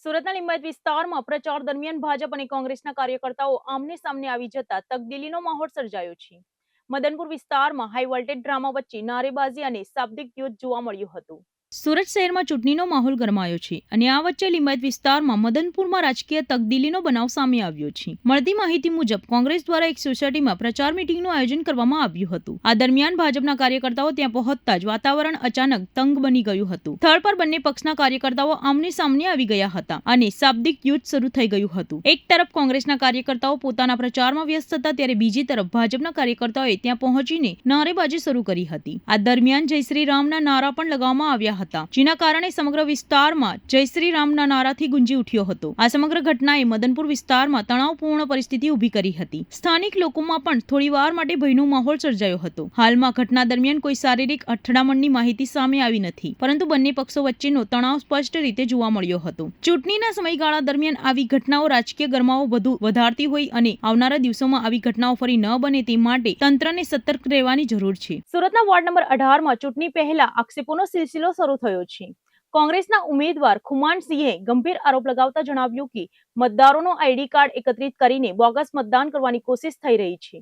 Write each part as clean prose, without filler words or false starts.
સુરતના લિંબાયત વિસ્તારમાં પ્રચાર દરમિયાન ભાજપ અને કોંગ્રેસના કાર્યકર્તાઓ આમને સામને આવી જતા તકદીલીનો માહોલ સર્જાયો છે. મદનપુર વિસ્તારમાં હાઈ વોલ્ટેજ ડ્રામા વચ્ચે નારેબાજી અને શાબ્દિક યુદ્ધ જોવા મળ્યું હતું. સુરત શહેરમાં ચૂંટણીનો માહોલ ગરમાયો છે અને આ વચ્ચે લિંબાયત વિસ્તારમાં મદનપુરમાં રાજકીય તકદીલીનો બનાવ સામે આવ્યો છે. મળતી માહિતી મુજબ કોંગ્રેસ દ્વારા એક સોસાયટીમાં પ્રચાર મીટિંગનું આયોજન કરવામાં આવ્યું હતું. આ દરમિયાન ભાજપના કાર્યકર્તાઓ ત્યાં પહોંચતા જ વાતાવરણ અચાનક તંગ બની ગયું હતું. સ્થળ પર બંને પક્ષના કાર્યકર્તાઓ આમને સામને આવી ગયા હતા અને શાબ્દિક યુદ્ધ શરૂ થઈ ગયું હતું. એક તરફ કોંગ્રેસના કાર્યકર્તાઓ પોતાના પ્રચારમાં વ્યસ્ત હતા, ત્યારે બીજી તરફ ભાજપના કાર્યકર્તાઓએ ત્યાં પહોંચીને નારેબાજી શરૂ કરી હતી. આ દરમિયાન જય શ્રી રામના નારા પણ લગાવવામાં આવ્યા હતા, જેના કારણે સમગ્ર વિસ્તારમાં જય શ્રી રામના નારાથી ગુંજી ઉઠ્યો હતો. આ સમગ્ર ઘટનાએ મદનપુર વિસ્તારમાં તણાવપૂર્ણ પરિસ્થિતિ ઊભી કરી હતી. સ્થાનિક લોકોમાં પણ થોડીવાર માટે ભયનો માહોલ સર્જાયો હતો. હાલમાં ઘટના દરમિયાન કોઈ શારીરિક અથડામણની માહિતી સામે આવી નથી, પરંતુ બંને પક્ષો વચ્ચેનો તણાવ સ્પષ્ટ રીતે જોવા મળ્યો હતો. ચૂંટણીના સમયગાળા દરમિયાન આવી ઘટનાઓ રાજકીય ગરમાવો વધુ વધારતી હોય અને આવનારા દિવસોમાં આવી ઘટનાઓ ફરી ન બને તે માટે તંત્રને સતર્ક રહેવાની જરૂર છે. સુરતના વોર્ડ નંબર 18 માં ચૂંટણી પહેલા આક્ષેપોનો સિલસિલો શરૂ થયો છે. કોંગ્રેસના ઉમેદવાર ખુમાનસિંહે ગંભીર આરોપ લગાવતા જણાવ્યું કે મતદારોનો આઈડી કાર્ડ એકત્રિત કરીને બોગસ મતદાન કરવાની કોશિશ થઈ રહી છે.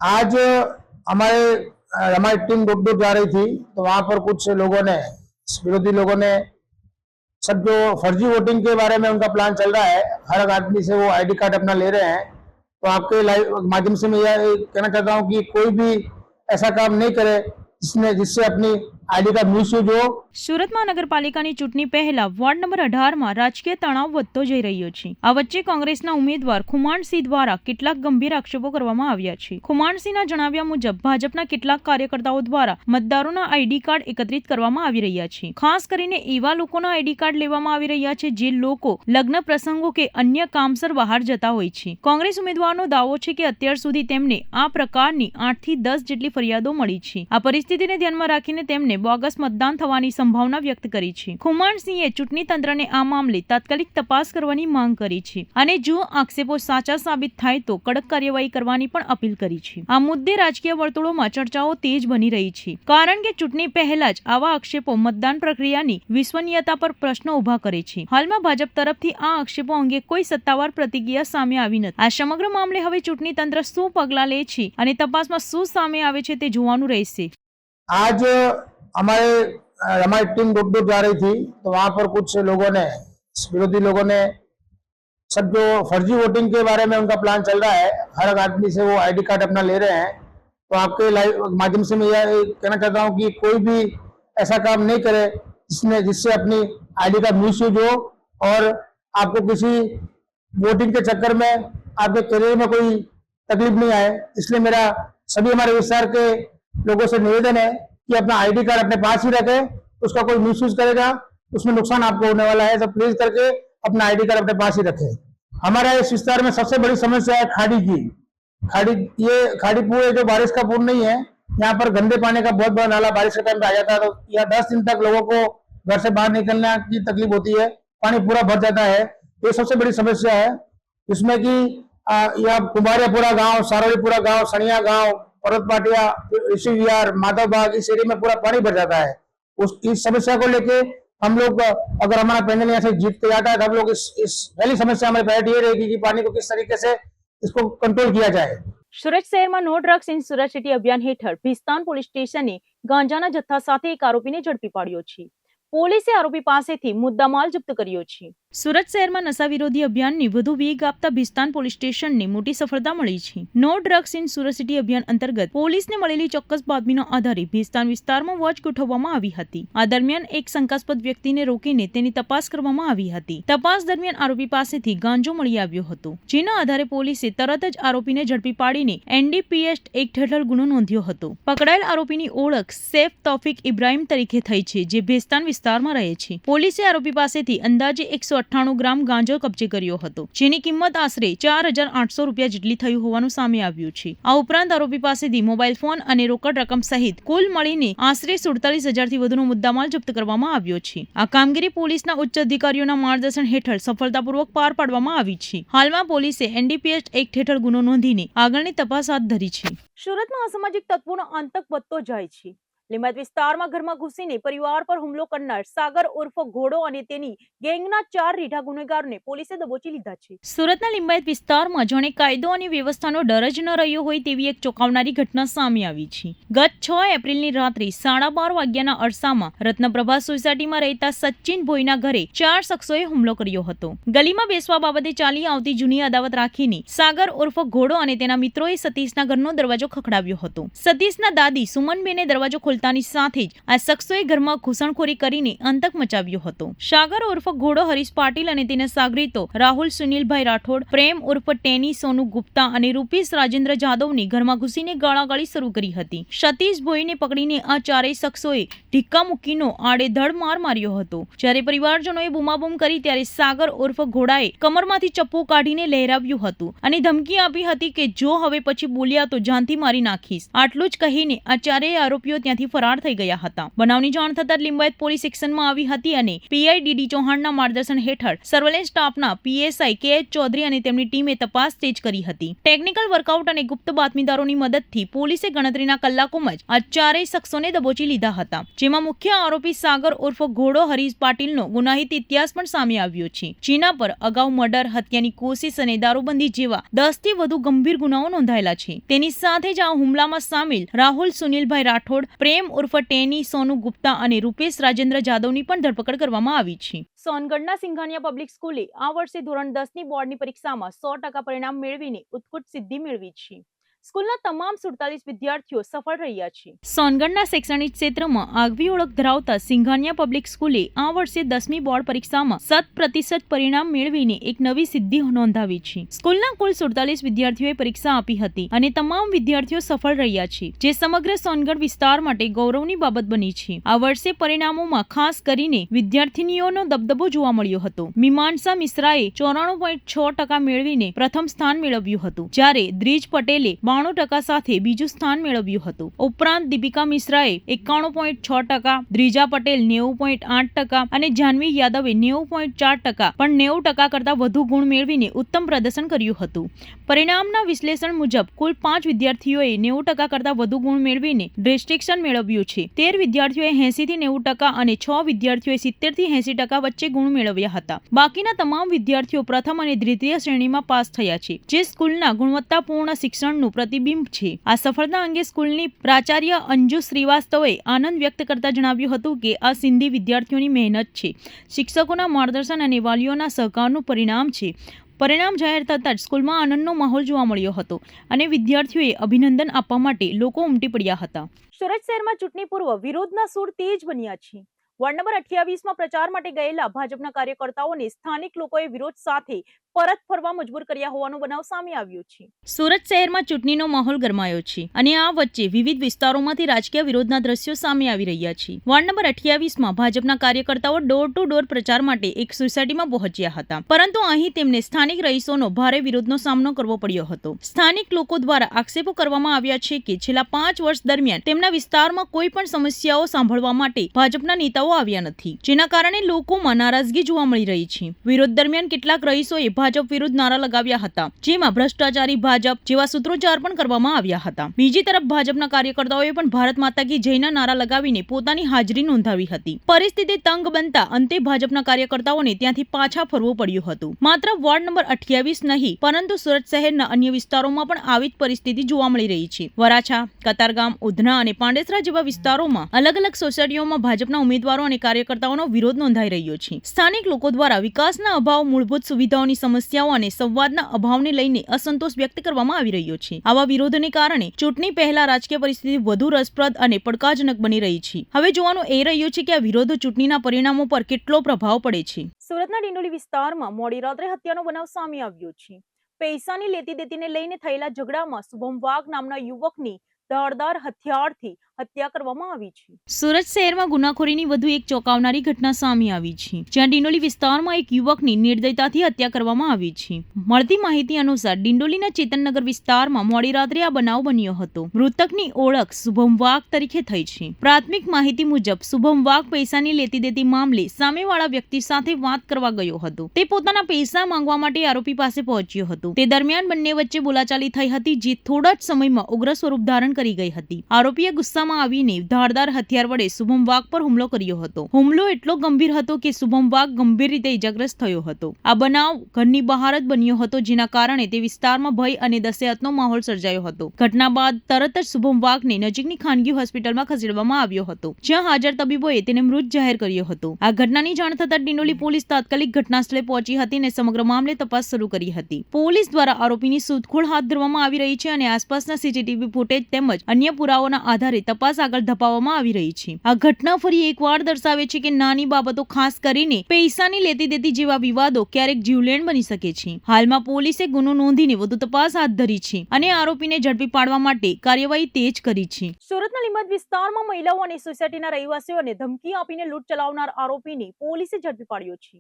आज हमारी टीम डोर डोर जा रही थी, तो वहां पर कुछ लोगों ने, विरोधी लोगों ने, सब जो फर्जी वोटिंग के बारे में उनका प्लान चल रहा है, हर आदमी से वो आईडी कार्ड अपना ले रहे हैं. तो आपके लाइव माध्यम से मैं यह कहना चाहता हूं कि कोई भी ऐसा काम नहीं करे जिससे अपनी आईडी का मिसयूज हो. સુરતમાં નગરપાલિકાની ચૂંટણી પહેલા વોર્ડ નંબર 18 માં રાજકીય તણાવ વધતો જઈ રહ્યો છે. આ વચ્ચે કોંગ્રેસના ઉમેદવાર ખુમાનસિંહ દ્વારા કેટલાક ગંભીર આક્ષેપો કરવામાં આવ્યા છે. ખુમાનસિંહના જણાવ્યા મુજબ ભાજપના કેટલાક કાર્યકર્તાઓ દ્વારા મતદારોના આઈડી કાર્ડ એકત્રિત કરવામાં આવી રહ્યા છે. ખાસ કરીને એવા લોકોના આઈડી કાર્ડ લેવામાં આવી રહ્યા છે જે લોકો લગ્ન પ્રસંગો કે અન્ય કામસર બહાર જતા હોય છે. કોંગ્રેસ ઉમેદવારનો દાવો છે કે અત્યાર સુધી તેમને આ પ્રકારની 8 થી 10 જેટલી ફરિયાદો મળી છે. આ પરિસ્થિતિને ધ્યાનમાં રાખીને તેમને બોગસ મતદાન થવાની સંભાવના વ્યક્ત કરી છે. ખુમાનસિંહે ચૂંટણી તંત્રને આ મામલે તાત્કાલિક તપાસ કરવાની માંગ કરી છે અને જો આક્ષેપો સાચા સાબિત થાય તો કડક કાર્યવાહી કરવાની પણ અપીલ કરી છે. આ મુદ્દે રાજકીય વર્તુળોમાં ચર્ચાઓ તેજ બની રહી છે, કારણ કે ચૂંટણી પહેલા જ આવા આક્ષેપો મતદાન પ્રક્રિયાની વિશ્વસનીયતા પર પ્રશ્નો ઉભા કરે છે. હાલમાં ભાજપ તરફથી આ આક્ષેપો અંગે કોઈ સત્તાવાર પ્રતિક્રિયા સામે આવી નથી. આ સમગ્ર મામલે હવે ચૂંટણી તંત્ર શું પગલાં લે છે અને તપાસમાં શું સામે આવે છે તે જોવાનું રહેશે. आज हमारी टीम डोर डोर जा रही थी, तो वहां पर कुछ लोगों ने, विरोधी लोगों ने, सब जो फर्जी वोटिंग के बारे में उनका प्लान चल रहा है, हर आदमी से वो आईडी कार्ड अपना ले रहे हैं. तो आपके लाइव माध्यम से मैं यह कहना चाहता हूं कि कोई भी ऐसा काम नहीं करे जिससे अपनी आईडी का मिसयूज हो और आपको किसी वोटिंग के चक्कर में आपके करियर में कोई तकलीफ नहीं आए. इसलिए मेरा सभी हमारे विस्तार के लोगों से निवेदन है कि अपना आईडी कार्ड अपने पास ही रखे. उसका कोई मिसयूज करेगा उसमें नुकसान आपको होने वाला है. तो प्लीज करके अपना आईडी कार्ड अपने पास ही रखे. हमारा इस विस्तार में सबसे बड़ी समस्या है खाड़ी की. खाड़ी पूरे जो बारिश का पूर नहीं है, यहाँ पर गंदे पानी का बहुत बड़ा नाला बारिश के टाइम पे आ जाता है. तो यहाँ 10 दिन तक लोगों को घर से बाहर निकलने की तकलीफ होती है, पानी पूरा भर जाता है. ये सबसे बड़ी समस्या है. इसमें कि यहाँ कुमारियापुरा गांव, सारोलीपुरा गांव, सनिया गांव, पर्वत पाटिया, ऋषि विहार, माधव बाग, इस एरिया में पूरा पानी भर जाता है. इस समस्या को लेके हम लोग, अगर हमारा पैनल यहाँ से जीत के जाता है तो हम लोग इस पहली समस्या हमारी प्रायोरिटी ये रहेगी कि पानी को किस तरीके से इसको कंट्रोल किया जाए. સુરત શહેરમાં no drugs in Surat city અભિયાન હેઠળ ભિસ્તાન પોલીસ સ્ટેશને ગાંજાના જથ્થા સાથે એક આરોપીને ઝડપી પાડ્યો છે. પોલીસે આરોપી પાસેથી મુદ્દામાલ જપ્ત કર્યો છે. સુરત શહેરમાં નશા વિરોધી અભિયાનની વધુ વેગ આપતા ભિસ્તાન પોલીસ સ્ટેશનને મોટી સફળતા મળી છે. No drugs in Surat city અભિયાન અંતર્ગત પોલીસને મળેલી ચોક્કસ બાતમીના આધારે ભિસ્તાન વિસ્તારમાં વોચ ગોઠવવામાં આવી હતી. આ દરમિયાન એક શંકાસ્પદ વ્યક્તિને રોકીને તેની તપાસ કરવામાં આવી હતી. તપાસ દરમિયાન આરોપી પાસેથી ગાંજો મળી આવ્યો હતો, જેના આધારે પોલીસે તરત જ આરોપીને ઝડપી પાડીને NDPS એક્ટ હેઠળ ગુનો નોંધ્યો હતો. પકડાયેલ આરોપીની ઓળખ સૈફ તૌફિક ઇબ્રાહીમ તરીકે થઈ છે, જે ભિસ્તાન વિસ્તારમાં રહે છે. પોલીસે આરોપી પાસેથી અંદાજે 198 ગ્રામ ગાંજો કબજે કર્યો હતો, જેની કિંમત આશરે 4800 રૂપિયા જેટલી થઈ હોવાનું સામે આવ્યું છે. આ ઉપરાંત આરોપી પાસેથી મોબાઈલ ફોન અને રોકડ રકમ સહિત કુલ મળીને આશરે 47,000 થી વધુનો મુદ્દામાલ જપ્ત કરવામાં આવ્યો છે. આ કામગીરી પોલીસના ઉચ્ચ અધિકારીઓના માર્ગદર્શન હેઠળ સફળતાપૂર્વક પાર પાડવામાં આવી છે. હાલમાં પોલીસે NDPS એક્ટ હેઠળ ગુનો નોંધીને આગળની તપાસ હાથ ધરી છે. સુરતમાં અસામાજિક તત્વોનો આતંક વધતો જાય છે. લીંબાયત વિસ્તારમાં ઘરમાં ઘૂસીને પરિવાર પર હુમલો કરનાર સાગર ઉર્ફ ઘોડો અને તેની ગેંગના 4 રીઢા ગુનેગારોને પોલીસે દબોચી લીધા છે. સુરતના લીંબાયત વિસ્તારમાં જાણે કાયદો અને વ્યવસ્થાનો ડર જ ન રહ્યો હોય તેવી એક ચોંકાવનારી ઘટના સામે આવી છે. ગત 6 એપ્રિલની રાત્રે 12:30 વાગ્યાના અરસામાં રત્નપ્રભા સોસાયટીમાં રહેતા સચિન ભોઈના ઘરે 4 શખ્સોએ હુમલો કર્યો હતો. ગલીમાં બેસવા બાબતે ચાલી આવતી જૂની અદાવત રાખીને સાગર ઉર્ફ ઘોડો અને તેના મિત્રોએ સતીશના ઘરનો દરવાજો ખખડાવ્યો હતો. સતીશના દાદી સુમનબેને દરવાજો ખોલતાની સાથે જ આ શખ્સોએ ઘરમાં ઘૂસણખોરી કરીને આતંક મચાવ્યો હતો. સાગર ઉર્ફ ઘોડો હરીશ પાટીલ અને તેના સાગરીતો રાહુલ સુનિલભાઈ રાઠોડ, પ્રેમ ઉર્ફ ટેની સોનુ ગુપ્તા અને રૂપેશ રાજેન્દ્ર જાદવની ઘરમાં ઘૂસીને ગાળાગાળી શરૂ કરી હતી. સતીશ ભોઈને પકડીને આ ચારેય શખ્સોએ ઢીક્કા મૂકીનો આડેધડ માર માર્યો હતો. જ્યારે પરિવારજનોએ બૂમાબૂમ કરી ત્યારે સાગર ઉર્ફ ઘોડાએ કમરમાંથી ચપ્પુ કાઢીને લહેરાવ્યું હતું અને ધમકી આપી હતી કે જો હવે પછી બોલ્યા તો જાનથી મારી નાખીશ. આટલું જ કહીને આ ચારેય આરોપીઓ ત્યાંથી ફરાર થઈ ગયા હતા. બનાવની જાણ થતાં લીંબાયત પોલીસ એક્શનમાં આવી હતી અને પીઆઈ ડીડી ચૌહાણના માર્ગદર્શન હેઠળ સર્વેલન્સ સ્ટાફના પીએસઆઈ કે.એચ. ચૌધરી અને તેમની ટીમે તપાસ તેજ કરી હતી. ટેકનિકલ વર્કઆઉટ અને ગુપ્ત બાતમીદારોની મદદથી પોલીસે ગણતરીના કલાકોમાં જ આ ચારેય શખ્સોને દબોચી લીધા હતા. જેમાં મુખ્ય આરોપી સાગર ઉર્ફ ઘોડો હરીશ પાટીલનો ગુનાહિત ઇતિહાસ પણ સામે આવ્યો છે. જેના પર અગાઉ મર્ડર, હત્યાની કોશિશ અને દારૂબંધી જેવા 10 થી વધુ ગંભીર ગુનાઓ નોંધાયેલા છે. તેની સાથે જ આ હુમલામાં સામેલ રાહુલ સુનિલભાઈ રાઠોડ, પ્રેમ ઉર્ફ ટેની સોનુ ગુપ્તા અને રૂપેશ રાજેન્દ્ર જાદવની પણ ધરપકડ કરવામાં આવી છે. સોનગઢના સિંઘાનિયા પબ્લિક સ્કૂલે આ વર્ષે ધોરણ 10ની બોર્ડની પરીક્ષામાં 100% પરિણામ મેળવીને ઉત્કૃષ્ટ સિદ્ધિ મેળવી છે. સ્કૂલના તમામ 47 વિદ્યાર્થીઓ સફળ રહ્યા છે. સોનગઢના શૈક્ષણિક ક્ષેત્રમાં આગવી ઓળખ ધરાવતા સિંઘાનિયા પબ્લિક સ્કૂલે આ વર્ષે 10મી બોર્ડ પરીક્ષામાં 100% પરિણામ મેળવીને એક નવી સિદ્ધિ નોંધાવી છે. સ્કૂલના કુલ 47 વિદ્યાર્થીઓએ પરીક્ષા આપી હતી અને તમામ વિદ્યાર્થીઓ સફળ રહ્યા છે, જે સમગ્ર સોનગઢ વિસ્તાર માટે ગૌરવની બાબત બની છે. આ વર્ષે પરિણામોમાં ખાસ કરીને વિદ્યાર્થીનીઓનો દબદબો જોવા મળ્યો હતો. મીમાંસા મિશ્રાએ 94.6% મેળવીને પ્રથમ સ્થાન મેળવ્યું હતું, જ્યારે દ્વિજ પટેલે 92% સાથે બીજું સ્થાન મેળવ્યું હતું. ઉપરાંત દીપિકા મિશ્રાએ 91.6%, દ્વિજા પટેલ 90.8% અને જાનવી યાદવે 90.4% પણ 90% કરતા વધુ ગુણ મેળવીને ઉત્તમ પ્રદર્શન કર્યું હતું. પરિણામના વિશ્લેષણ મુજબ કુલ 5 વિદ્યાર્થીઓએ 90% કરતા વધુ ગુણ મેળવીને ડિસ્ટિંક્શન મેળવ્યું છે. 13 વિદ્યાર્થીઓએ 80 થી 90% અને 6 વિદ્યાર્થીઓએ 70 થી 80% વચ્ચે ગુણ મેળવ્યા હતા. બાકીના તમામ વિદ્યાર્થીઓ પ્રથમ અને દ્વિતીય શ્રેણીમાં પાસ થયા છે, જે સ્કૂલના ગુણવત્તાપૂર્ણ શિક્ષણનું પ્રતિબિંબ છે. આ સફળતા અંગે સ્કૂલની પ્રાચાર્ય અંજુ શ્રીવાસ્તવે આનંદ વ્યક્ત કરતા જણાવ્યું હતું કે આ સિંધી વિદ્યાર્થીઓની મહેનત છે, શિક્ષકોના માર્ગદર્શન અને વાલીઓના સહકારનું પરિણામ છે. પરિણામ જાહેર થતાં જ સ્કૂલમાં આનંદનો માહોલ જોવા મળ્યો હતો અને વિદ્યાર્થીઓએ અભિનંદન આપવા માટે લોકો ઉમટી પડ્યા હતા. સુરત શહેરમાં ચૂંટણી પૂર્વ વિરોધના સૂર તેજ બન્યા છે. વોર્ડ નંબર 28માં પ્રચાર માટે ગયેલા ભાજપના કાર્યકર્તાઓને સ્થાનિક લોકોએ વિરોધ સાથે પરત ફરવા મજબૂર કર્યા હોવાનો બનાવ સામે આવ્યો છે. સુરત શહેરમાં ચૂંટણીનો માહોલ ગરમાયો છે અને આ વચ્ચે વિવિધ વિસ્તારોમાંથી રાજકીય વિરોધના દ્રશ્યો સામે આવી રહ્યા છે. વોર્ડ નંબર 28માં ભાજપના કાર્યકર્તાઓ ડોર ટુ ડોર પ્રચાર માટે એક સોસાયટીમાં પહોંચ્યા હતા, પરંતુ અહીં તેમને સ્થાનિક રહીશોનો ભારે વિરોધનો સામનો કરવો પડ્યો હતો. સ્થાનિક લોકો દ્વારા આક્ષેપો કરવામાં આવ્યા છે કે છેલ્લા 5 વર્ષ દરમિયાન તેમના વિસ્તારમાં કોઈ પણ સમસ્યાઓ સાંભળવા માટે ભાજપના નેતાઓ આવ્યા નથી, જેના કારણે લોકોમાં નારાજગી જોવા મળી રહી છે. વિરોધ દરમિયાન કેટલાક રહીશોએ ભાજપ વિરુદ્ધ નારા લગાવ્યા હતા, જેમાં ભ્રષ્ટાચારી ભાજપ જેવા સૂત્રોચ્ચાર પણ કરવામાં આવ્યા હતા. બીજી તરફ ભાજપના કાર્યકર્તાઓએ પણ ભારત માતા કી જયના નારા લગાવીને પોતાની હાજરી નોંધાવી હતી. પરિસ્થિતિ તંગ બનતા અંતે ભાજપના કાર્યકર્તાઓને ત્યાંથી પાછા ફરવું પડ્યું હતું. માત્ર વોર્ડ નંબર 28 નહીં, પરંતુ સુરત શહેરના અન્ય વિસ્તારોમાં પણ આવી જ પરિસ્થિતિ જોવા મળી રહી છે. વરાછા, કતારગામ, ઉધના અને પાંડેસરા જેવા વિસ્તારોમાં અલગ અલગ સોસાયટીઓમાં ભાજપના ઉમેદવારો અને કાર્યકર્તાઓનો વિરોધ નોંધાઈ રહ્યો છે. સ્થાનિક લોકો દ્વારા વિકાસના અભાવ, મૂળભૂત સુવિધાઓની સમસ્યાઓ અને સંવાદના અભાવને લઈને અસંતોષ વ્યક્ત કરવામાં આવી રહ્યો છે. આવા વિરોધને કારણે ચૂંટણી પહેલા રાજકીય પરિસ્થિતિ વધુ રસપ્રદ અને પડકારજનક બની રહી છે. હવે જોવાનું એ રહ્યું છે કે આ વિરોધ ચૂંટણીના પરિણામો પર કેટલો પ્રભાવ પડે છે. સુરતના ડિંડોલી વિસ્તારમાં મોડી રાત્રે હત્યાનો બનાવ સામે આવ્યો છે. પૈસાની લેતી દેતીને લઈને થયેલા ઝઘડામાં શુભમ વાઘ નામના યુવકની ધારદાર હથિયારથી હત્યા કરવામાં આવી છે. સુરત શહેરમાં ગુનાખોરીની વધુ એક ચોંકાવનારી ઘટના સામે આવી છે, જ્યાં ડિંડોલી વિસ્તારમાં એક યુવકની નિર્દયતાથી હત્યા કરવામાં આવી છે. મળતી માહિતી અનુસાર ડિંડોલીના ચેતનનગર વિસ્તારમાં મોડી રાત્રે આ બનાવ બન્યો હતો. મૃતકની ઓળખ શુભમ વાઘ તરીકે થઈ છે. પ્રાથમિક માહિતી મુજબ શુભમ વાઘ પૈસાની લેતી દેતી મામલે સામેવાળા વ્યક્તિ સાથે વાત કરવા ગયો હતો. તે પોતાના પૈસા માંગવા માટે આરોપી પાસે પહોંચ્યો હતો. તે દરમિયાન બંને વચ્ચે બોલાચાલી થઈ હતી, જે થોડા જ સમયમાં ઉગ્ર સ્વરૂપ ધારણ કરી ગઈ હતી. આરોપીએ ગુસ્સામાં વિસ્તારમાં આવીને ધારદાર હથિયાર વડે શુભમ વાઘ પર હુમલો કર્યો હતો. હુમલો એટલો ગંભીર હતો કે શુભમ વાઘ ગંભીર રીતે ઇજાગ્રસ્ત થયો હતો. આ બનાવ ઘરની બહાર જ બન્યો હતો, જેના કારણે તે વિસ્તારમાં ભય અને દહેશતનો માહોલ સર્જાયો હતો. ઘટના બાદ તરત જ શુભમ વાઘને નજીકની ખાનગી હોસ્પિટલમાં ખસેડવામાં આવ્યો હતો, જ્યાં હાજર તબીબોએ તેને મૃત જાહેર કર્યો હતો. આ ઘટનાની જાણ થતાં ડિંડોલી પોલીસ તાત્કાલિક ઘટનાસ્થળે પહોંચી હતી અને સમગ્ર મામલે તપાસ શરૂ કરી હતી. પોલીસ દ્વારા આરોપીની શોધખોળ હાથ ધરવામાં આવી રહી છે અને આસપાસના સીસીટીવી ફૂટેજ તેમજ અન્ય પુરાવાઓના આધારે તપાસ આગળ ધપાવવામાં આવી રહી છે. આ ઘટના ફરી એકવાર દર્શાવે છે કે નાની બાબતો, ખાસ કરીને પૈસાની લેતી દેતી જેવા વિવાદો ક્યારેક જીવલેણ બની શકે છે. હાલમાં પોલીસે ગુનો નોંધીને વધુ તપાસ હાથ ધરી છે અને આરોપીને ઝડપી પાડવા માટે કાર્યવાહી તેજ કરી છે. સુરતના લીંબત વિસ્તારમાં મહિલાઓ અને સોસાયટીના રહેવાસીઓને ધમકી આપીને લૂંટ ચલાવનાર આરોપીને પોલીસે ઝડપી પાડ્યો છે.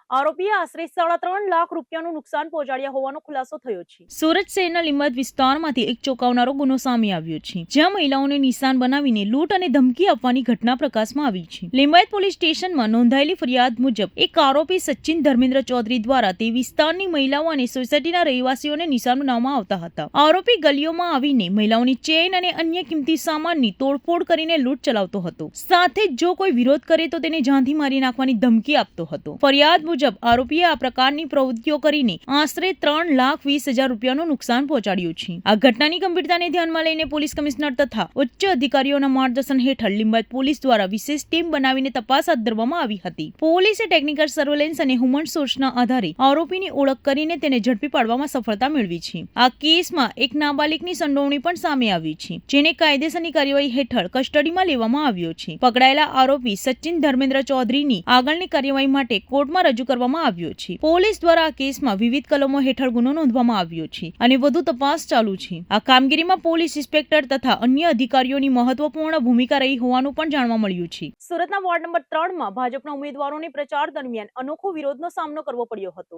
આરોપીએ આશરે 3.5 લાખ રૂપિયાનું નુકસાન પહોંચાડ્યા હોવાનો ખુલાસો થયો છે. સુરત શહેરના લીંબત વિસ્તારમાંથી એક ચોંકાવનારો ગુનો સામે આવ્યો છે, જ્યાં મહિલાઓને નિશાન બનાવીને લૂંટ અને ધમકી આપવાની ઘટના પ્રકાશમાં આવી છે. લીંબત પોલીસ સ્ટેશનમાં નોંધાયેલી ફરિયાદ મુજબ એક આરોપી સચિન ધર્મેન્દ્ર ચૌધરી દ્વારા તે વિસ્તારની મહિલાઓ અને સોસાયટીના રહેવાસીઓને નિશાન બનાવવામાં આવતા હતા. આરોપી ગલીઓમાં આવીને મહિલાઓની ચેઇન અને અન્ય કિંમતી સામાનની તોડફોડ કરીને લૂંટ ચલાવતો હતો. સાથે જ જો કોઈ વિરોધ કરે તો તેને જાનથી મારી નાખવાની ધમકી આપતો હતો. ફરિયાદ મુજબ આરોપીએ આ પ્રકારની પ્રવૃત્તિઓ કરીને આશરે 3,20,000 રૂપિયાનું નુકસાન પહોંચાડ્યું છે. આ ઘટનાની ગંભીરતાને ધ્યાનમાં લઈને પોલીસ કમિશનર તથા ઉચ્ચ અધિકારીઓના માર્ગદર્શન હેઠળ લીંબત પોલીસ દ્વારા વિશેષ ટીમ બનાવીને તપાસ હાથ ધરવામાં આવી હતી. પોલીસે ટેકનિકલ સર્વેલન્સ અને હ્યુમન સોર્સના આધારે આરોપીની ઓળખ કરીને તેને ઝડપી પાડવામાં સફળતા મેળવી છે. આ કેસમાં એક નાબાલિગની સંડોવણી પણ સામે આવી છે, જેને કાયદેસરની કાર્યવાહી હેઠળ કસ્ટડીમાં લેવામાં આવ્યો છે. પકડાયેલા આરોપી સચિન ધર્મેન્દ્ર ચૌધરીની આગળની કાર્યવાહી માટે કોર્ટમાં રજૂ કરવામાં આવ્યો છે. પોલીસ દ્વારા આ કેસમાં વિવિધ કલમો હેઠળ ગુનો નોંધવામાં આવ્યો છે અને વધુ તપાસ ચાલુ છે. આ કામગીરીમાં પોલીસ ઇન્સ્પેક્ટર તથા અન્ય અધિકારીઓની મહત્વપૂર્ણ ભૂમિકા રહી હોવાનું પણ જાણવા મળ્યું છે. સુરતના વોર્ડ નંબર 3 માં ભાજપના ઉમેદવારોને પ્રચાર દરમિયાન અનોખો વિરોધનો સામનો કરવો પડ્યો હતો.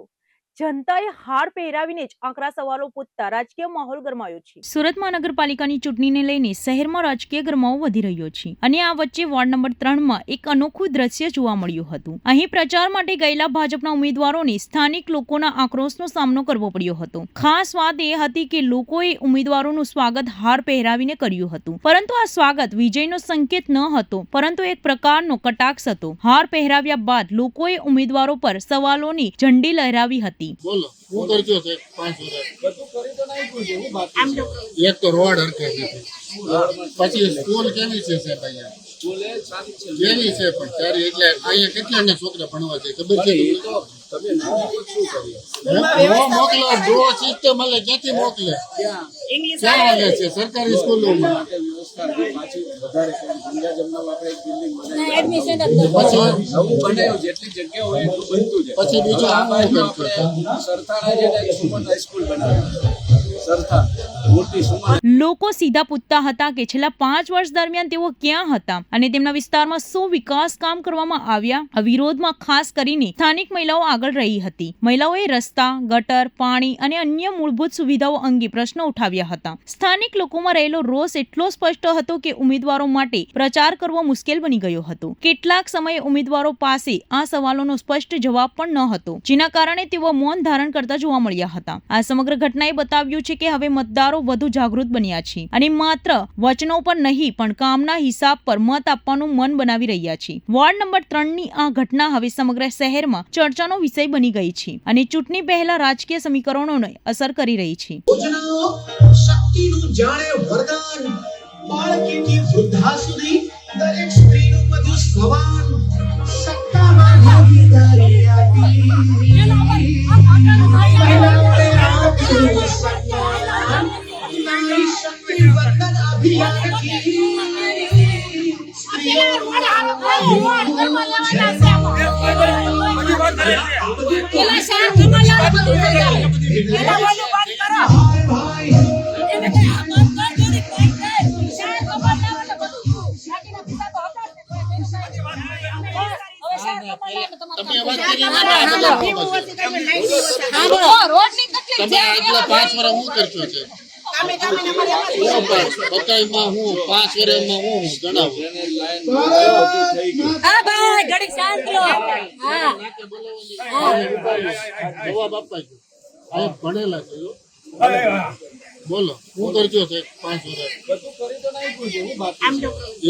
જનતાએ હાર પહેરાવીને જ આકરા સવાલો પૂછતા રાજકીય માહોલ ગરમાયો છે. સુરત મહાનગરપાલિકાની ચૂંટણીને લઈને શહેરમાં રાજકીય ગરમાવો વધી રહ્યો છે અને આ વચ્ચે વોર્ડ નંબર 3 માં એક અનોખું દ્રશ્ય જોવા મળ્યું હતું. અહીં પ્રચાર માટે ગયેલા ભાજપના ઉમેદવારોને સ્થાનિક લોકોના આક્રોશનો સામનો કરવો પડ્યો હતો. ખાસ વાત એ હતી કે લોકોએ ઉમેદવારોનું સ્વાગત હાર પહેરાવીને કર્યું હતું, પરંતુ આ સ્વાગત વિજયનો સંકેત ન હતો, પરંતુ એક પ્રકારનો કટાક્ષ હતો. હાર પહેરાવ્યા બાદ લોકોએ ઉમેદવારો પર સવાલોની ઝંડી લહેરાવી હતી. બોલો હું કરજો છે 5 વર્ષ બધું કરી તો નાખ્યું છે હું બાકી એક તો રોડ હરકે છે, પછી સ્કૂલ કેવી છે સાહેબ? અહીંયા સ્કૂલ એ સારી છે, કેવી છે પણ સારી, એટલે અહીંયા કેટલાને છોકરા ભણવા છે ખબર છે તમે? શું મોકલો ડ્રો સિસ્ટમ એટલે ક્યાંથી મોકલે? ક્યાં આવે છે સરકારી સ્કૂલોમાં? પછી લોકો સીધા પૂછતા હતા કે છેલ્લા 5 વર્ષ દરમિયાન તેઓ ક્યાં હતા અને તેમના વિસ્તારમાં શું વિકાસ કામ કરવામાં આવ્યા. આ વિરોધમાં ખાસ કરીને સ્થાનિક મહિલાઓ આગળ રહી હતી. મહિલાઓએ રસ્તા, ગટર, પાણી અને અન્ય મૂળભૂત સુવિધાઓ અંગે પ્રશ્નો ઉઠાવ્યા હતા. સ્થાનિક લોકોમાં રહેલો રોષ એટલો સ્પષ્ટ હતો કે ઉમેદવારો માટે પ્રચાર કરવો મુશ્કેલ બની ગયો હતો. કેટલાક સમયે ઉમેદવારો પાસે આ સવાલોનો સ્પષ્ટ જવાબ પણ ન હતો, જેના કારણે તેઓ મૌન ધારણ કરતા જોવા મળ્યા હતા. આ સમગ્ર ઘટનાએ બતાવ્યું છે કે હવે મતદારો વધુ જાગૃત બન્યા છે અને માત્ર વચનો પર નહીં પણ કામના હિસાબ પર મત આપવાનું મન બનાવી રહ્યા છે. વોર્ડ નંબર 3 ની આ ઘટના હવે સમગ્ર શહેરમાં ચર્ચાનો વિષય બની ગઈ છે અને ચૂંટણી પહેલા રાજકીય સમીકરણોને અસર કરી રહી છે. શક્તિનું જાણે વરદાન, બાળકીથી વૃદ્ધા સુધી દરેક સ્ત્રીનું બધું સવાન, સત્તામાં ભાગીદારી આપી નારી શક્તિ વંદન અભિયાન કી તમે આગલા 5 વર્ષ હું કરશો છે? બતાઈમાં હું 5 વર્ષમાં હું જણાવું. જવાબ આપવા ભણેલા છે બોલો હું કરજો છે 5 વર્ષ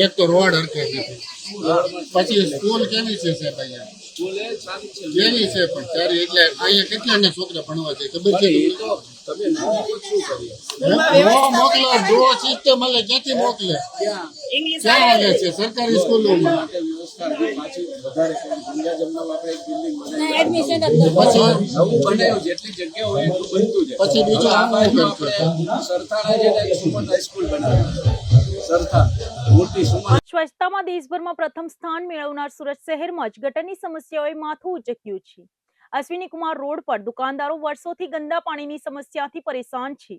એક તો રોડ હરખે નથી પછી સ્કૂલ કેવી છે સાહેબ અહીંયા કેવી છે પણ સારી એટલે અહીંયા કેટલાને છોકરા ભણવા છે ખબર છે મોકલો ડ્રો સિસ્ટમ એટલે ક્યાંથી મોકલે ક્યાં હાલે છે સરકારી સ્કૂલોમાં પછી બીજું આમ સ્વચ્છતામાં દેશભરમાં પ્રથમ સ્થાન મેળવનાર સુરત શહેરમાં જ ગટરની સમસ્યાઓએ માથું ઉચક્યું છે. અશ્વિની કુમાર રોડ પર દુકાનદારો વર્ષોથી ગંદા પાણીની સમસ્યાથી પરેશાન છે,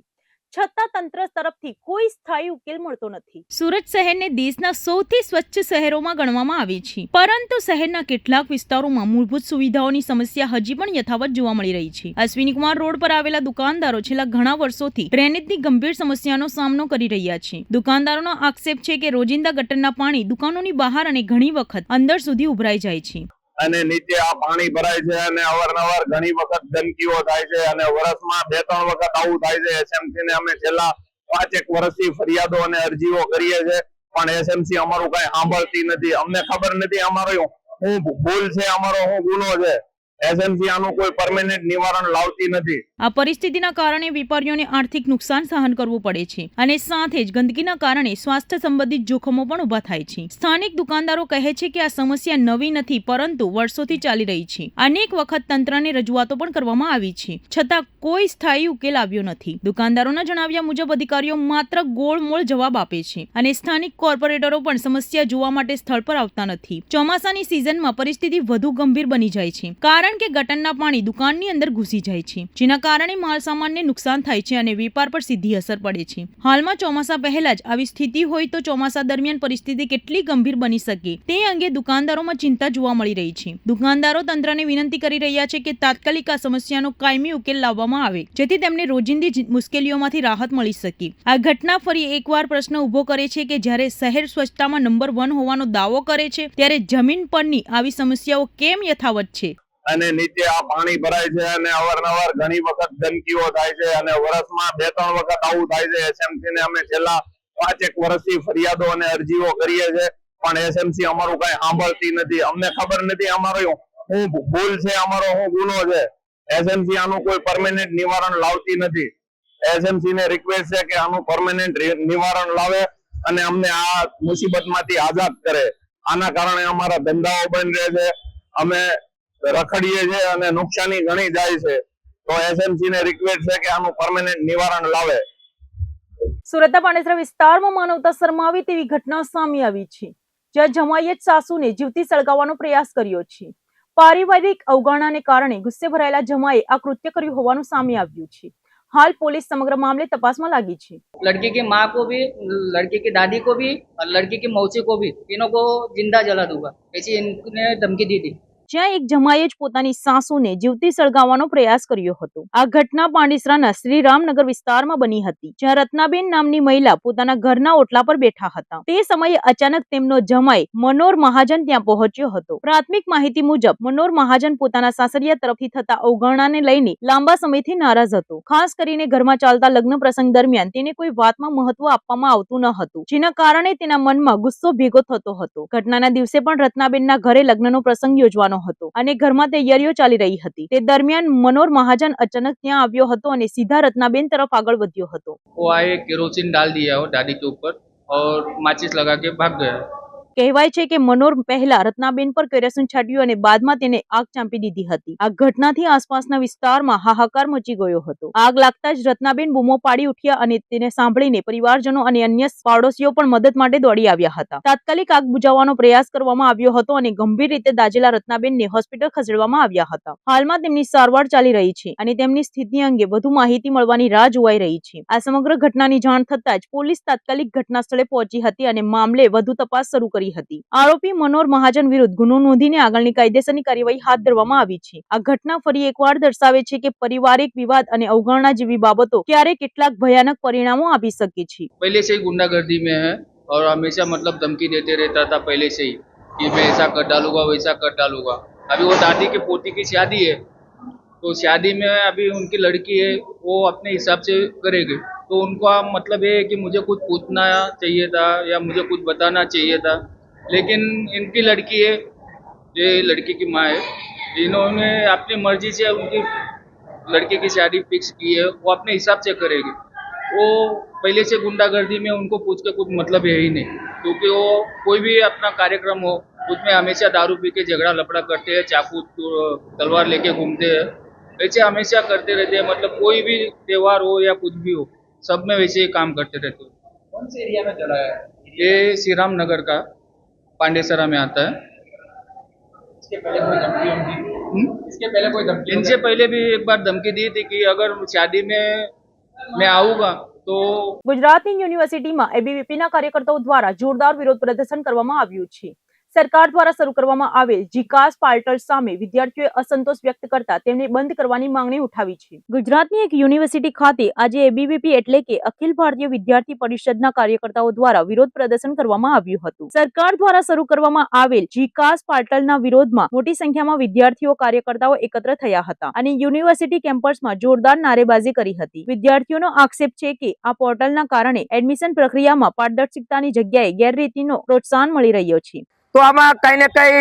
છતાં તંત્ર તરફથી કોઈ સ્થાયી ઉકેલ મળતો નથી. સુરત શહેરને દેશના સૌથી સ્વચ્છ શહેરોમાં ગણવામાં આવે છે, પરંતુ શહેરના કેટલાક વિસ્તારોમાં મૂળભૂત સુવિધાઓની સમસ્યા હજી પણ યથાવત જોવા મળી રહી છે. અશ્વિની કુમાર રોડ પર આવેલા દુકાનદારો છેલ્લા ઘણા વર્ષોથી ડ્રેનેજની ગંભીર સમસ્યાનો સામનો કરી રહ્યા છે. દુકાનદારોનો આક્ષેપ છે કે રોજિંદા ગટરના પાણી દુકાનોની બહાર અને ઘણી વખત અંદર સુધી ઉભરાઈ જાય છે અને નીચે આ પાણી ભરાય છે અને અવારનવાર ઘણી વખત ગંદકીઓ થાય છે અને વર્ષમાં 2-3 વખત આવું થાય છે. એસએમસી ને અમે છેલ્લા 5-1 વર્ષથી ફરિયાદો અને અરજીઓ કરીએ છે, પણ એસએમસી અમારું કઈ સાંભળતી નથી. અમને ખબર નથી અમારો શું ભૂલ છે, અમારો શું ગુનો છે. એસએમસી આનું કોઈ પરમેનન્ટ નિવારણ લાવતી નથી. આ પરિસ્થિતિના કારણે વેપારીઓને આર્થિક નુકસાન સહન કરવું પડે છે અને સાથે જ ગંદકીના કારણે સ્વાસ્થ્ય સંબંધિત જોખમો પણ ઊભા થાય છે. સ્થાનિક દુકાનદારો કહે છે કે આ સમસ્યા નવી નથી, પરંતુ વર્ષોથી ચાલી રહી છે. અનેક વખત તંત્રને રજૂઆતો પણ કરવામાં આવી છે, છતાં કોઈ સ્થાયી ઉકેલ આવ્યો નથી. દુકાનદારોના જણાવ્યા મુજબ અધિકારીઓ માત્ર ગોળમોળ જવાબ આપે છે અને સ્થાનિક કોર્પોરેટરો પણ સમસ્યા જોવા માટે સ્થળ પર આવતા નથી. ચોમાસાની સિઝનમાં પરિસ્થિતિ વધુ ગંભીર બની જાય છે, કારણ કે ગટરના પાણી દુકાનની અંદર ઘૂસી જાય છે, જેના કારણે માલસામાનને નુકસાન થાય છે અને વેપાર પર સીધી અસર પડે છે. હાલમાં ચોમાસા પહેલા જ આવી સ્થિતિ હોય તો ચોમાસા દરમિયાન પરિસ્થિતિ કેટલી ગંભીર બની શકે તે અંગે દુકાનદારોમાં ચિંતા જોવા મળી રહી છે. દુકાનદારો તંત્રને વિનંતી કરી રહ્યા છે કે તાત્કાલિક આ સમસ્યાનો કાયમી ઉકેલ લાવવામાં આવે, જેથી તેમને રોજિંદી મુશ્કેલીઓમાંથી રાહત મળી શકે. આ ઘટના ફરી એકવાર પ્રશ્ન ઉભો કરે છે કે જ્યારે શહેર સ્વચ્છતામાં નંબર 1 હોવાનો દાવો કરે છે, ત્યારે જમીન પરની આવી સમસ્યાઓ કેમ યથાવત છે. અને નીચે આ પાણી ભરાય છે અને અવારનવાર ઘણી વખત ગંદકીઓ થાય છે અને વર્ષમાં 2-3 વખત આવું થાય છે. એસએમસી ને અમે છેલ્લા 5-1 વર્ષથી ફરિયાદો અને અરજીઓ કરીએ છે, પણ એસએમસી અમારું કઈ સાંભળતી નથી. અમને ખબર નથી અમારો શું ભૂલ છે, અમારો શું ગુનો છે. એસએમસી આનું કોઈ પરમેનન્ટ નિવારણ લાવતી નથી. એસએમસી ને રિક્વેસ્ટ છે કે આનું પરમેનન્ટ નિવારણ લાવે અને અમને આ મુસીબતમાંથી આઝાદ કરે. આના કારણે અમારા ધંધાઓ બંધ રહે છે, અમે રખડીએ છે અને નુકસાની ઘણી જાય છે. તો એસએમસી ને રિક્વેસ્ટ છે કે આનું પરમેનન્ટ નિવારણ લાવે. સુરતના પાંડેસરા વિસ્તારમાં માનવતા શરમાવી તેવી ઘટના સામે આવી છે, જ્યાં જમાઈએ જ સાસુને જીવતી સળગાવવાનો પ્રયાસ કર્યો છે. પારિવારિક અવગણનાને કારણે ગુસ્સે ભરાયેલા જમાએ આ કૃત્ય કર્યું હોવાનું સામે આવ્યું છે. हाल पुलिस समग्र मामले तपास में लगी है. लड़की की माँ को भी, लड़की की दादी को भी और लड़की की मौसी को भी, तीनों को जिंदा जला दूंगा ऐसी इनने धमकी दी थी. જ્યાં એક જમાઈએ જ પોતાની સાસુને જીવતી સળગાવવાનો પ્રયાસ કર્યો હતો. આ ઘટના પાંડેસરાના શ્રીરામનગર વિસ્તારમાં બની હતી, જ્યાં રત્નાબેન નામની મહિલા પોતાના ઘરના ઓટલા પર બેઠા હતા. તે સમયે અચાનક તેમનો જમાઈ મનોર મહાજન ત્યાં પહોંચ્યો હતો. પ્રાથમિક માહિતી મુજબ મનોર મહાજન પોતાના સાસરિયા તરફથી થતા અવગણનાને લઈને લાંબા સમયથી નારાજ હતો. ખાસ કરીને ઘરમાં ચાલતા લગ્ન પ્રસંગ દરમિયાન તેને કોઈ વાતમાં મહત્વ આપવામાં આવતું ન હતું, જેના કારણે તેના મનમાં ગુસ્સો ભેગો થતો હતો. ઘટનાના દિવસે પણ રત્નાબેનના ઘરે લગ્નનો પ્રસંગ યોજવાનો હતો અને ઘરમાં તૈયારીઓ ચાલી રહી હતી. તે દરમિયાન મનોર મહાજન અચાનક ત્યાં આવ્યો હતો અને સીધા રત્નાબેન તરફ આગળ વધ્યો હતો. वो आए, केरोसिन डाल दिया वो दादी के ऊपर और माचिस लगा के भाग गया. કહેવાય છે કે મનોર પહેલા રત્નાબેન પર કેરોસીન છાંટ્યું અને બાદમાં તેને આગ ચાંપી દીધી હતી. આ ઘટનાથી આસપાસના વિસ્તારમાં હાહાકાર મચી ગયો હતો. આગ લાગતા જ રત્નાબેન બૂમો પાડી ઉઠ્યા અને તેને સાંભળીને પરિવારજનો અને અન્ય પાડોશીઓ પણ મદદ માટે દોડી આવ્યા હતા. તાત્કાલિક આગ બુઝાવવાનો પ્રયાસ કરવામાં આવ્યો હતો અને ગંભીર રીતે દાઝેલા રત્નાબેનને હોસ્પિટલ ખસેડવામાં આવ્યા હતા. હાલમાં તેમની સારવાર ચાલી રહી છે અને તેમની સ્થિતિ અંગે વધુ માહિતી મળવાની રાહ જોવાઈ રહી છે. આ સમગ્ર ઘટનાની જાણ થતાં જ પોલીસ તાત્કાલિક ઘટના સ્થળે પહોંચી હતી અને મામલે વધુ તપાસ શરૂ કરી હતી. આરોપી મનોર મહાજન વિરુદ્ધ ગુનો નોંધીને આગળની કાયદેસરની કાર્યવાહી હાથ ધરવામાં આવી છે. આ ઘટના ફરી એકવાર દર્શાવે છે કે પારિવારિક વિવાદ અને અવગણના જેવી બાબતો ક્યારે કેટલાક ભયાનક પરિણામો આપી શકે છે. पहले से ही गुंडागर्दी में है और हमेशा मतलब धमकी देते रहता था पहले से ही कि मैं ऐसा कर डालूंगा वैसा कर डालूंगा. अभी वो दादी के पोती की शादी है तो शादी में अभी उनकी लड़की है वो अपने हिसाब से करेगी तो उनका मतलब ये है कि मुझे कुछ पूछना चाहिए था या मुझे कुछ बताना चाहिए था, लेकिन इनकी लड़की है, ये लड़की की माँ है, इन्होंने अपनी मर्जी से उनकी लड़के की शादी फिक्स की है, वो अपने हिसाब से करेगी। वो पहले से गुंडागर्दी में उनको पूछ के कुछ मतलब है ही नहीं, क्योंकि वो कोई भी अपना कार्यक्रम हो उसमें हमेशा दारू पी के झगड़ा लफड़ा करते हैं, चाकू तलवार लेके घूमते हैं, ऐसे हमेशा करते रहते हैं। मतलब कोई भी त्योहार हो या कुछ भी हो, सब में वैसे ही काम करते रहते हैं। कौन से एरिया में चला है? ये श्री राम नगर का पांडेसरा में आता है। इसके पहले कोई धमकी इसके पहले कोई धमकी इनसे पहले भी एक बार धमकी दी थी कि अगर शादी में मैं आऊंगा तो ગુજરાતની યુનિવર્સિટીમાં એબીવીપીના કાર્યકર્તાઓ દ્વારા જોરદાર વિરોધ પ્રદર્શન કરવામાં આવ્યું છે. સરકાર દ્વારા શરૂ કરવામાં આવેલ જીકાસ પોર્ટલ સામે વિદ્યાર્થીઓએ અસંતોષ વ્યક્ત કરતા તેમને બંધ કરવાની માંગણી ઉઠાવી છે. ગુજરાતની એક યુનિવર્સિટી ખાતે આજે એબીવીપી એટલે કે અખિલ ભારતીય વિદ્યાર્થી પરિષદના કાર્યકર્તાઓ દ્વારા વિરોધ પ્રદર્શન કરવામાં આવ્યું હતું. સરકાર દ્વારા શરૂ કરવામાં આવેલ જીકાસ પોર્ટલના વિરોધમાં મોટી સંખ્યામાં વિદ્યાર્થીઓ કાર્યકર્તાઓ એકત્ર થયા હતા અને યુનિવર્સિટી કેમ્પસમાં જોરદાર નારેબાજી કરી હતી. વિદ્યાર્થીઓનો આક્ષેપ છે કે આ પોર્ટલના કારણે એડમિશન પ્રક્રિયામાં પારદર્શિતાની જગ્યાએ ગેરરીતિનો પ્રોત્સાહન મળી રહ્યો છે. તો આમાં કઈ ને કઈ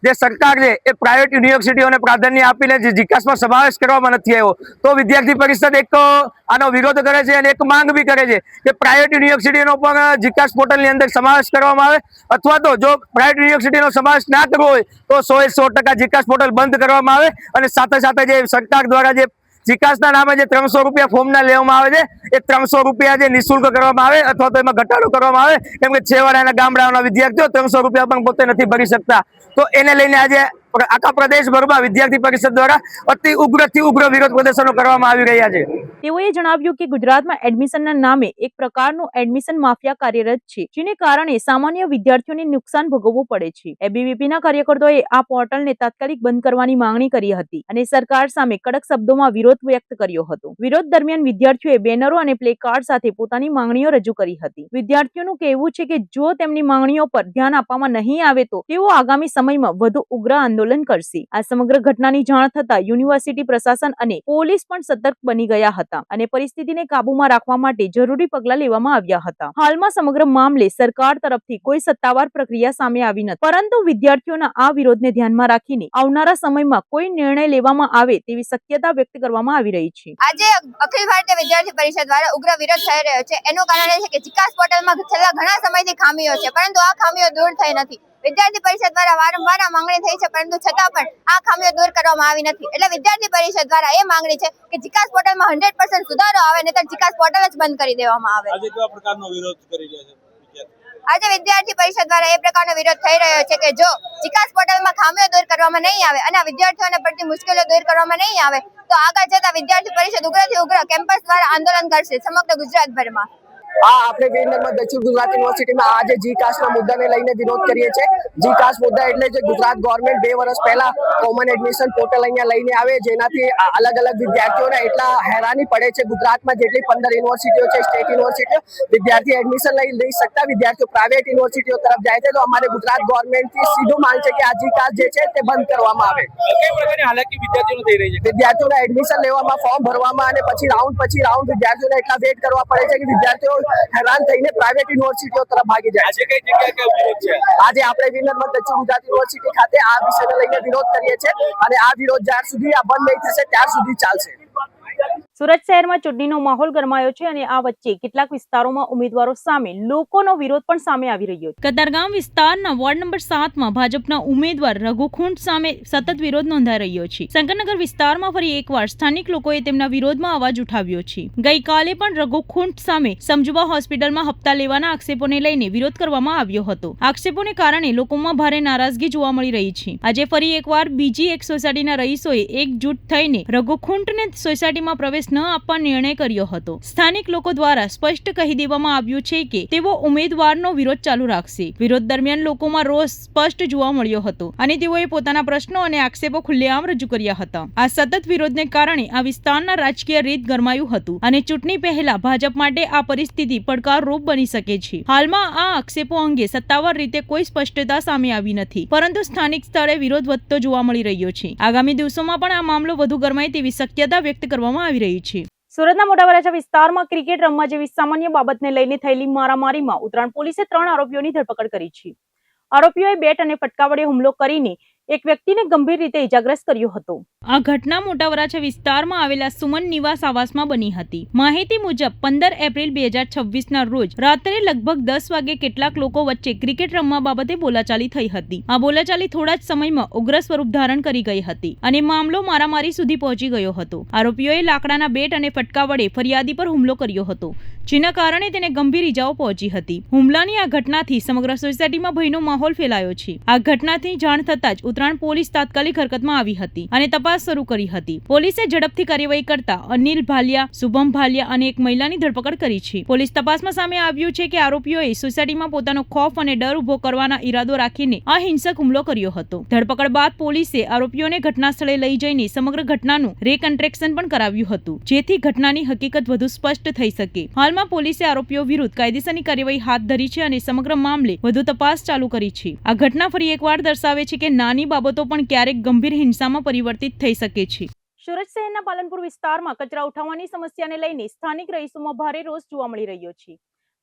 જે સરકાર છે એ પ્રાઇવેટ યુનિવર્સિટીઓને પ્રાધાન્ય આપીને જે જીકાસમાં સમાવેશ કરવામાં નથી આવ્યો, તો વિદ્યાર્થી પરિષદ એક આનો વિરોધ કરે છે અને એક માંગ બી કરે છે કે પ્રાઇવેટ યુનિવર્સિટીનો પણ જીકાસ પોર્ટલની અંદર સમાવેશ કરવામાં આવે, અથવા તો જો પ્રાઇવેટ યુનિવર્સિટીનો સમાવેશ ના કરવો હોય તો 100% જીકાસ પોર્ટલ બંધ કરવામાં આવે અને સાથે સાથે જે સરકાર દ્વારા જે જીકાસના નામે જે 300 રૂપિયા ફોર્મના લેવામાં આવે છે એ 300 રૂપિયા જે નિઃશુલ્ક કરવામાં આવે અથવા તો એમાં ઘટાડો કરવામાં આવે, કેમ કે છેવાડાના ગામડાઓના વિદ્યાર્થીઓ 300 રૂપિયા પણ પોતે નથી ભરી શકતા. તો એને લઈને આજે આખા પ્રદેશભરમાં વિદ્યાર્થી પરિષદ દ્વારા અતિ ઉગ્રથી ઉગ્ર વિરોધ પ્રદર્શનો કરવામાં આવી રહ્યા છે. તેઓએ જણાવ્યું કે ગુજરાતમાં એડમિશનના નામે એક પ્રકારનું એડમિશન માફિયા કાર્યરત છે, જેને કારણે સામાન્ય વિદ્યાર્થીઓને નુકસાન ભોગવવું પડે છે. એબીવીપીના કાર્યકર્તાઓએ આ પોર્ટલને તાત્કાલિક બંધ કરવાની માંગણી કરી હતી અને સરકાર સામે કડક શબ્દોમાં વિરોધ વ્યક્ત કર્યો હતો. વિરોધ દરમિયાન વિદ્યાર્થીઓએ બેનરો અને પ્લે કાર્ડ સાથે પોતાની માંગણીઓ રજૂ કરી હતી. વિદ્યાર્થીઓનું કહેવું છે કે જો તેમની માંગણીઓ પર ધ્યાન આપવામાં નહીં આવે તો તેઓ આગામી સમયમાં વધુ ઉગ્ર આંદોલન કરશે. આ સમગ્ર ઘટનાની જાણ થતા યુનિવર્સિટી પ્રશાસન અને પોલીસ પણ સતર્ક બની ગયા હતા અને પરિસ્થિતિને કાબૂમાં રાખવા માટે જરૂરી પગલાં લેવામાં આવ્યા હતા. હાલમાં સમગ્ર મામલે સરકાર તરફથી કોઈ સત્તાવાર પ્રક્રિયા સામે આવી નથી, પરંતુ વિદ્યાર્થીઓના આ વિરોધને ધ્યાનમાં રાખીને આવનારા સમયમાં કોઈ નિર્ણય લેવામાં આવે તેવી શક્યતા વ્યક્ત કરવામાં આવી રહી છે. આજે અખિલ ભારતીય વિદ્યાર્થી પરિષદ દ્વારા ઉગ્ર વિરોધ થઈ રહ્યો છે. એનું કારણ એ છે કે જીકાસ પોર્ટલમાં છેલ્લા ઘણા સમયથી ખામીઓ છે, પરંતુ આ ખામીઓ દૂર થઈ નથી. વિદ્યાર્થી પરિષદ દ્વારા વારંવાર આ માંગણી થઈ છે, પરંતુ છતાં પણ આ ખામીઓ દૂર કરવામાં આવી નથી. એટલે વિદ્યાર્થી પરિષદ દ્વારા એ માંગણી છે કે જીકાસ પોર્ટલમાં 100% સુધારો આવે, નહીંતર જીકાસ પોર્ટલ જ બંધ કરી દેવામાં આવે. આજે કેવા પ્રકારનો વિરોધ કરી રહ્યા છે? આજે વિદ્યાર્થી પરિષદ દ્વારા એ પ્રકારનો વિરોધ થઈ રહ્યો છે કે જો જીકાસ પોર્ટલમાં ખામીઓ દૂર કરવામાં નહીં આવે અને વિદ્યાર્થીઓને પડતી મુશ્કેલીઓ દૂર કરવામાં નહીં આવે તો આગળ જતા વિદ્યાર્થી પરિષદ ઉગ્રથી ઉગ્ર કેમ્પસ દ્વારા આંદોલન કરશે સમગ્ર ગુજરાતભરમાં. આપણે ગાંધીનગરમાં દક્ષિણ ગુજરાત યુનિવર્સિટીમાં આજે જીકાસના મુદ્દાને લઈને વિરોધ કરીએ છીએ. જીકાસ મુદ્દા એટલે જે ગુજરાત ગવર્મેન્ટ 2 વર્ષ પહેલા કોમન એડમિશન પોર્ટલ અહીંયા લઈને આવે, જેનાથી અલગ અલગ વિદ્યાર્થીઓને એટલા હેરાની પડે છે. ગુજરાતમાં જેટલી 15 યુનિવર્સિટીઓ છે, સ્ટેટ યુનિવર્સિટીઓ, વિદ્યાર્થી એડમિશન લઈ શકતા વિદ્યાર્થીઓ પ્રાઇવેટ યુનિવર્સિટીઓ તરફ જાય છે. તો અમારે ગુજરાત ગવર્મેન્ટથી સીધું માંગ છે કે આ જીકાસ જે છે તે બંધ કરવામાં આવે. કઈ પ્રકારની હાલાકી વિદ્યાર્થીઓને થઈ રહી છે? વિદ્યાર્થીઓને એડમિશન લેવામાં, ફોર્મ ભરવામાં અને પછી રાઉન્ડ વિદ્યાર્થીઓને એટલા વેટ કરવા પડે છે કે વિદ્યાર્થીઓ હેરાન થઈને પ્રાઇવેટ યુનિવર્સિટીઓ તરફ ભાગી જાય. આજે કઈ જગ્યાએ કયો વિરોધ છે? આજે આપણે ગાંધીનગરમાં દક્ષિણ ગુજરાત યુનિવર્સિટી ખાતે આ વિષયને લઈને વિરોધ કરીએ છીએ અને આ વિરોધ જ્યાર સુધી આ બંધ નહીં થશે ત્યાર સુધી ચાલશે. સુરત શહેરમાં ચૂંટણીનો માહોલ ગરમાયો છે અને આ વચ્ચે કેટલાક વિસ્તારોમાં ઉમેદવારો સામે લોકોનો વિરોધ પણ સામે આવી રહ્યો છે. કતારગામ વિસ્તારના વોર્ડ નંબર 7માં ભાજપના ઉમેદવાર રઘુ ખૂંટ સામે સતત વિરોધ નોંધાઈ રહ્યો છે. શંકરનગર વિસ્તારમાં ફરી એકવાર સ્થાનિક લોકોએ તેમના વિરોધમાં અવાજ ઉઠાવ્યો છે. ગઈકાલે પણ રઘુ ખૂંટ સામે સમજુબા હોસ્પિટલમાં હપ્તા લેવાના આક્ષેપોને લઈને વિરોધ કરવામાં આવ્યો હતો. આક્ષેપોને કારણે લોકોમાં ભારે નારાજગી જોવા મળી રહી છે. આજે ફરી એકવાર બીજી એક સોસાયટીના રહીશોએ એકજૂટ થઈને રઘુ ખૂંટને સોસાયટીમાં પ્રવેશ ન આપવા નિર્ણય કર્યો હતો. સ્થાનિક લોકો દ્વારા સ્પષ્ટ કહી દેવામાં આવ્યું છે કે તેઓ ઉમેદવારનો વિરોધ ચાલુ રાખશે. વિરોધ દરમિયાન લોકોમાં રોષ સ્પષ્ટ જોવા મળ્યો હતો અને તેઓએ પોતાના પ્રશ્નો અને આક્ષેપો ખુલ્લેઆમ રજૂ કર્યા હતા. આ સતત વિરોધને કારણે આ વિસ્તારના રાજકીય રીત ગરમાયું હતું અને ચૂંટણી પહેલા ભાજપ માટે આ પરિસ્થિતિ પડકારરૂપ બની શકે છે. હાલમાં આ આક્ષેપો અંગે સત્તાવાર રીતે કોઈ સ્પષ્ટતા સામે આવી નથી, પરંતુ સ્થાનિક સ્તરે વિરોધ વધતો જોવા મળી રહ્યો છે. આગામી દિવસોમાં પણ આ મામલો વધુ ગરમાય તેવી શક્યતા વ્યક્ત કરવામાં આવી રહી છે. સુરતના મોટા વરાછા વિસ્તારમાં ક્રિકેટ રમવા જેવી સામાન્ય બાબતને લઈને થયેલી મારામારીમાં ઉત્તરાયણ પોલીસે 3 આરોપીઓની ધરપકડ કરી છે. આરોપીઓએ બેટ અને ફટકા વડે હુમલો કરીને એક વ્યક્તિને ગંભીર રીતે ઇજાગ્રસ્ત કર્યો હતો. આ ઘટના મોટા વરાછા વિસ્તારમાં આવેલા સુમન નિવાસ આવાસમાં બની હતી. માહિતી મુજબ 15 એપ્રિલ 2026 ના રોજ રાત્રે લગભગ 10 વાગે કેટલાક લોકો વચ્ચે ક્રિકેટ રમવા બાબતે બોલાચાલી થઈ હતી. આ બોલાચાલી થોડા જ સમયમાં ઉગ્ર સ્વરૂપ ધારણ કરી ગઈ હતી અને મામલો મારામારી સુધી પહોંચી ગયો હતો. આરોપીઓએ લાકડાના બેટ અને ફટકા વડે ફરિયાદી પર હુમલો કર્યો હતો, જેના કારણે તેને ગંભીર ઇજાઓ પહોંચી હતી. હુમલાની આ ઘટનાથી સમગ્ર સોસાયટીમાં ભયનો માહોલ ફેલાયો છે. આ ઘટનાથી જાણ થતાં જ ઉત્તરાયણ પોલીસ તાત્કાલિક હરકતમાં આવી હતી અને તપાસ શરૂ કરી હતી. પોલીસે ઝડપથી કાર્યવાહી કરતા અનિલ ભાલિયા, શુભમ ભાલિયા અને એક મહિલાની ધરપકડ કરી છે. પોલીસ તપાસમાં સામે આવ્યું છે કે આરોપીઓએ સોસાયટીમાં પોતાનો ખોફ અને ડર ઉભો કરવાના ઈરાદો રાખીને આ હિંસક હુમલો કર્યો હતો. ધરપકડ બાદ પોલીસે આરોપીઓને ઘટના સ્થળે લઈ જઈને સમગ્ર ઘટનાનું રીકન્સ્ટ્રક્શન પણ કરાવ્યું હતું, જેથી ઘટનાની હકીકત વધુ સ્પષ્ટ થઈ શકે. હાલમાં પોલીસે આરોપીઓ વિરુદ્ધ કાયદેસરની કાર્યવાહી હાથ ધરી છે અને સમગ્ર મામલે વધુ તપાસ ચાલુ કરી છે. આ ઘટના ફરી એકવાર દર્શાવે છે કે નાની બાબતો પણ ક્યારેક ગંભીર હિંસામાં પરિવર્તિત થઈ શકે છે. સુરત શહેરના પાલનપુર વિસ્તારમાં કચરા ઉઠાવવાની સમસ્યાને લઈને સ્થાનિક રહીશોમાં ભારે રોષ જોવા મળી રહ્યો છે.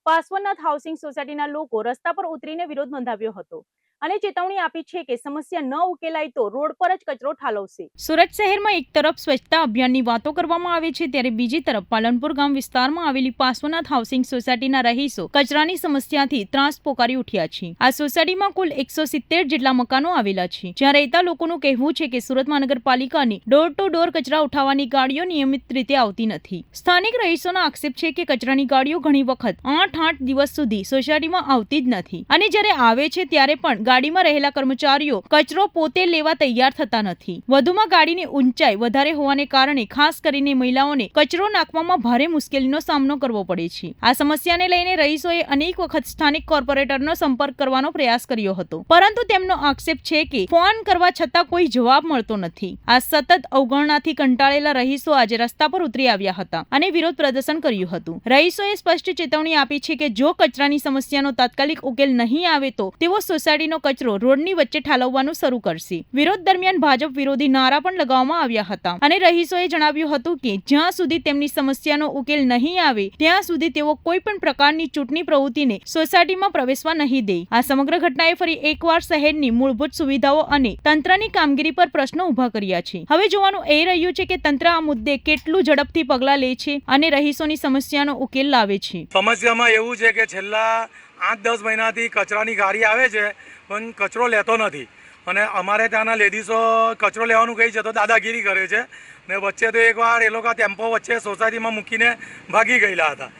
પાર્શ્વનાથ હાઉસિંગ સોસાયટીના લોકો રસ્તા પર ઉતરીને વિરોધ નોંધાવ્યો હતો અને ચેતવણી આપી છે કે સમસ્યા ન ઉકેલાય તો રોડ પર જ કચરો ઠાલવશે. સુરત શહેરમાં એક તરફ સ્વચ્છતા અભિયાનની વાતો કરવામાં આવે છે, ત્યારે બીજી તરફ પાલનપુર ગામ વિસ્તારમાં આવેલી પાર્શ્વનાથ હાઉસિંગ સોસાયટીના રહીશો કચરાની સમસ્યાથી ત્રાસ પોકારી ઉઠ્યા છે. આ સોસાયટીમાં કુલ 170 જેટલા મકાનો આવેલા છે, જ્યાં રહેતા લોકોનું કહેવું છે કે સુરત મહાનગરપાલિકાની ડોર ટુ ડોર કચરા ઉઠાવવાની ગાડીઓ નિયમિત રીતે આવતી નથી. સ્થાનિક રહીશોનો આક્ષેપ છે કે કચરાની ગાડીઓ ઘણી વખત 8 દિવસ સુધી સોસાયટીમાં આવતી જ નથી અને જ્યારે આવે છે ત્યારે પણ ગાડીમાં રહેલા કર્મચારીઓ કચરો પોતે લેવા તૈયાર થતા નથી. વધુમાં ગાડીની ઊંચાઈ વધારે હોવાને કારણે ખાસ કરીને મહિલાઓને કચરો નાખવામાં ભારે મુશ્કેલીનો સામનો કરવો પડે છે. આ સમસ્યાને લઈને રહીશોએ અનેક વખત સ્થાનિક કોર્પોરેટરનો સંપર્ક કરવાનો પ્રયાસ કર્યો હતો, પરંતુ તેમનો આક્ષેપ છે કે ફોન કરવા છતાં કોઈ જવાબ મળતો નથી. આ સતત અવગણનાથી કંટાળેલા રહીશો આજે રસ્તા પર ઉતરી આવ્યા હતા અને વિરોધ પ્રદર્શન કર્યું હતું. રહીશોએ સ્પષ્ટ ચેતવણી આપી છે કે જો કચરાની સમસ્યાનો તાત્કાલિક ઉકેલ નહીં આવે તો તેઓ સોસાયટીનો કચરો રોડની વચ્ચે ઠાલવવાનું શરૂ કરશે. વિરોધ દરમિયાન ભાજપ વિરોધી નારા પણ લગાવવામાં આવ્યા હતા અને રહીશોએ જણાવ્યું હતું કે જ્યાં સુધી તેમની સમસ્યાનો ઉકેલ નહીં આવે ત્યાં સુધી તેઓ કોઈ પણ પ્રકારની ચૂંટણી પ્રવૃત્તિને સોસાયટીમાં પ્રવેશવા નહીં દે. આ સમગ્ર ઘટનાએ ફરી એકવાર શહેરની મૂળભૂત સુવિધાઓ અને તંત્રની કામગીરી પર પ્રશ્નો ઉભા કર્યા છે. હવે જોવાનું એ રહ્યું છે કે તંત્ર આ મુદ્દે કેટલું ઝડપથી પગલાં લે છે અને રહીશોની સમસ્યાનો ઉકેલ લાવે છે. સમસ્યામાં એવું છે કે છેલ્લા 8-10 મહિનાથી કચરાની ગાડી આવે છે પણ કચરો લેતો નથી અને અમારે ત્યાંના લેડીઝો કચરો લેવાનું કહી છે તો દાદાગીરી કરે છે ને વચ્ચે તો એકવાર એ લોકો ટેમ્પો વચ્ચે સોસાયટીમાં મૂકીને ભાગી ગયેલા હતા.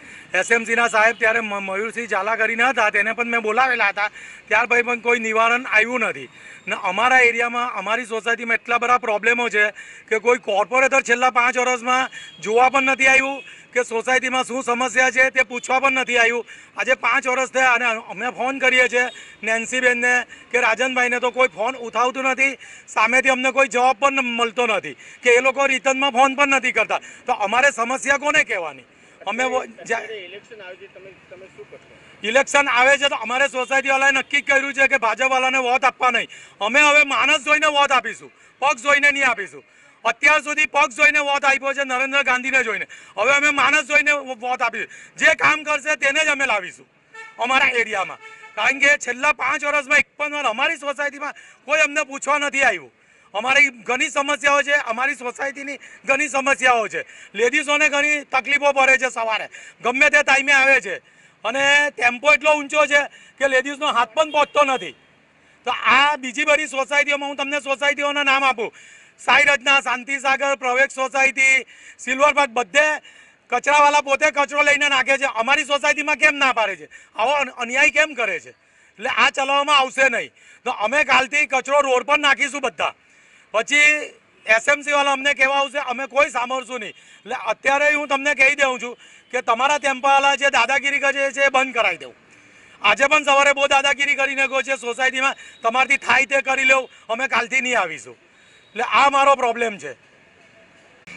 એસએમસીના સાહેબ ત્યારે મયુરસિંહ ઝાલા કરીને હતા, તેને પણ મેં બોલાવેલા હતા, ત્યાર પછી પણ કોઈ નિવારણ આવ્યું નથી. ને અમારા એરિયામાં અમારી સોસાયટીમાં એટલા બધા પ્રોબ્લેમો છે કે કોઈ કોર્પોરેટર છેલ્લા 5 વર્ષમાં જોવા પણ નથી આવ્યું કે સોસાયટીમાં શું સમસ્યા છે તે પૂછવા પણ નથી આવ્યું. આજે 5 વર્ષ થયા અને અમે ફોન કરીએ છીએ નેન્સીબેનને કે રાજનભાઈને, તો કોઈ ફોન ઉઠાવતું નથી. સામેથી અમને કોઈ જવાબ પણ મળતો નથી કે એ લોકો રિટર્નમાં ફોન પણ નથી કરતા. તો અમારે સમસ્યા કોને કહેવાની? અમે ઇલેક્શન આવે છે તો અમારે સોસાયટીવાળાએ નક્કી કર્યું છે કે ભાજપવાળાને વોટ આપવા નહીં. અમે હવે માણસ જોઈને વોટ આપીશું, પક્ષ જોઈને નહીં આપીશું. અત્યાર સુધી પક્ષ જોઈને વોટ આપ્યો છે નરેન્દ્ર ગાંધીને જોઈને. હવે અમે માણસ જોઈને વોટ આપીશું. જે કામ કરશે તેને જ અમે લાવીશું અમારા એરિયામાં. કારણ કે છેલ્લા 5 વર્ષમાં એક પણ વાર અમારી સોસાયટીમાં કોઈ અમને પૂછવા નથી આવ્યું. અમારી ઘણી સમસ્યાઓ છે, અમારી સોસાયટીની ઘણી સમસ્યાઓ છે. લેડીઝોને ઘણી તકલીફો પડે છે, સવારે ગમે તે ટાઈમે આવે છે અને ટેમ્પો એટલો ઊંચો છે કે લેડીઝનો હાથ પણ પહોંચતો નથી. તો આ બીજી બધી સોસાયટીઓમાં હું તમને સોસાયટીઓના નામ આપું: સાઈ રચના, શાંતિસાગર, પ્રવેશ સોસાયટી, સિલ્વર પાર્ક, બધે કચરાવાળા પોતે કચરો લઈને નાખે છે. અમારી સોસાયટીમાં કેમ ના પાડે છે? આવો અન્યાય કેમ કરે છે? એટલે આ ચલાવવામાં આવશે નહીં. તો અમે કાલથી કચરો રોડ પર નાખીશું બધા. પછી એસએમસી વાળા અમને કહેવા આવશે, અમે કોઈ સાંભળશું નહીં. એટલે અત્યારે હું તમને કહી દઉં છું કે તમારા ટેમ્પાવાળા જે દાદાગીરી કરે છે એ બંધ કરાવી દઉં. આજે પણ સવારે બહુ દાદાગીરી કરીને ગયો છે સોસાયટીમાં, તમારાથી થાય તે કરી લેવું, અમે કાલથી નહીં આવીશું. એટલે આ મારો પ્રોબ્લેમ છે.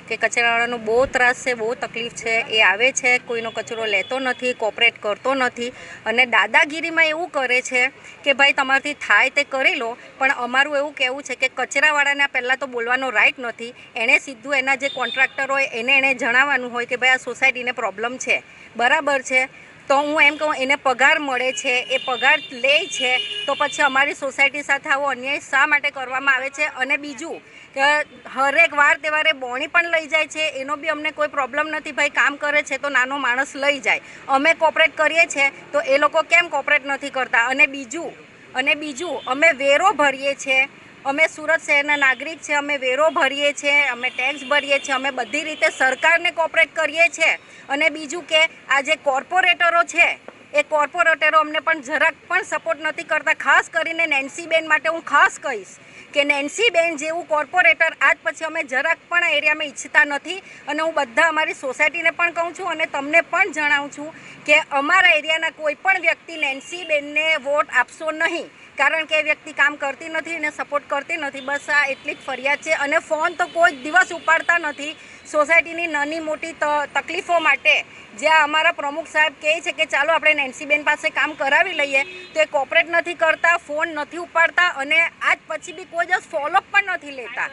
કે કચરાવાળાનો બહુ ત્રાસ છે, બહુ તકલીફ છે. એ આવે છે, કોઈનો કચરો લેતો નથી, કોપરેટ કરતો નથી અને દાદાગીરીમાં એવું કરે છે કે ભાઈ તમારાથી થાય તે કરી લો, પણ અમારું એવું કહેવું છે કે કચરાવાળાને પહેલાં તો બોલવાનો રાઇટ નથી. એણે સીધું એના જે કોન્ટ્રાક્ટર હોય એને જણાવવાનું હોય કે ભાઈ આ સોસાયટીને પ્રોબ્લેમ છે, બરાબર છે. તો હું એમ કહું એને પગાર મળે છે, એ પગાર લે છે, તો પછી અમારી સોસાયટી સાથે આવો અન્યાય શા માટે કરવામાં આવે છે? અને બીજું કે હરેક વાર તહેવારે બોણી પણ લઈ જાય છે, એનો બી અમને કોઈ પ્રોબ્લેમ નથી. ભાઈ કામ કરે છે તો નાનો માણસ લઈ જાય, અમે કોપરેટ કરીએ છીએ તો એ લોકો કેમ કોપરેટ નથી કરતા? અને બીજું અમે વેરો ભરીએ છીએ, અમે સુરત શહેરના નાગરિક છે, અમે વેરો ભરીએ છીએ, અમે ટેક્સ ભરીએ છીએ, અમે બધી રીતે સરકારને કોપરેટ કરીએ છીએ. અને બીજું કે આ જે કોર્પોરેટરો છે એ કોર્પોરેટરો અમને પણ જરાક પણ સપોર્ટ નથી કરતા. ખાસ કરીને નેન્સીબેન માટે હું ખાસ કહીશ કે નેન્સીબેન જેવું કોર્પોરેટર આજ પછી અમે જરાક પણ એરિયામાં ઈચ્છતા નથી. અને હું બધા અમારી સોસાયટીને પણ કહું છું અને તમને પણ જણાવું છું કે અમારા એરિયાના કોઈ પણ વ્યક્તિ નેન્સીબેનને વોટ આપશો નહીં, કારણ કે એ વ્યક્તિ કામ કરતી નથી અને સપોર્ટ કરતી નથી. બસ આ એટલી જ ફરિયાદ છે. અને ફોન તો કોઈ દિવસ ઉપાડતા નથી સોસાયટીની નાની મોટી તકલીફો માટે. જ્યાં અમારા પ્રમુખ સાહેબ કહે છે કે ચાલો આપણે નેન્સીબેન પાસે કામ કરાવી લઈએ, તો એ કોપરેટ નથી કરતા, ફોન નથી ઉપાડતા અને આજ પછી બી કોઈ દિવસ ફોલોઅપ પણ નથી લેતા.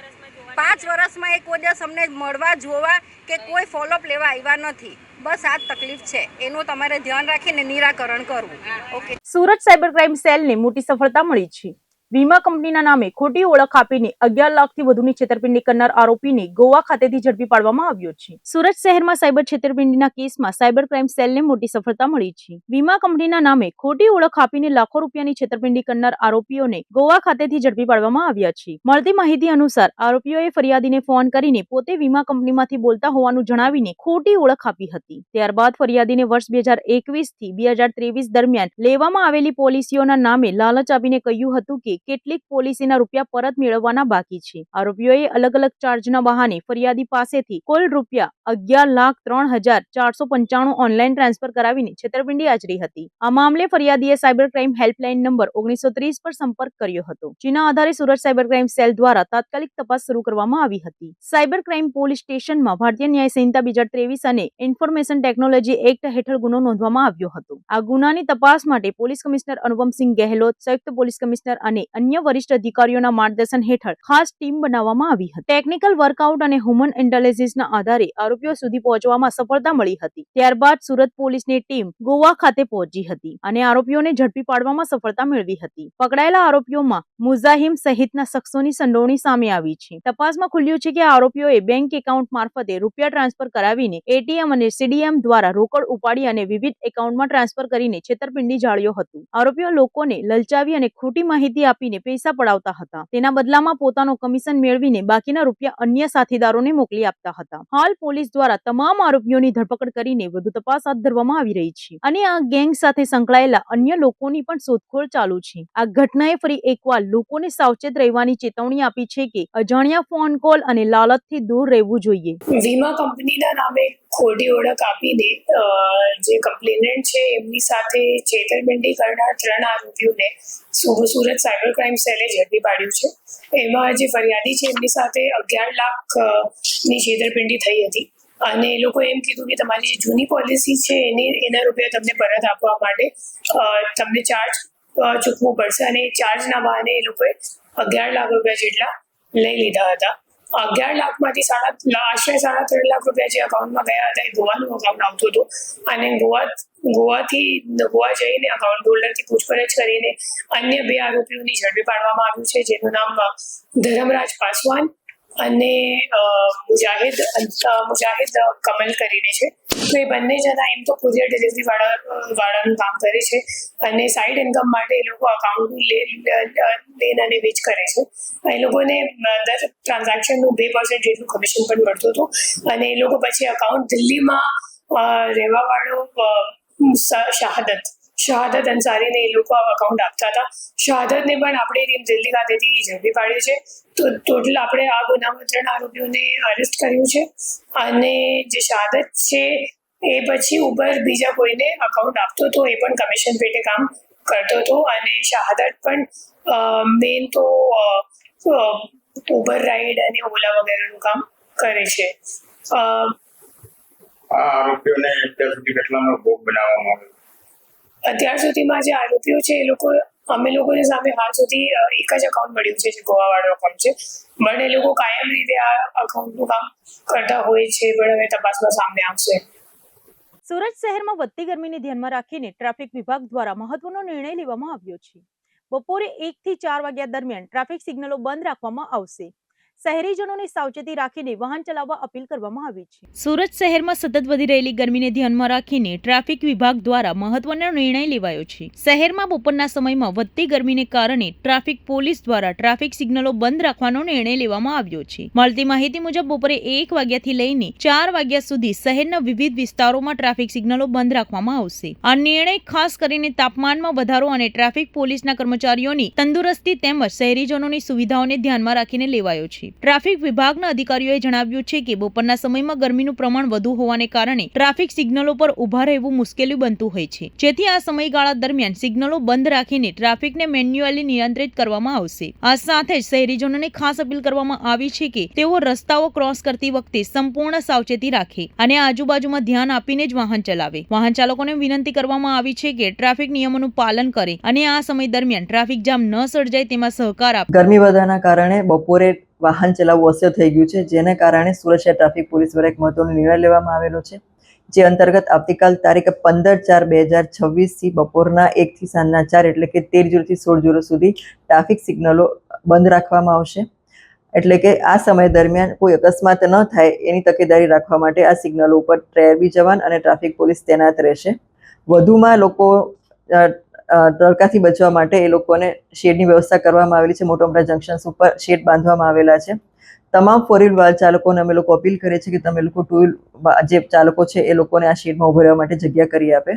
5 વર્ષમાં એ કોઈ દિવસ અમને મળવા જોવા કે કોઈ ફોલોઅપ લેવા આવ્યા નથી. બસ આ જ તકલીફ છે, એનું તમારે ધ્યાન રાખીને નિરાકરણ કરવું. ઓકે. સુરત સાયબર ક્રાઇમ સેલને મોટી સફળતા મળી છે. વીમા કંપનીના નામે ખોટી ઓળખ આપીને 11 લાખથી વધુની છેતરપિંડી કરનાર આરોપીને ગોવા ખાતેથી ઝડપી પાડવામાં આવ્યો છે. સુરત શહેરમાં સાયબર છેતરપિંડીના કેસમાં સાયબર ક્રાઇમ સેલને મોટી સફળતા મળી છે. વીમા કંપનીના નામે ખોટી ઓળખ આપીને લાખો રૂપિયાની છેતરપિંડી કરનાર આરોપીઓને ગોવા ખાતેથી ઝડપી પાડવામાં આવ્યા છે. મળતી માહિતી અનુસાર આરોપીઓએ ફરિયાદીને ફોન કરીને પોતે વીમા કંપનીમાંથી બોલતા હોવાનું જણાવીને ખોટી ઓળખ આપી હતી. ત્યારબાદ ફરિયાદીને વર્ષ 2021 થી 2023 દરમિયાન લેવામાં આવેલી પોલિસીઓના નામે લાલચ આપીને કહ્યું હતું કે કેટલીક પોલિસીના રૂપિયા પરત મેળવવાના બાકી છે. આરોપીઓએ અલગ અલગ ચાર્જના બહાને ફરિયાદી પાસેથી કુલ રૂપિયા 11,03,495 ઓનલાઈન ટ્રાન્સફર કરાવીને છેતરપિંડી આચરી હતી. આ મામલે ફરિયાદીએ સાયબર ક્રાઇમ હેલ્પલાઇન નંબર 1930 પર સંપર્ક કર્યો હતો, જેના આધારે સુરત સાયબર ક્રાઇમ સેલ દ્વારા તાત્કાલિક તપાસ શરૂ કરવામાં આવી હતી. સાયબર ક્રાઇમ પોલીસ સ્ટેશનમાં ભારતીય ન્યાય સંહિતા 2023 અને ઇન્ફોર્મેશન ટેકનોલોજી એક્ટ હેઠળ ગુનો નોંધવામાં આવ્યો હતો. આ ગુનાની તપાસ માટે પોલીસ કમિશનર અનુપમસિંહ ગેહલોત, સંયુક્ત પોલીસ કમિશનર અને અન્ય વરિષ્ઠ અધિકારીઓના માર્ગદર્શન હેઠળ ખાસ ટીમ બનાવવામાં આવી હતી. ટેકનિકલ વર્કઆઉટ અને હ્યુમન ઇન્ટેલિજન્સના આધારે આરોપીઓ સુધી પહોંચવામાં સફળતા મળી હતી. ત્યારબાદ સુરત પોલીસની ટીમ ગોવા ખાતે પહોંચી હતી અને આરોપીઓને ઝડપી પાડવામાં સફળતા મેળવી હતી. પકડાયેલા આરોપીઓમાં મુઝાહિમ સહિતના શખ્સોની સંડોવણી સામે આવી છે. તપાસમાં ખુલ્યું છે કે આરોપીઓએ બેંક એકાઉન્ટ મારફતે રૂપિયા ટ્રાન્સફર કરાવીને એટીએમ અને સીડીએમ દ્વારા રોકડ ઉપાડી અને વિવિધ એકાઉન્ટમાં ટ્રાન્સફર કરીને છેતરપિંડી જાળ્યો હતું. આરોપીઓ લોકોને લલચાવી અને ખોટી માહિતી આપીને પૈસા પડાવતા હતા. તેના બદલામાં પોતાનો કમિશન મેળવીને બાકીના રૂપિયા અન્ય સાથીદારોને મોકલી આપતા હતા. હાલ પોલીસ દ્વારા તમામ આરોપીઓની ધરપકડ કરીને વધુ તપાસ હાથ ધરવામાં આવી રહી છે અને આ ગેંગ સાથે સંકળાયેલા અન્ય લોકોની પણ શોધખોળ ચાલુ છે. આ ઘટનાએ ફરી એકવાર લોકોને સાવચેત રહેવાની ચેતવણી આપી છે કે અજાણ્યા ફોન કોલ અને લાલચથી દૂર રહેવું જોઈએ. વીમા કંપનીના નામે ખોટી ઓળખ આપીને જે કમ્પ્લેનન્ટ છે એમની સાથે છેતરપિંડી કરનાર 3 આરોપીઓને સુરત સાયબર ક્રાઇમ સેલે ઝડપી પાડ્યું છે. એમાં જે ફરિયાદી છે એમની સાથે 11 લાખની છેતરપિંડી થઈ હતી અને એ લોકો એમ કીધું કે તમારી જે જૂની પોલિસી છે એના રૂપિયા તમને પરત આપવા માટે તમને ચાર્જ ચૂકવવું પડશે અને ચાર્જના બહાને એ લોકોએ 11 લાખ રૂપિયા જેટલા લઈ લીધા હતા. 11 લાખમાંથી આશરે 3.5 લાખ રૂપિયા જે અકાઉન્ટમાં ગયા હતા એ ગોવાનું અકાઉન્ટ આવતું હતું અને ગોવા જઈને અકાઉન્ટ હોલ્ડરથી પૂછપરછ કરીને અન્ય 2 આરોપીઓની ઝડપી પાડવામાં આવ્યું છે, જેનું નામ ધરમરાજ પાસવાન અને મુજાહિદ કમલ કરીને છે. તો એ બંને જણા એમ તો કુરિયર ડિલિવરી વાળાનું કામ કરે છે અને સાઇડ ઇન્કમ માટે એ લોકો અકાઉન્ટ લેન અને વેચ કરે છે. એ લોકોને દર ટ્રાન્ઝેક્શનનું 2% જેટલું કમિશન પણ મળતું હતું અને એ લોકો પછી અકાઉન્ટ દિલ્હીમાં રહેવાવાળો શહાદત અંસારીને એ લોકો અકાઉન્ટ આપતા હતા. શહાદતને પણ આપણે ટીમ દિલ્હી ખાતેથી ઝડપી પાડ્યો છે. તો ટોટલ આપણે આ ગુનામાં 3 આરોપીઓને અરેસ્ટ કર્યું છે અને જે શહાદત છે એ પછી ઉપર બીજા કોઈને અકાઉન્ટ આપતો હતો, એ પણ કમિશન પેટે કામ કરતો હતો અને શહાદત પણ મેઇન તો ઉબર રાઇડ અને ઓલા વગેરેનું કામ કરે છે. આ આરોપીઓને અત્યાર સુધી કેટલાનો ભોગ બનાવવામાં આવ્યો? અત્યાર સુધીમાં જે આરોપીઓ છે એ લોકો અમે લોકોની સામે હાલ સુધી એક જ અકાઉન્ટ મળ્યું છે જે ગોવાવાળો અકાઉન્ટ છે, પણ એ લોકો કાયમ રીતે આ અકાઉન્ટનું કામ કરતા હોય છે, પણ હવે તપાસમાં સામે આવશે. સુરત શહેરમાં વધતી ગરમીને ધ્યાનમાં રાખીને ટ્રાફિક વિભાગ દ્વારા મહત્વનો નિર્ણય લેવામાં આવ્યો છે. બપોરે 1 થી 4 વાગ્યા દરમિયાન ટ્રાફિક સિગ્નલો બંધ રાખવામાં આવશે. શહેરીજનોને સાવચેતી રાખીને વાહન ચલાવવા અપીલ કરવામાં આવી છે. સુરત શહેરમાં સતત વધી રહેલી ગરમીને ધ્યાનમાં રાખીને ટ્રાફિક વિભાગ દ્વારા મહત્વનો નિર્ણય લેવાયો છે. શહેરમાં બપોરના સમયમાં વધતી ગરમીને કારણે ટ્રાફિક પોલીસ દ્વારા ટ્રાફિક સિગ્નલો બંધ રાખવાનો નિર્ણય લેવામાં આવ્યો છે. મળતી માહિતી મુજબ બપોરે 1 વાગ્યાથી લઈને 4 વાગ્યા સુધી શહેરના વિવિધ વિસ્તારોમાં ટ્રાફિક સિગ્નલો બંધ રાખવામાં આવશે. આ નિર્ણય ખાસ કરીને તાપમાનમાં વધારો અને ટ્રાફિક પોલીસના કર્મચારીઓની તંદુરસ્તી તેમજ શહેરીજનોની સુવિધાઓને ધ્યાનમાં રાખીને લેવાયો છે. ટ્રાફિક વિભાગના અધિકારીઓએ જણાવ્યું છે કે બપોરના સમયમાં ગરમીનું પ્રમાણ વધુ હોવાને કારણે ટ્રાફિક સિગ્નલો પર ઊભા રહેવું મુશ્કેલી બનતું હોય છે, જેથી આ સમયગાળા દરમિયાન સિગ્નલો બંધ રાખીને ટ્રાફિકને મેન્યુઅલી નિયંત્રિત કરવામાં આવશે. આ સાથે જ શહેરીજનોને ખાસ અપીલ કરવામાં આવી છે કે તેઓ રસ્તાઓ ક્રોસ કરતી વખતે સંપૂર્ણ સાવચેતી રાખે અને આજુબાજુમાં ધ્યાન આપીને જ વાહન ચલાવે. વાહન ચાલકોને વિનંતી કરવામાં આવી છે કે ટ્રાફિક નિયમોનું પાલન કરે અને આ સમય દરમિયાન ટ્રાફિક જામ ન સર્જાય તેમાં સહકાર આપે. ગરમી વધવાના કારણે બપોરે વાહન ચલાવવું અસહ્ય થઈ ગયું છે, જેને કારણે સુરત શહેર ટ્રાફિક પોલીસ દ્વારા એક મહત્વનો નિર્ણય લેવામાં આવેલો છે, જે અંતર્ગત આવતીકાલ તારીખ 15/4/2026 થી બપોરના 1 થી સાંજના 4 એટલે કે 13 થી 16 સુધી ટ્રાફિક સિગ્નલો બંધ રાખવામાં આવશે. એટલે કે આ સમય દરમિયાન કોઈ અકસ્માત ન થાય એની તકેદારી રાખવા માટે આ સિગ્નલો ઉપર ટ્રેબી જવાન અને ટ્રાફિક પોલીસ તૈનાત રહેશે. વધુમાં લોકો તડકાથી બચવા માટે એ લોકોને શેડની વ્યવસ્થા કરવામાં આવેલી છે. મોટા મોટા જંકશન્સ ઉપર શેડ બાંધવામાં આવેલા છે. તમામ 4 વ્હીલ ચાલકોને અમે લોકો અપીલ કરીએ છીએ કે તમે લોકો 2 વ્હીલ જે ચાલકો છે એ લોકોને આ શેડમાં ઉભા રહેવા માટે જગ્યા કરી આપે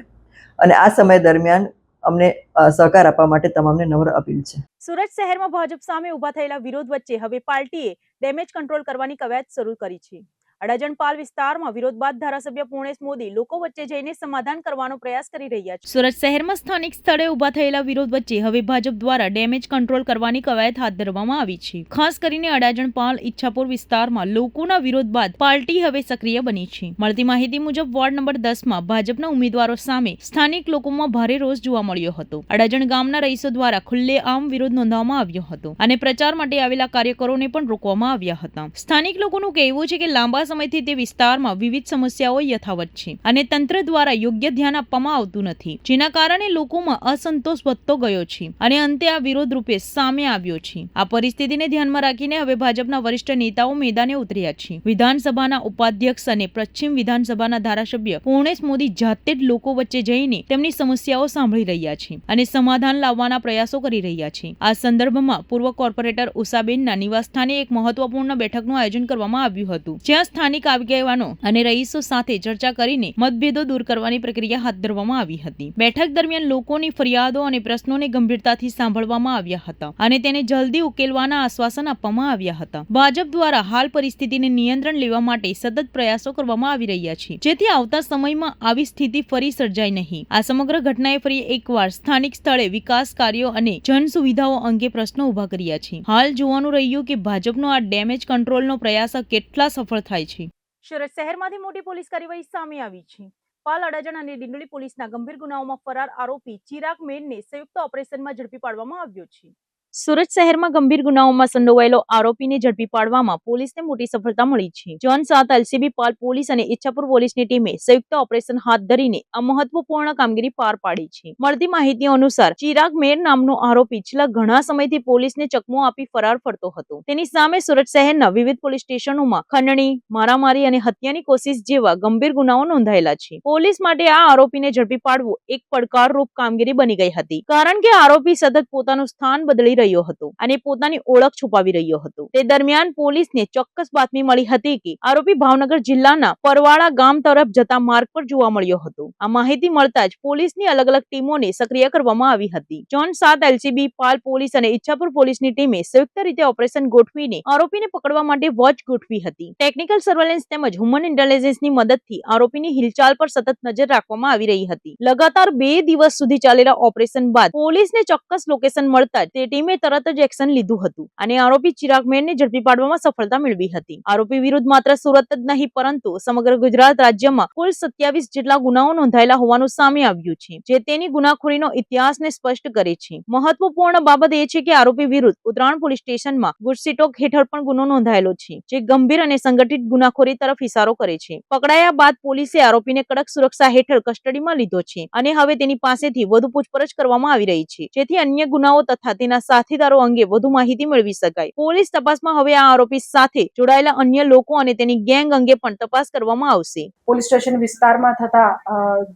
અને આ સમય દરમિયાન અમને સહકાર આપવા માટે તમામને નમ્ર અપીલ છે. સુરત શહેરમાં ભાજપ સામે ઉભા થયેલા વિરોધ વચ્ચે હવે પાર્ટીએ ડેમેજ કંટ્રોલ કરવાની કવાયત શરૂ કરી છે. અડાજણપાલ વિસ્તારમાં વિરોધ બાદ ધારાસભ્ય પૂર્ણેશ મોદી લોકો વચ્ચે જઈને સમાધાન કરવાનો પ્રયાસ કરી રહ્યા છે. સુરત શહેરમાં સ્થાનિક સ્થળે ઉભા થયેલા વિરોધ વચ્ચે હવે ભાજપ દ્વારા ડેમેજ કંટ્રોલ કરવાની કવાયત હાથ ધરવામાં આવી છે. ખાસ કરીને અડાજણપાલ ઈચ્છાપુર વિસ્તારમાં લોકોના વિરોધ બાદ પાર્ટી હવે સક્રિય બની છે. મળતી માહિતી મુજબ વોર્ડ નંબર 10માં ભાજપના ઉમેદવારો સામે સ્થાનિક લોકોમાં ભારે રોષ જોવા મળ્યો હતો. અડાજણ ગામના રહીશો દ્વારા ખુલ્લેઆમ વિરોધ નોંધવામાં આવ્યો હતો અને પ્રચાર માટે આવેલા કાર્યકરોને પણ રોકવામાં આવ્યા હતા. સ્થાનિક લોકોનું કહેવું છે કે લાંબા સમયથી તે વિસ્તારમાં વિવિધ સમસ્યાઓ યથાવત છે અને તંત્ર દ્વારા યોગ્ય ધ્યાન આપવામાં આવતું નથી, જેના કારણે લોકોમાં અસંતોષ વધતો ગયો છે અને અંતે આ વિરોધ રૂપે સામે આવ્યો છે. આ પરિસ્થિતિને ધ્યાનમાં રાખીને હવે ભાજપના વરિષ્ઠ નેતાઓ મેદાને ઉતર્યા છે. વિધાનસભાના ઉપાધ્યક્ષ અને પશ્ચિમ વિધાનસભાના ધારાસભ્ય પૂર્ણેશ મોદી જાતે જ લોકો વચ્ચે જઈને તેમની સમસ્યાઓ સાંભળી રહ્યા છે અને સમાધાન લાવવાના પ્રયાસો કરી રહ્યા છે. આ સંદર્ભમાં પૂર્વ કોર્પોરેટર ઉષાબેનના નિવાસસ્થાને એક મહત્વપૂર્ણ બેઠકનું આયોજન કરવામાં આવ્યું હતું, જ્યાં સ્થાનિક આગેવાનો અને રહીશો સાથે ચર્ચા કરીને મતભેદો દૂર કરવાની પ્રક્રિયા હાથ ધરવામાં આવી હતી. બેઠક દરમિયાન લોકોની ફરિયાદો અને પ્રશ્નોને ગંભીરતાથી સાંભળવામાં આવ્યા હતા અને તેને જલ્દી ઉકેલવાના આશ્વાસન આપવામાં આવ્યા હતા. ભાજપ દ્વારા હાલ પરિસ્થિતિને નિયંત્રણ લેવા માટે સતત પ્રયાસો કરવામાં આવી રહ્યા છે, જેથી આવતા સમયમાં આવી સ્થિતિ ફરી સર્જાય નહીં. આ સમગ્ર ઘટનાએ ફરી એકવાર સ્થાનિક સ્થળે વિકાસ કાર્યો અને જન સુવિધાઓ અંગે પ્રશ્નો ઉભા કર્યા છે. હાલ જોવાનું રહ્યું કે ભાજપનો આ ડેમેજ કંટ્રોલનો પ્રયાસ કેટલા સફળ થાય છે. સુરત શહેરમાંથી મોટી પોલીસ કાર્યવાહી સામે આવી છે. પાલ, અડાજણ અને ડિંડોલી પોલીસના ગંભીર ગુનાઓમાં ફરાર આરોપી ચિરાગ મેરને સંયુક્ત ઓપરેશનમાં ઝડપી પાડવામાં આવ્યો છે. સુરત શહેરમાં ગંભીર ગુનાઓમાં સંડોવાયેલો આરોપીને ઝડપી પાડવામાં પોલીસને મોટી સફળતા મળી છે. જોન 7 એલસીબી પાલ પોલીસ અને ઈચ્છાપુર પોલીસની ટીમે સંયુક્ત ઓપરેશન હાથ ધરીને આ મહત્વપૂર્ણ કામગીરી પાર પાડી છે. મળતી માહિતી અનુસાર ચિરાગ મેર નામનો આરોપી છેલ્લા ઘણા સમયથી પોલીસને ચકમો આપી ફરાર ફરતો હતો. તેની સામે સુરત શહેરના વિવિધ પોલીસ સ્ટેશનોમાં ખંડણી, મારામારી અને હત્યાની કોશિશ જેવા ગંભીર ગુનાઓ નોંધાયેલા છે. પોલીસ માટે આ આરોપીને ઝડપી પાડવું એક પડકારરૂપ કામગીરી બની ગઈ હતી, કારણ કે આરોપી સતત પોતાનું સ્થાન બદલી રહ્યો હતો અને પોતાની ઓળખ છુપાવી રહ્યો હતો. તે દરમિયાન પોલીસને ચોક્કસ બાતમી મળી હતી કે આરોપી ભાવનગર જિલ્લાના પરવાળા ગામ તરફ જતા માર્ગ પર જોવા મળ્યો હતો. આ માહિતી મળતા જ પોલીસની અલગ અલગ ટીમોને સક્રિય કરવામાં આવી હતી. જોન 7 એલસીબી પાલ પોલીસ અને ઈચ્છાપુર પોલીસની ટીમે સંયુક્ત રીતે ઓપરેશન ગોઠવીને આરોપીને પકડવા માટે વોચ ગોઠવી હતી. ટેકનિકલ સર્વેલન્સ તેમજ હ્યુમન ઇન્ટેલિજન્સની મદદથી આરોપીની હિલચાલ પર સતત નજર રાખવામાં આવી રહી હતી. લગાતાર 2 દિવસ સુધી ચાલેલા ઓપરેશન બાદ પોલીસને ચોક્કસ લોકેશન મળતા જ તે ટીમે સામે તરત જ એક્શન લીધું હતું અને આરોપી ચિરાગ મેરને ઝડપી પાડવામાં સફળતા મેળવી હતી. આરોપી વિરુદ્ધ માત્ર સુરત જ નહીં પરંતુ સમગ્ર ગુજરાત રાજ્યમાં કુલ 27 જેટલા ગુનાઓ નોંધાયેલા હોવાનું સામે આવ્યું છે, જે તેની ગુનાખોરીનો ઇતિહાસને સ્પષ્ટ કરે છે. મહત્વપૂર્ણ બાબત એ છે કે આરોપી વિરુદ્ધ ઉત્તરાયણ પોલીસ સ્ટેશનમાં ગુજસીટોક હેઠળ પણ ગુનો નોંધાયેલો છે, જે ગંભીર અને સંગઠિત ગુનાખોરી તરફ ઇશારો કરે છે. પકડાયા બાદ પોલીસે આરોપીને કડક સુરક્ષા હેઠળ કસ્ટડીમાં લીધો છે અને હવે તેની પાસેથી વધુ પૂછપરછ કરવામાં આવી રહી છે, જેથી અન્ય ગુનાઓ તથા તેના સાથીદારો અંગે વધુ માહિતી મેળવી શકાય. પોલીસ તપાસમાં હવે આ આરોપી સાથે જોડાયેલા અન્ય લોકો અને તેની ગેંગ અંગે પણ તપાસ કરવામાં આવશે. પોલીસ સ્ટેશન વિસ્તારમાં થતા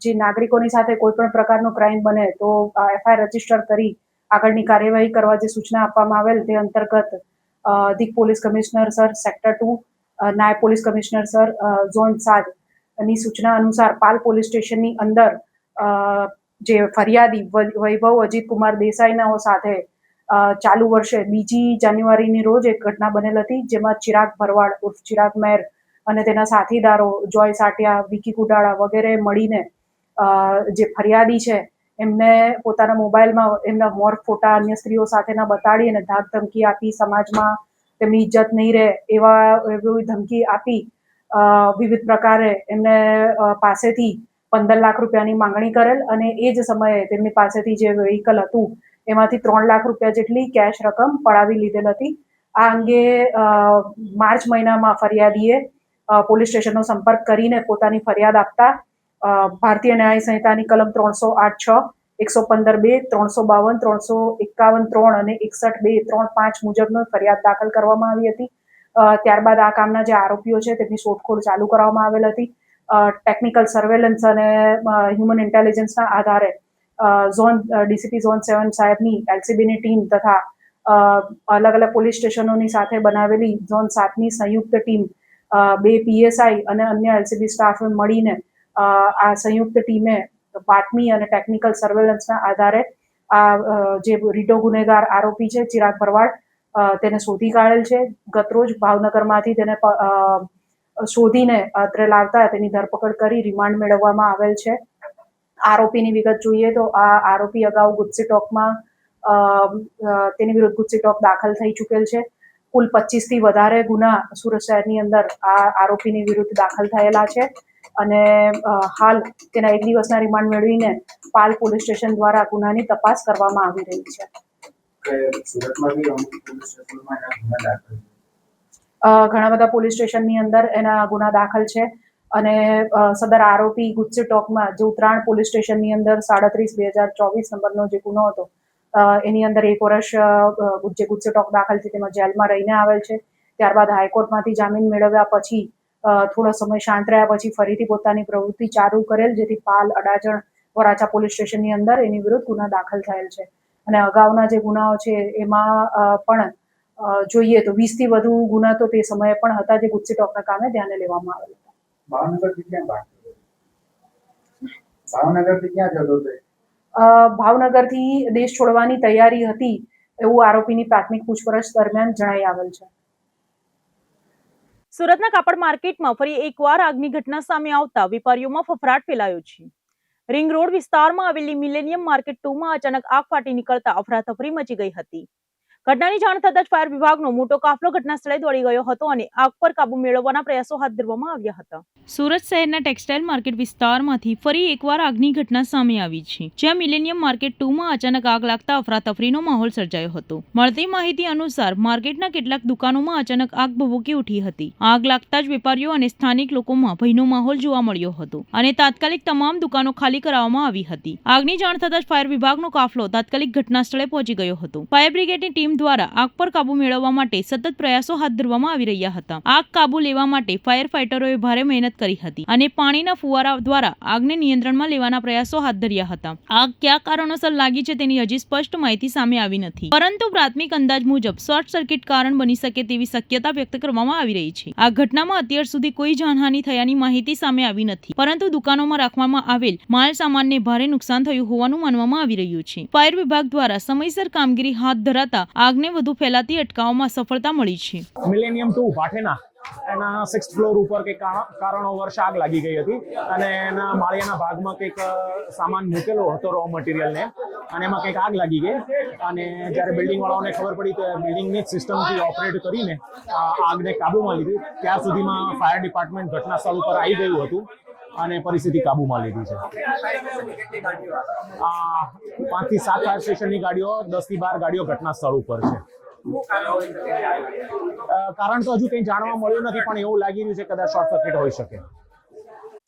જે નાગરિકોની સાથે કોઈ પણ પ્રકારનો ક્રાઇમ બને તો એફઆઈઆર રજીસ્ટર કરી આગળની કાર્યવાહી કરવા જે સૂચના આપવામાં આવેલ તે અંતર્ગત અધિક પોલીસ કમિશનર સર સેક્ટર 2, નાયબ પોલીસ કમિશનર સર ઝોન 7 ની સૂચના અનુસાર પાલ પોલીસ સ્ટેશનની અંદર જે ફરિયાદી વૈભવ અજીત કુમાર દેસાઈનાઓ સાથે ચાલુ વર્ષે 2 જાન્યુઆરીની રોજ એક ઘટના બનેલ હતી, જેમાં ચિરાગ ભરવાડ ઉર્ફ ચિરાગ મેર અને તેના સાથીદારો જોય સાટિયા, વિકી કુડાળા વગેરે મળીને જે ફરિયાદી છે એમને પોતાના મોબાઈલમાં એમના મોર ફોટા અન્ય સ્ત્રીઓ સાથેના બતાડી અને ધાક ધમકી આપી, સમાજમાં તેમની ઇજ્જત નહીં રહે એવી ધમકી આપી વિવિધ પ્રકારે એમને પાસેથી 15 લાખ રૂપિયાની માંગણી કરેલ અને એ જ સમયે તેમની પાસેથી જે વ્હીકલ હતું એમાંથી 3 લાખ રૂપિયા જેટલી કેશ રકમ પડાવી લીધેલ હતી. આ અંગે માર્ચ મહિનામાં ફરિયાદીએ પોલીસ સ્ટેશનનો સંપર્ક કરીને પોતાની ફરિયાદ આપતા ભારતીય ન્યાય સંહિતાની કલમ 308(6), 115(2), 352, 351(3) અને 61(2)(3)(5) મુજબનો ફરિયાદ દાખલ કરવામાં આવી હતી. ત્યારબાદ આ કામના જે આરોપીઓ છે તેમની શોધખોળ ચાલુ કરવામાં આવેલ હતી. ટેકનિકલ સર્વેલન્સ અને હ્યુમન ઇન્ટેલિજન્સના આધારે ડીસીપી ઝોન 7 સાહેબની એલસીબીની ટીમ તથા અલગ અલગ પોલીસ સ્ટેશનોની સાથે બનાવેલી ઝોન 7ની સંયુક્ત ટીમ 2 પીએસઆઈ અને અન્ય એલસીબી સ્ટાફ મળીને આ સંયુક્ત ટીમે બાતમી અને ટેકનિકલ સર્વેલન્સના આધારે આ જે રીઢો ગુનેગાર આરોપી છે ચિરાગ ભરવાડ તેને શોધી કાઢેલ છે. ગતરોજ ભાવનગરમાંથી તેને શોધીને અત્રે લાવતા તેની ધરપકડ કરી રિમાન્ડ મેળવવામાં આવેલ છે. આરોપીની વિગત જોઈએ તો આ આરોપી અગાઉ ગુજસીટોકમાં તેની વિરુદ્ધ ગુજસીટોક દાખલ થઈ ચૂકેલ છે. કુલ 25થી વધારે ગુના સુરત શહેરની અંદર આ આરોપીની વિરુદ્ધ દાખલ થયેલા છે અને હાલ તેના 1 દિવસના રિમાન્ડ મેળવીને પાલ પોલીસ સ્ટેશન દ્વારા ગુનાની તપાસ કરવામાં આવી રહી છે. ઘણા બધા પોલીસ સ્ટેશનની અંદર એના ગુના દાખલ છે અને સદર આરોપી ગુજસીટોકમાં જે ઉત્તરાયણ પોલીસ સ્ટેશનની અંદર 37/2024 નંબરનો જે ગુનો હતો એની અંદર 1 વર્ષ જે ગુજસીટોક દાખલ છે તેમાં જેલમાં રહીને આવેલ છે. ત્યારબાદ હાઈકોર્ટમાંથી જામીન મેળવ્યા પછી થોડો સમય શાંત રહ્યા પછી ફરીથી પોતાની પ્રવૃત્તિ ચાલુ કરેલ, જેથી પાલ, અડાજણ, વરાછા પોલીસ સ્ટેશનની અંદર એની વિરુદ્ધ ગુના દાખલ થયેલ છે. અને અગાઉના જે ગુનાઓ છે એમાં પણ જોઈએ તો 20થી વધુ ગુના તો તે સમયે પણ હતા જે ગુજસીટોકના કામે ધ્યાને લેવામાં આવેલ હતા. ભાવનગરથી દેશ છોડવાની તૈયારી હતી એવું આરોપીની પ્રાથમિક પૂછપરછ દરમિયાન જણાઈ આવેલ છે. સુરતના કાપડ માર્કેટમાં ફરી એકવાર આગની ઘટના સામે આવતા વેપારીઓમાં ફફડાટ ફેલાયો છે. રિંગ રોડ વિસ્તારમાં આવેલી મિલેનિયમ માર્કેટ 2માં અચાનક આગ ફાટી નીકળતા અફરાતફરી મચી ગઈ હતી. ઘટનાની જાણ થતાં જ ફાયર વિભાગનો મોટો કાફલો ઘટના સ્થળે દોડી ગયો હતો અને આગ પર કાબુ મેળવવાના પ્રયાસો હાથ ધરવામાં આવ્યા હતા. સુરત શહેરના ટેક્સટાઇલ માર્કેટ વિસ્તારમાંથી ફરી એકવાર આગની ઘટના સામે આવી છે, જ્યાં મિલેનિયમ માર્કેટ 2માં અચાનક આગ લાગતા અફરાતફરીનો માહોલ સર્જાયો હતો. મળતી માહિતી અનુસાર માર્કેટના કેટલાક દુકાનોમાં અચાનક આગ ભભૂકી ઉઠી હતી. આગ લાગતા જ વેપારીઓ અને સ્થાનિક લોકોમાં ભયનો માહોલ જોવા મળ્યો હતો અને તાત્કાલિક તમામ દુકાનો ખાલી કરાવવામાં આવી હતી. આગની જાણ થતાં જ ફાયર વિભાગનો કાફલો તાત્કાલિક ઘટના સ્થળે પહોંચી ગયો હતો. ફાયર બ્રિગેડની ટીમ દ્વારા આગ પર કાબુ મેળવવા માટે સતત પ્રયાસો હાથ ધરવામાં આવી રહ્યા હતા. આગ કાબુ લેવા માટે ફાયર ફાઇટરોએ ભારે મહેનત કરી હતી અને પાણીના ફુવારા દ્વારા આગને નિયંત્રણમાં લેવાના પ્રયાસો હાથ ધર્યા હતા. આગ કયા કારણોસર લાગી છે તેની હજી સ્પષ્ટ માહિતી સામે આવી નથી, પરંતુ પ્રાથમિક અંદાજ મુજબ શોર્ટ સર્કિટ કારણ બની શકે તેવી શક્યતા વ્યક્ત કરવામાં આવી રહી છે. આ ઘટનામાં અત્યાર સુધી કોઈ જાનહાનિ થયાની માહિતી સામે આવી નથી, પરંતુ દુકાનોમાં રાખવામાં આવેલ માલ સામાનને ભારે નુકસાન થયું હોવાનું માનવામાં આવી રહ્યું છે. ફાયર વિભાગ દ્વારા સમયસર કામગીરી હાથ ધરાતા આગને વધુ ફેલાતી અટકાવવામાં સફળતા મળી છે. મિલેનિયમ 2 ભાઠેના એના 6th ફ્લોર ઉપર કંઈક કારણોવશ આગ લાગી ગઈ હતી અને એના માળિયાના ભાગમાં કંઈક સામાન મૂકેલો હતો રો મટીરિયલને અને એમાં કંઈક આગ લાગી ગઈ અને જ્યારે બિલ્ડિંગ વાળાઓને ખબર પડી તો બિલ્ડિંગની સિસ્ટમથી ઓપરેટ કરીને આગને કાબૂમાં લીધી. ત્યાર સુધીમાં ફાયર ડિપાર્ટમેન્ટ ઘટના સ્થળ ઉપર આવી ગયું હતું અને પરિસ્થિતિ કાબૂમાં લીધી છે. 5 થી 7 ફાયર સ્ટેશનની ગાડીઓ, 10 થી 12 ગાડીઓ ઘટના સ્થળ ઉપર છે. કારણ તો હજુ કંઈ જાણવા મળ્યું નથી, પણ એવું લાગી રહ્યું છે કદાચ શોર્ટ સર્કિટ હોઈ શકે.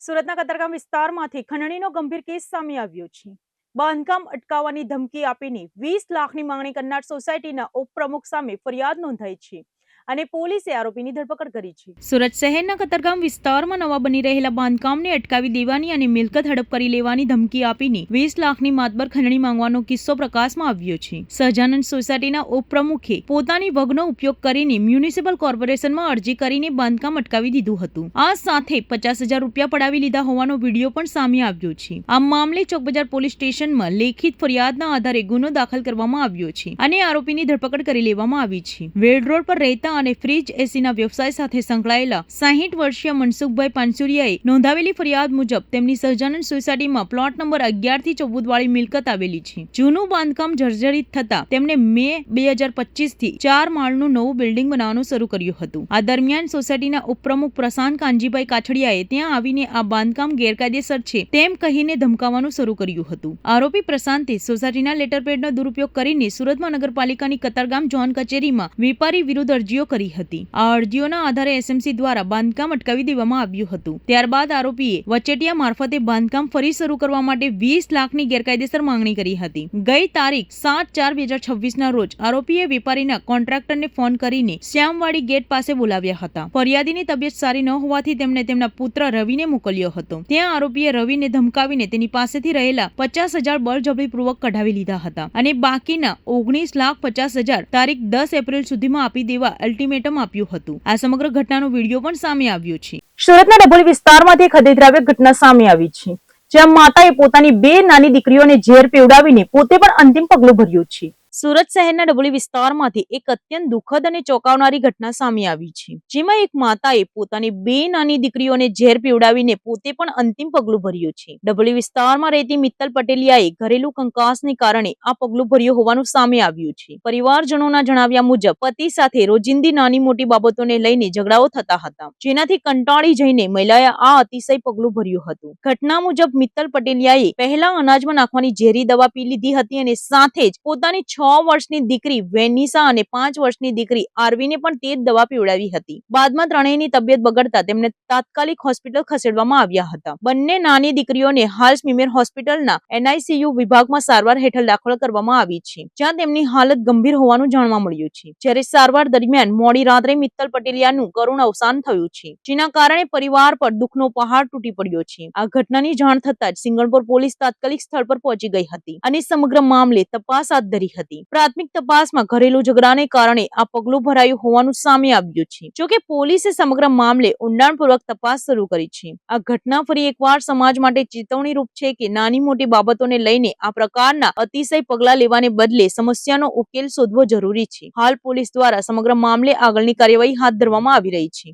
સુરતના કતારગામ વિસ્તારમાંથી ખંડણીનો ગંભીર કેસ સામે આવ્યો છે. બાંધકામ અટકાવવાની ધમકી આપીને 20 લાખની માંગણી કરનાર સોસાયટીના ઉપપ્રમુખ સામે ફરિયાદ નોંધાઈ છે અને પોલીસે આરોપીની ધરપકડ કરી છે. સુરત શહેરના કતારગામ વિસ્તારમાં નવા બની રહેલા બાંધકામને અટકાવી દેવાની અને મિલકત હડપ કરી લેવાની ધમકી આપીને 20 લાખની માતબર ખંડણી માંગવાનો કિસ્સો પ્રકાશમાં આવ્યો છે. સહજાનંદ સોસાયટીના ઉપપ્રમુખે પોતાની વગનો ઉપયોગ કરીને મ્યુનિસિપલ કોર્પોરેશનમાં અરજી કરીને બાંધકામ અટકાવી દીધું હતું. આ સાથે 50,000 રૂપિયા પડાવી લીધા હોવાનો વિડીયો પણ સામે આવ્યો છે. આ મામલે ચોકબજાર પોલીસ સ્ટેશનમાં લેખિત ફરિયાદના આધારે ગુનો દાખલ કરવામાં આવ્યો છે અને આરોપીની ધરપકડ કરી લેવામાં આવી છે. વેડ રોડ પર રહેતા અને ફ્રીજ એસીના વ્યવસાય સાથે સંકળાયેલા 60 વર્ષીય મનસુખભાઈ પાનસુરિયાએ નોંધાવેલી ફરિયાદ મુજબ તેમની સહજાનંદ સોસાયટીમાં પ્લોટ નંબર 11 થી 14 વાળી મિલકત આવેલી છે. જૂનું બાંધકામ જર્જરિત થતા તેમને મે 2025 થી 4 માળનું નવું બિલ્ડિંગ બનાવવાનું શરૂ કર્યું હતું. આ દરમિયાન સોસાયટીના ઉપપ્રમુખ પ્રશાંત કાનજીભાઈ કાછડિયાએ ત્યાં આવીને આ બાંધકામ ગેરકાયદેસર છે તેમ કહીને ધમકાવવાનું શરૂ કર્યું હતું. આરોપી પ્રશાંતે સોસાયટીના લેટરપેડનો દુરુપયોગ કરીને સુરત મહાનગરપાલિકાની કતારગામ ઝોન કચેરીમાં વેપારી વિરુદ્ધ અરજીઓ કરી હતી. આ અરજીઓના આધારે એસએમસી દ્વારા બાંધકામ અટકાવી દેવામાં આવ્યું હતું. ત્યારબાદ આરોપીએ વચેટિયા મારફતે બાંધકામ ફરી શરૂ કરવા માટે 20 લાખની ગેરકાયદેસર માંગણી કરી હતી. ગઈ તારીખ 7/4/2026 રોજ આરોપીએ વેપારીના કોન્ટ્રાક્ટરને ફોન કરીને શ્યામવાડી ગેટ પાસે બોલાવ્યા હતા. ફરિયાદીની તબિયત સારી ન હોવાથી તેમણે તેમના પુત્ર રવિને મોકલ્યો હતો. ત્યાં આરોપીએ રવિને ધમકાવીને તેની પાસેથી રહેલા 50,000 બળજબરીપૂર્વક કઢાવી લીધા હતા અને બાકીના 19,50,000 તારીખ 10 એપ્રિલ સુધીમાં આપી દેવા અલ્ટિમેટમ આપ્યું હતું. આ સમગ્ર ઘટનાનો વિડીયો પણ સામે આવ્યો છે. સુરતના ડભોલી વિસ્તારમાંથી એક હૃદયદ્રાવક ઘટના સામે આવી છે, જ્યાં માતાએ પોતાની 2 નાની દીકરીઓને ઝેર પીવડાવીને પોતે પણ અંતિમ પગલું ભર્યું છે. સુરત શહેરના ડભોલી વિસ્તારમાંથી એક અત્યંત દુઃખદ અને ચોંકાવનારી ઘટના સામે આવી છે, જેમાં એક માતાએ પોતાની 2 નાની દીકરીઓને ઝેર પીવડાવીને પોતે પણ અંતિમ પગલું ભર્યું છે. ડભોલી વિસ્તારમાં રહેતી મિત્તલ પટેલિયાએ ઘરેલું કંકાસને કારણે આ પગલું ભર્યું હોવાનું સામે આવ્યું છે. પરિવારજનોના જણાવ્યા મુજબ પતિ સાથે રોજિંદી નાની મોટી બાબતોને લઈને ઝઘડાઓ થતા હતા, જેનાથી કંટાળી જઈને મહિલાએ આ અતિશય પગલું ભર્યું હતું. ઘટના મુજબ મિત્તલ પટેલિયાએ પહેલા અનાજમાં નાખવાની ઝેરી દવા પી લીધી હતી અને સાથે જ પોતાની 6 વર્ષની દીકરી વેનિસા અને 5 વર્ષની દીકરી આરવીને પણ તે જ દવા પીવડાવી હતી. બાદમાં ત્રણેયની તબિયત બગડતા તેમને તાત્કાલિક હોસ્પિટલ ખસેડવામાં આવ્યા હતા. બંને નાની દીકરીઓને હાલ સ્મીમેર હોસ્પિટલના NICU વિભાગમાં સારવાર હેઠળ દાખલ કરવામાં આવી છે, જ્યાં તેમની હાલત ગંભીર હોવાનું જાણવા મળ્યું છે. જ્યારે સારવાર દરમિયાન મોડી રાત્રે મિત્તલ પટેલિયાનું કરુણ અવસાન થયું છે, જેના કારણે પરિવાર પર દુઃખનો પહાડ તૂટી પડ્યો છે. આ ઘટનાની જાણ થતાં જ સિંગણપોર પોલીસ તાત્કાલિક સ્થળ પર પહોંચી ગઈ હતી અને સમગ્ર મામલે તપાસ હાથ ધરી હતી. પ્રાથમિક તપાસમાં ઘરેલું ઝઘડાને કારણે આ પગલું ભરાયું હોવાનું સામે આવ્યું છે. જોકે પોલીસે સમગ્ર મામલે ઊંડાણપૂર્વક તપાસ શરૂ કરી છે. આ ઘટના ફરી એકવાર સમાજ માટે ચેતવણી રૂપ છે કે નાની મોટી બાબતોને લઈને આ પ્રકારના અતિશય પગલાં લેવાને બદલે સમસ્યાનો ઉકેલ શોધવો જરૂરી છે. હાલ પોલીસ દ્વારા સમગ્ર મામલે આગળની કાર્યવાહી હાથ ધરવામાં આવી રહી છે.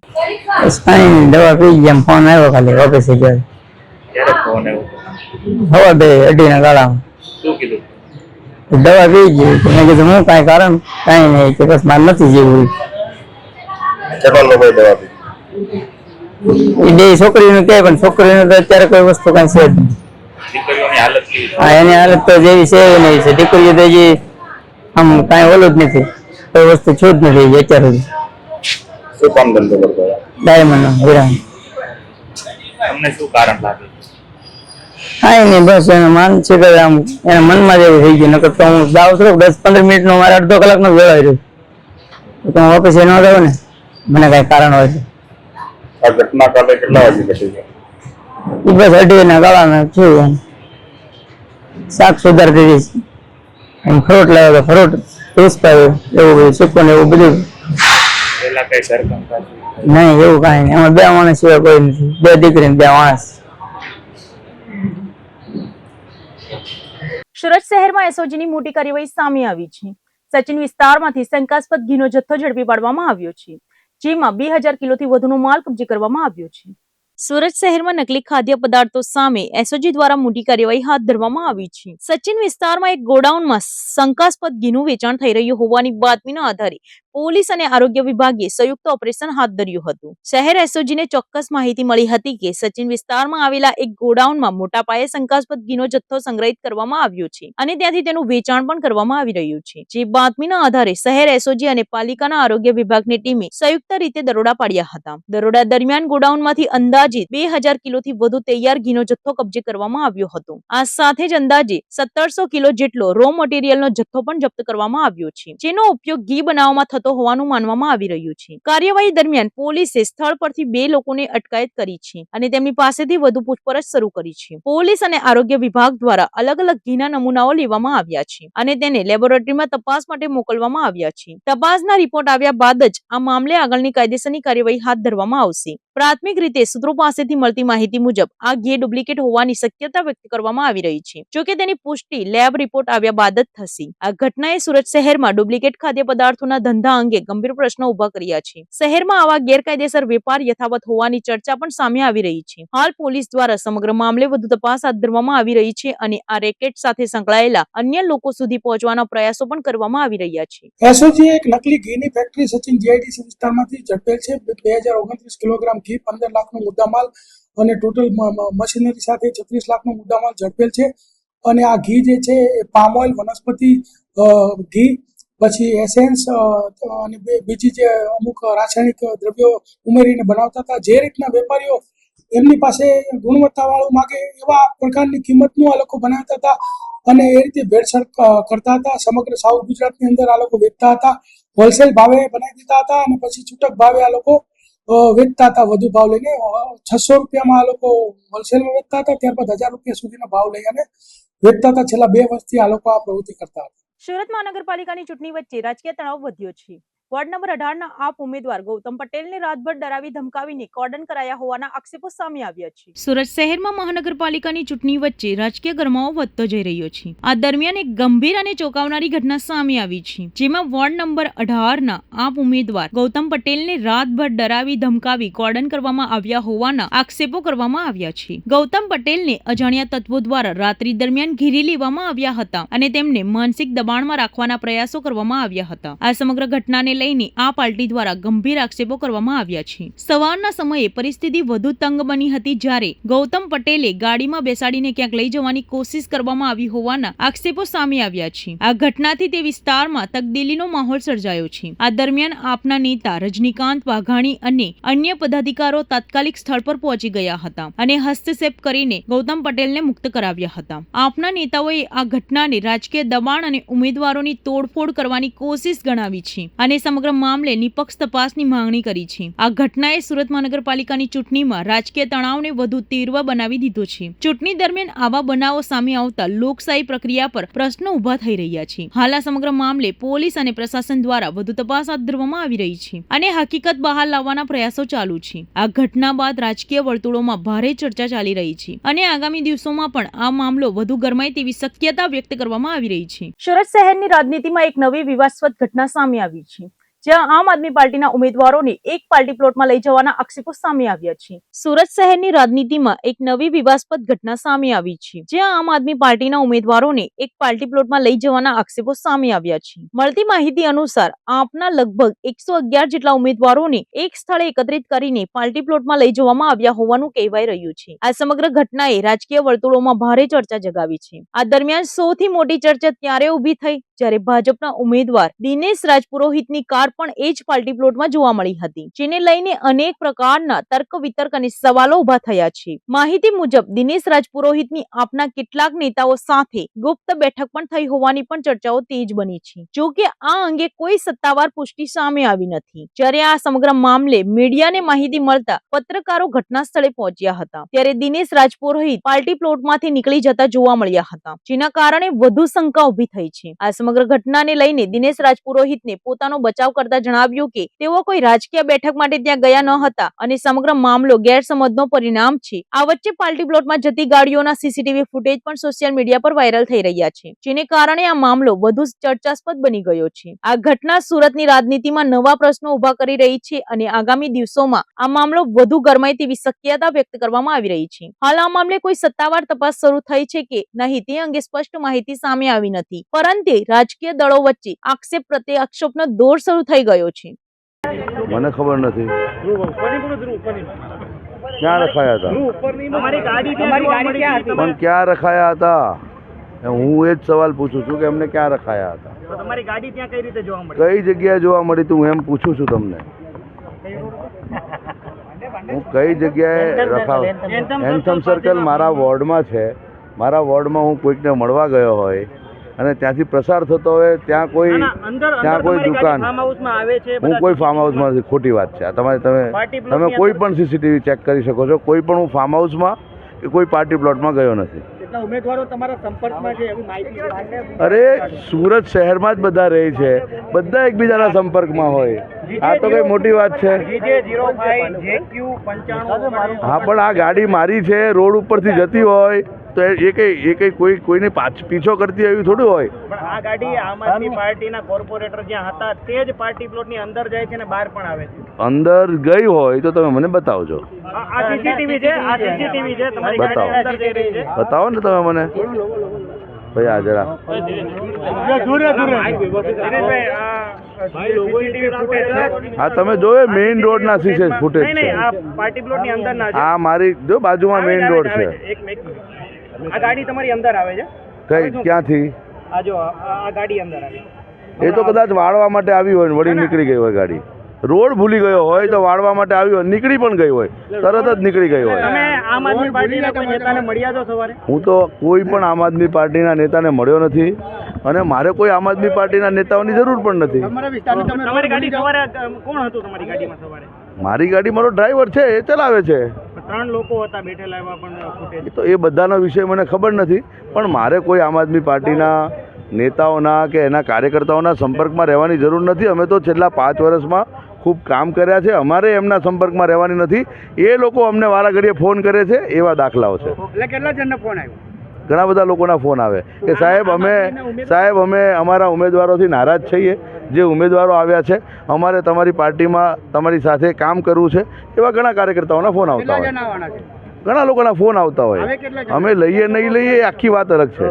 દવા પી ગયા, ફોન આવ્યો ખાલી ઓફિસે ગયો. ક્યારે ફોન આવ્યો? હવે 2:30 ગાળામાં. શું કીધું? દવા પી ગઈ. મેં કીધું હું કાંઈ કારણ કાંઈ નહીં કે બસ મારે નથી જેવું. કેટલા લોકોએ દવા પી? એ 2 છોકરીનું કહે પણ છોકરીનું તો અત્યારે કોઈ વસ્તુ કાંઈ છે જ નહીં. દીકરીઓની હાલત કેવી? હા, એની હાલત તો જેવી છે એવી નહીં છે. દીકરીઓ તો હજી આમ કાંઈ ઓલું જ નથી, કોઈ વસ્તુ છું જ નથી અત્યાર સુધી. શું કામ ધંધો કરતો? ડાયમંડનો હીરા. તમને શું કારણ લાગે? કાંઈ નહીં, બસ એનો માનસિક આમ એના મનમાં જેવું થઈ ગયું. નકર તો હું જાઉં છું 10-15 મિનિટનો, મારે અડધો કલાકનો વેળાઈ રહ્યું તો હું ઓફિસે ન જાઉં ને, મને કાંઈ કારણ હોય છે. આ ઘટના કાલે કેટલા વાગે ઘટી છે? એ બસ 2:30 ગાળાના થયું. એમ શાક સુધારતી હતી, એમ ફ્રૂટ લાવ્યો તો ફ્રૂટ પીસ પાવ્યું, એવું બધું સુકું એવું બધું. પેલા કઈ સરકમ નહીં, એવું કાંઈ નહીં. એમાં 2 માણસ સિવાય કોઈ નથી. 2 દીકરી ને 2 માણસ. સુરત શહેરમાં એસઓજીની મોટી કાર્યવાહી સામે આવી છે. સચિન વિસ્તારમાંથી શંકાસ્પદ ઘીનો જથ્થો ઝડપી પાડવામાં આવ્યો છે, જેમાં 2000 કિલોથી વધુનો માલ કબજે કરવામાં આવ્યો છે. સુરત શહેરમાં નકલી ખાદ્ય પદાર્થો સામે એસઓજી દ્વારા મોટી કાર્યવાહી હાથ ધરવામાં આવી છે. સચિન વિસ્તારમાં એક ગોડાઉનમાં શંકાસ્પદ ઘીનું વેચાણ થઈ રહ્યું હોવાની બાતમીના આધારે પોલીસ અને આરોગ્ય વિભાગે સંયુક્ત ઓપરેશન હાથ ધર્યું હતું. શહેર એસઓજીને ચોક્કસ માહિતી મળી હતી કે સચિન વિસ્તારમાં આવેલા એક ગોડાઉનમાં મોટા પાયે શંકાસ્પદ ઘીનો જથ્થો સંગ્રહિત કરવામાં આવ્યો છે અને ત્યાંથી તેનું વેચાણ પણ કરવામાં આવી રહ્યું છે. જે બાતમીના આધારે શહેર એસઓજી અને પાલિકાના આરોગ્ય વિભાગની ટીમે સંયુક્ત રીતે દરોડા પાડ્યા હતા. દરોડા દરમિયાન ગોડાઉનમાંથી અંદાજિત 2000 કિલોથી વધુ તૈયાર ઘીનો જથ્થો કબજે કરવામાં આવ્યો હતો. આ સાથે જ અંદાજે 1700 કિલો જેટલો રો મટીરીયલનો જથ્થો પણ જપ્ત કરવામાં આવ્યો છે, જેનો ઉપયોગ ઘી બનાવવામાં થતો હોવાનું માનવામાં આવી રહ્યું છે. કાર્યવાહી દરમિયાન પોલીસે સ્થળ પરથી 2 લોકોને અટકાયત કરી છે અને તેમની પાસેથી વધુ પૂછપરછ શરૂ કરી છે. પોલીસ અને આરોગ્ય વિભાગ દ્વારા અલગ અલગ ઘીના નમૂનાઓ લેવામાં આવ્યા છે અને તેને લેબોરેટરીમાં તપાસ માટે મોકલવામાં આવ્યા છે. તપાસના રિપોર્ટ આવ્યા બાદ જ આ મામલે આગળની કાયદેસરની કાર્યવાહી હાથ ધરવામાં આવશે. પ્રાથમિક રીતે સૂત્રો પાસેથી મળતી માહિતી મુજબ આ ઘી ડુપ્લિકેટ હોવાની શક્યતા વ્યક્ત કરવામાં આવી રહી છે. જોકે તેની પુષ્ટિ લેબ રિપોર્ટ આવ્યા બાદ જ થશે. આ ઘટનાએ સુરત શહેરમાં ડુપ્લિકેટ ખાદ્ય પદાર્થોના ધંધા અંગે ગંભીર પ્રશ્નો ઉભા કર્યા છે. શહેરમાં આવા ગેરકાયદેસર વેપાર યથાવત હોવાની ચર્ચા પણ સામે આવી રહી છે. હાલ પોલીસ દ્વારા સમગ્ર મામલે વધુ તપાસ હાથ ધરવામાં આવી રહી છે અને આ રેકેટ સાથે સંકળાયેલા અન્ય લોકો સુધી પહોંચવાના પ્રયાસો પણ કરવામાં આવી રહ્યા છે. એસઓજી એક નકલી ઘીની ફેક્ટરી સચિન જીઆઈડીસી વિસ્તારમાંથી ઝડપેલ છે. 2029 કિલોગ્રામ ઘી, 15 લાખનો મુદ્દામાલ અને ટોટલ મશીનરી સાથે 36 લાખનો મુદ્દામાલ ઝડપેલ છે. અને આ ઘી જે છે એ પામ ઓઇલ, વનસ્પતિ ઘી, પછી એસેન્સ અને બીજી જે અમુક રાસાયણિક દ્રવ્યો ઉમેરીને બનાવતા હતા. જે રીતના વેપારીઓ એમની પાસે ગુણવત્તાવાળું માગે એવા પ્રકારની કિંમતનું આ લોકો બનાવતા હતા અને એ રીતે ભેળસેળ કરતા હતા. સમગ્ર સાઉથ ગુજરાતની અંદર આ લોકો વેચતા હતા. હોલસેલ ભાવે બનાવી દીધા હતા અને પછી છૂટક ભાવે આ લોકો વેચતા હતા. વધુ ભાવ લઈને 600 રૂપિયામાં આ લોકો હોલસેલમાં વેચતા હતા, ત્યારબાદ 1000 રૂપિયા સુધીનો ભાવ લઈ અને વેચતા હતા. છેલ્લા 2 વર્ષથી આ લોકો આ પ્રવૃત્તિ કરતા હતા. સુરત મહાનગરપાલિકાની ચૂંટણી વચ્ચે રાજકીય તણાવ વધ્યો છે. વોર્ડ નંબર 18ના આપ ઉમેદવાર ગૌતમ પટેલને રાતભર ડરાવી ધમકાવીને કોર્ડન કરાયા હોવાના આક્ષેપો સામે આવ્યા છે. સુરત શહેરમાં મહાનગરપાલિકાની ચૂંટણી વચ્ચે રાજકીય ગરમાવો વધતો જઈ રહ્યો છે. આ દરમિયાન એક ગંભીર અને ચોંકાવનારી ઘટના સામે આવી છે, જેમાં વોર્ડ નંબર 18ના આપ ઉમેદવાર ગૌતમ પટેલને રાતભર ડરાવી ધમકાવી કોર્ડન કરવામાં આવ્યા હોવાના આક્ષેપો કરવામાં આવ્યા છે. ગૌતમ પટેલને અજાણ્યા તત્વો દ્વારા રાત્રિ દરમિયાન ઘેરી લેવામાં આવ્યા હતા અને તેમને માનસિક દબાણમાં રાખવાના પ્રયાસો કરવામાં આવ્યા હતા. આ સમગ્ર ઘટનાને લઈને આ પાર્ટી દ્વારા ગંભીર આક્ષેપો કરવામાં આવ્યા છે. સવારના સમયે પરિસ્થિતિ વધુ તંગ બની હતી, જ્યારે ગૌતમ પટેલે ગાડીમાં બેસાડીને ક્યાંક લઈ જવાની કોશિશ કરવામાં આવી હોવાના આક્ષેપો સામે આવ્યા છે. આ ઘટનાથી તે વિસ્તારમાં તકદીલીનો માહોલ સર્જાયો છે. આ દરમિયાન આપના નેતા રજનીકાંત વાઘાણી અને અન્ય પદાધિકારીઓ તાત્કાલિક સ્થળ પર પહોંચી ગયા હતા અને હસ્તક્ષેપ કરીને ગૌતમ પટેલને મુક્ત કરાવ્યા હતા. આપના નેતાઓએ આ ઘટનાને રાજકીય દબાણ અને ઉમેદવારોની તોડફોડ કરવાની કોશિશ ગણાવી છે અને સમગ્ર મામલે નિષ્પક્ષ તપાસની માંગણી કરી છે. આ ઘટનાએ સુરત મહાનગરપાલિકાની ચૂંટણીમાં રાજકીય તણાવને વધુ તીવ્ર બનાવી દીધો છે. ચૂંટણી દરમિયાન આવા બનાવો સામે આવતા લોકશાહી પ્રક્રિયા પર પ્રશ્નો ઉભા થઈ રહ્યા છે. હાલ આ સમગ્ર મામલે પોલીસ અને પ્રશાસન દ્વારા વધુ તપાસ હાથ ધરવામાં આવી રહી છે અને હકીકત બહાર લાવવાના પ્રયાસો ચાલુ છે. આ ઘટના બાદ રાજકીય વર્તુળોમાં ભારે ચર્ચા ચાલી રહી છે અને આગામી દિવસોમાં પણ આ મામલો વધુ ગરમાય તેવી શક્યતા વ્યક્ત કરવામાં આવી રહી છે. સુરત શહેરની રાજનીતિમાં એક નવી વિવાદાસ્પદ ઘટના સામે આવી છે, જ્યાં આમ આદમી પાર્ટીના ઉમેદવારોને એક પાર્ટી પ્લોટમાં લઈ જવાના આક્ષેપો સામે આવ્યા છે. સુરત શહેરની રાજનીતિમાં એક નવી વિવાદાસ્પદ ઘટના સામે આવી છે, જ્યાં આમ આદમી પાર્ટીના ઉમેદવારોને એક પાર્ટી પ્લોટમાં લઈ જવાના આક્ષેપો સામે આવ્યા છે. મળતી માહિતી અનુસાર આપના લગભગ 111 જેટલા ઉમેદવારોને એક સ્થળે એકત્રિત કરીને પાર્ટી પ્લોટમાં લઈ જવામાં આવ્યા હોવાનું કહેવાય રહ્યું છે. આ સમગ્ર ઘટનાએ રાજકીય વર્તુળોમાં ભારે ચર્ચા જગાવી છે. આ દરમિયાન સૌથી મોટી ચર્ચા ત્યારે ઉભી થઈ જ્યારે ભાજપના ઉમેદવાર દિનેશ રાજપુરોહિતની કાર પણ એ જ પાર્ટી પ્લોટમાં જોવા મળી હતી, જેને લઈને અનેક પ્રકારના તર્ક વિતર્ક અને સવાલો ઉભા થયા છે. માહિતી મુજબ દિનેશ રાજપુરોહિતની આપના કેટલાક નેતાઓ સાથે ગુપ્ત બેઠક પણ થઈ હોવાની પણ ચર્ચાઓ તેજ બની છે. જો કે આ અંગે કોઈ સત્તાવાર પુષ્ટિ સામે આવી નથી. જ્યારે આ સમગ્ર મામલે મીડિયાને માહિતી મળતા પત્રકારો ઘટના સ્થળે પહોંચ્યા હતા, ત્યારે દિનેશ રાજપુરોહિત પાર્ટી પ્લોટમાંથી નીકળી જતા જોવા મળ્યા હતા, જેના કારણે વધુ શંકા ઉભી થઈ છે. આ સમગ્ર ઘટનાને લઈને દિનેશ રાજપુરોહિતને પોતાનો બચાવ કરતા જણાવ્યું કે તેઓ કોઈ રાજકીય બેઠક માટે ત્યાં ગયા ન હતા અને સમગ્ર મામલો ગેરસમજનો પરિણામ છે. આ વચ્ચે પાર્ટી પ્લોટમાં જતી ગાડીઓના સીસીટીવી ફૂટેજ પણ સોશિયલ મીડિયા પર વાયરલ થઈ રહ્યા છે, જેને કારણે આ મામલો વધુ ચર્ચાસ્પદ બની ગયો છે. આ ઘટના સુરતની રાજનીતિમાં નવા પ્રશ્નો ઉભા કરી રહી છે અને આગામી દિવસોમાં આ મામલો વધુ ગરમાય તેવી શક્યતા વ્યક્ત કરવામાં આવી રહી છે. હાલ આ મામલે કોઈ સત્તાવાર તપાસ શરૂ થઈ છે કે નહીં તે અંગે સ્પષ્ટ માહિતી સામે આવી નથી, પરંતુ રાજકીય દળો વચ્ચે આક્ષેપ પ્રત્યે આક્ષેપનો દોર શરૂ થઈ ગયો છે. મને ખબર નથી ક્યાં રખાયા હતા, પણ ક્યાં રખાયા હતા, હું એ જ સવાલ પૂછું છું કે એમને ક્યાં રખાયા હતા, તમારી ગાડી ત્યાં કઈ રીતે જોવા મળી, કઈ જગ્યાએ જોવા મળી તું એમ પૂછું છું તમને. હું કઈ જગ્યાએ રખાવ, એન્થમ સર્કલ મારા વોર્ડમાં છે. મારા વોર્ડમાં હું કોઈકને મળવા ગયો હોય અને ત્યાંથી પ્રસાર થતો હોય ત્યાં કોઈ દુકાન, હું કોઈ ફાર્મ હાઉસમાં નથી. ખોટી વાત છે. તમે કોઈ પણ સીસીટીવી ચેક કરી શકો છો. કોઈ પણ હું ફાર્મ હાઉસમાં કે કોઈ પાર્ટી પ્લોટમાં ગયો નથી. ઉમેદવારો તમારા સંપર્કમાં છે એવી માહિતી? અરે સુરત શહેરમાં જ બધા રહે છે, બધા એકબીજાના સંપર્કમાં હોય. આ તો કઈ મોટી વાત છે? હા, પણ આ ગાડી મારી છે, રોડ ઉપરથી જતી હોય તો એ કઈ કોઈને પીછો કરતી એવી થોડું હોય. પણ આ ગાડી આમ આદમી પાર્ટીના કોર્પોરેટર જ્યાં હતા તે જ પાર્ટી પ્લોટની અંદર જાય છે અને બહાર પણ આવે છે. અંદર ગઈ હોય તો તમે મને બતાવજો. આ સીસીટીવી છે, આ સીસીટીવી છે, તમારી ગાડી અંદર જઈ રહી છે. બતાવો ને તમે મને ભાઈ. આ જરા હા, તમે જોયો મેઇન રોડ ના સીસી ફૂટેજ છે. પાર્ટી પ્લોટ ની અંદર ના, આ મારી જો બાજુમાં મેઇન રોડ છે. આ ગાડી તમારી અંદર આવે છે? કઈ ક્યાંથી? આ જો આ ગાડી અંદર આવે. એ તો કદાચ વાળવા માટે આવી હોય ને વળી નીકળી ગઈ હોય ગાડી. રોડ ભૂલી ગયો હોય તો વાળવા માટે આવી હોય, નીકળી પણ ગઈ હોય, તરત જ નીકળી ગઈ હોય. તમે આમ આદમી પાર્ટીના કોઈ નેતાને મળ્યા છો સવારે? હું તો કોઈ પણ આમ આદમી પાર્ટીના નેતાને મળ્યો નથી અને મારે કોઈ આમ આદમી પાર્ટીના નેતાઓની જરૂર પણ નથી. તમારી ગાડી સવારે કોણ હતું તમારી ગાડીમાં સવારે? મારી ગાડી મારો ડ્રાઈવર છે, એ ચલાવે છે. 3 લોકો હતા બેઠેલા, એવા પણ ફૂટેજ. તો એ બધાનો વિષય મને ખબર નથી, પણ મારે કોઈ આમ આદમી પાર્ટીના નેતાઓના કે એના કાર્યકર્તાઓના સંપર્કમાં રહેવાની જરૂર નથી. અમે તો છેલ્લા 5 વર્ષમાં ખૂબ કામ કર્યા છે, અમારે એમના સંપર્કમાં રહેવાની નથી. એ લોકો અમને વારા ઘડીએ ફોન કરે છે, એવા દાખલાઓ છે. એટલે કેટલા જણનો ફોન આવ્યો? ઘણા બધા લોકોના ફોન આવે કે સાહેબ અમે અમારા ઉમેદવારોથી નારાજ છીએ. જે ઉમેદવારો આવ્યા છે, અમારે તમારી પાર્ટીમાં તમારી સાથે કામ કરવું છે, એવા ઘણા કાર્યકર્તાઓના ફોન આવતા હોય. ઘણા લોકોના ફોન આવતા હોય. અમે લઈએ નહીં લઈએ એ આખી વાત અલગ છે.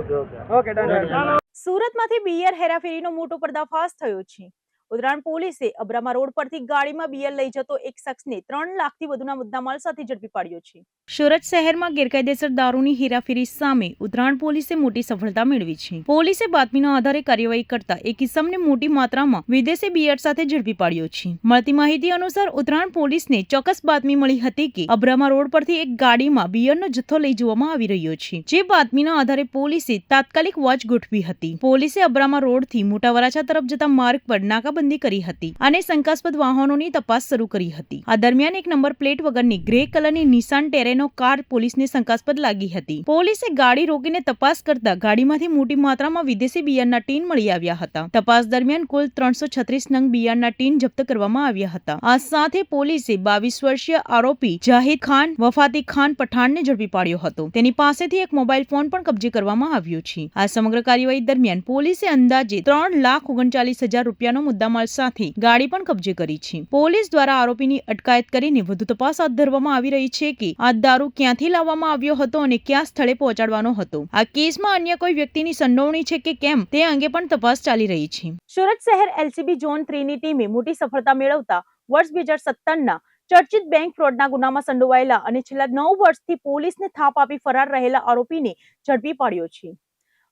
સુરતમાંથી બિયર હેરાફેરીનો મોટો પર્દાફાશ થયો છે. ઉધરાણ પોલીસે અબ્રામા રોડ પરથી ગાડીમાં બિયર લઈ જતો એક શખ્સને 3 લાખથી વધુના મુદ્દામાલ સાથે ઝડપી પાડ્યો છે. સુરત શહેરમાં ગેરકાયદેસર દારૂની હેરાફેરી સામે ઉધરાણ પોલીસે મોટી સફળતા મેળવી છે. પોલીસે બાતમીના આધારે કાર્યવાહી કરતા એક ઇસમને મોટી માત્રામાં વિદેશી બિયર સાથે ઝડપી પાડ્યો છે. મળતી માહિતી અનુસાર ઉધરાણ પોલીસને ચોક્કસ બાતમી મળી હતી કે અબ્રામા રોડ પરથી એક ગાડીમાં બિયરનો જથ્થો લઈ જવામાં આવી રહ્યો છે. જે બાતમીના આધારે પોલીસે તાત્કાલિક વોચ ગોઠવી હતી. પોલીસે અબ્રામા રોડથી મોટા વરાછા તરફ જતા માર્ગ પર નાકાબંધી કરી હતી અને શંકાસ્પદ વાહનોની તપાસ શરૂ કરી હતી. આ દરમિયાન એક નંબર પ્લેટ વગરની ગ્રે કલરની નિસાન ટેરેનો કાર પોલીસને શંકાસ્પદ લાગી હતી. પોલીસે ગાડી રોકીને તપાસ કરતા ગાડીમાંથી મોટી માત્રામાં વિદેશી બિયરના ટીન મળી આવ્યા હતા. તપાસ દરમિયાન કુલ 336 નંગ બિયરના ટીન જપ્ત કરવામાં આવ્યા હતા. આ સાથે પોલીસે 22 વર્ષીય આરોપી જાહિદ ખાન વફાતી ખાન પઠાણને ઝડપી પાડ્યો હતો. તેની પાસેથી એક મોબાઈલ ફોન પણ કબજે કરવામાં આવ્યો છે. આ સમગ્ર કાર્યવાહી દરમિયાન પોલીસે અંદાજે 3,39,000 રૂપિયાનો મુદ્દામાલ સાથે ગાડી પણ કબજે કરી છે. પોલીસ દ્વારા આરોપીની અટકાયત કરીને વધુ તપાસ હાથ ધરવામાં આવી રહી છે કે આ દારૂ ક્યાંથી લાવવામાં આવ્યો હતો અને કયા સ્થળે પહોંચાડવાનો હતો. આ કેસમાં અન્ય કોઈ વ્યક્તિની સંડોવણી છે કે કેમ તે અંગે પણ તપાસ ચાલી રહી છે. સુરત શહેર એલસીબી ઝોન 3 ની ટીમે મોટી સફળતા મેળવતા વર્ષ 2017ના ચર્ચિત બેંક ફ્રોડના ગુનામાં સંડોવાયેલા અને છેલ્લા 9 વર્ષથી પોલીસને થાપ આપી ફરાર રહેલા આરોપીને ઝડપી પાડ્યો છે.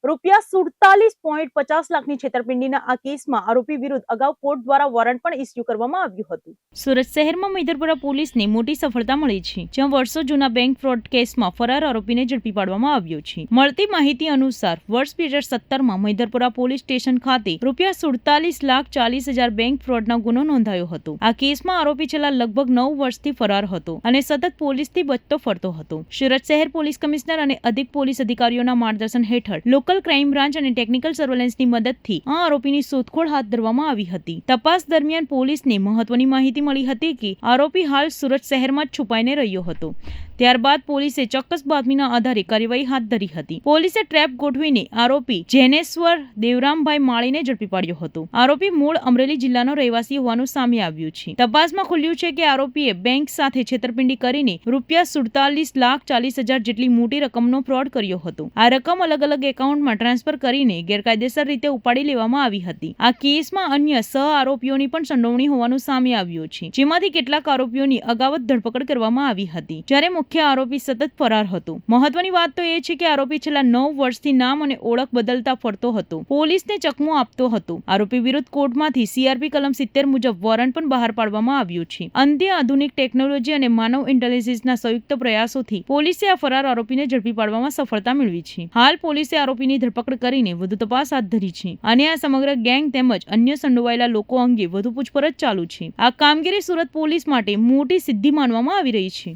₹47.50 લાખની છેતરપિંડીના આ કેસમાં આરોપી વિરુદ્ધ અગાઉ કોર્ટ દ્વારા વોરંટ પણ ઇસ્યુ કરવામાં આવ્યું હતું. સુરત શહેરમાં મૈદરપુરા પોલીસને મોટી સફળતા મળી છે, જ્યાં વર્ષો જૂના બેંક ફ્રોડ કેસમાં ફરાર આરોપીને ઝડપી પાડવામાં આવ્યો છે. મળતી માહિતી અનુસાર વર્ષ 2017માં મૈદરપુરા પોલીસ સ્ટેશન ખાતે ₹47,40,00,000 બેંક ફ્રોડનો ગુનો નોંધાયો હતો. આ કેસમાં આરોપી છેલ્લા લગભગ 9 વર્ષથી ફરાર હતો અને સતત પોલીસથી બચતો ફરતો હતો. સુરત શહેર પોલીસ કમિશનર અને અધિક પોલીસ અધિકારીઓના માર્ગદર્શન હેઠળ લોકલ લોકલ ક્રાઇમ બ્રાન્ચ અને ટેકનિકલ સર્વેલન્સની મદદથી આ આરોપીની શોધખોળ હાથ ધરવામાં આવી હતી. તપાસ દરમિયાન પોલીસને મહત્વની માહિતી મળી હતી કે આરોપી હાલ સુરત શહેરમાં જ છુપાઈને રહ્યો હતો. ત્યારબાદ પોલીસે ચોક્કસ બાતમીના આધારે કાર્યવાહી હાથ ધરી હતી. પોલીસે ટ્રેપ ગોઠવીને આરોપી જેનેશ્વર દેવરામભાઈ માળીને ઝડપી પાડ્યો હતો. આરોપી મૂળ અમરેલી જિલ્લાનો રહેવાસી હોવાનું સામે આવ્યું છે. તપાસમાં ખુલ્યું છે કે આરોપીએ બેંક સાથે છેતરપિંડી કરીને ₹47,40,00,000 જેટલી મોટી રકમનો ફ્રોડ કર્યો હતો. આ રકમ અલગ અલગ એકાઉન્ટમાં ટ્રાન્સફર કરીને ગેરકાયદેસર રીતે ઉપાડી લેવામાં આવી હતી. આ કેસમાં અન્ય સહ આરોપીઓની પણ સંડોવણી હોવાનું સામે આવ્યું છે, જેમાંથી કેટલાક આરોપીઓની અગાઉ ધરપકડ કરવામાં આવી હતી, જ્યારે મુખ્ય આરોપી સતત ફરાર હતો. મહત્વની વાત તો એ છે કે આરોપી છેલ્લા 9 વર્ષથી નામ અને ઓળખ બદલતા ફરતો હતો, પોલીસને ચકમો આપતો હતો. આરોપી વિરુદ્ધ કોર્ટમાંથી CRP કલમ 70 મુજબ વોરંટ પણ બહાર પાડવામાં આવ્યું છે. અંતે આધુનિક ટેકનોલોજી અને માનવ ઇન્ટેલિજન્સના સંયુક્ત પ્રયાસોથી પોલીસે આ ફરાર આરોપીને ઝડપી પાડવામાં સફળતા મેળવી છે. હાલ પોલીસે આરોપીની ધરપકડ કરીને વધુ તપાસ હાથ ધરી છે અને આ સમગ્ર ગેંગ તેમજ અન્ય સંડોવાયેલા લોકો અંગે વધુ પૂછપરછ ચાલુ છે. આ કામગીરી સુરત પોલીસ માટે મોટી સિદ્ધિ માનવામાં આવી રહી છે.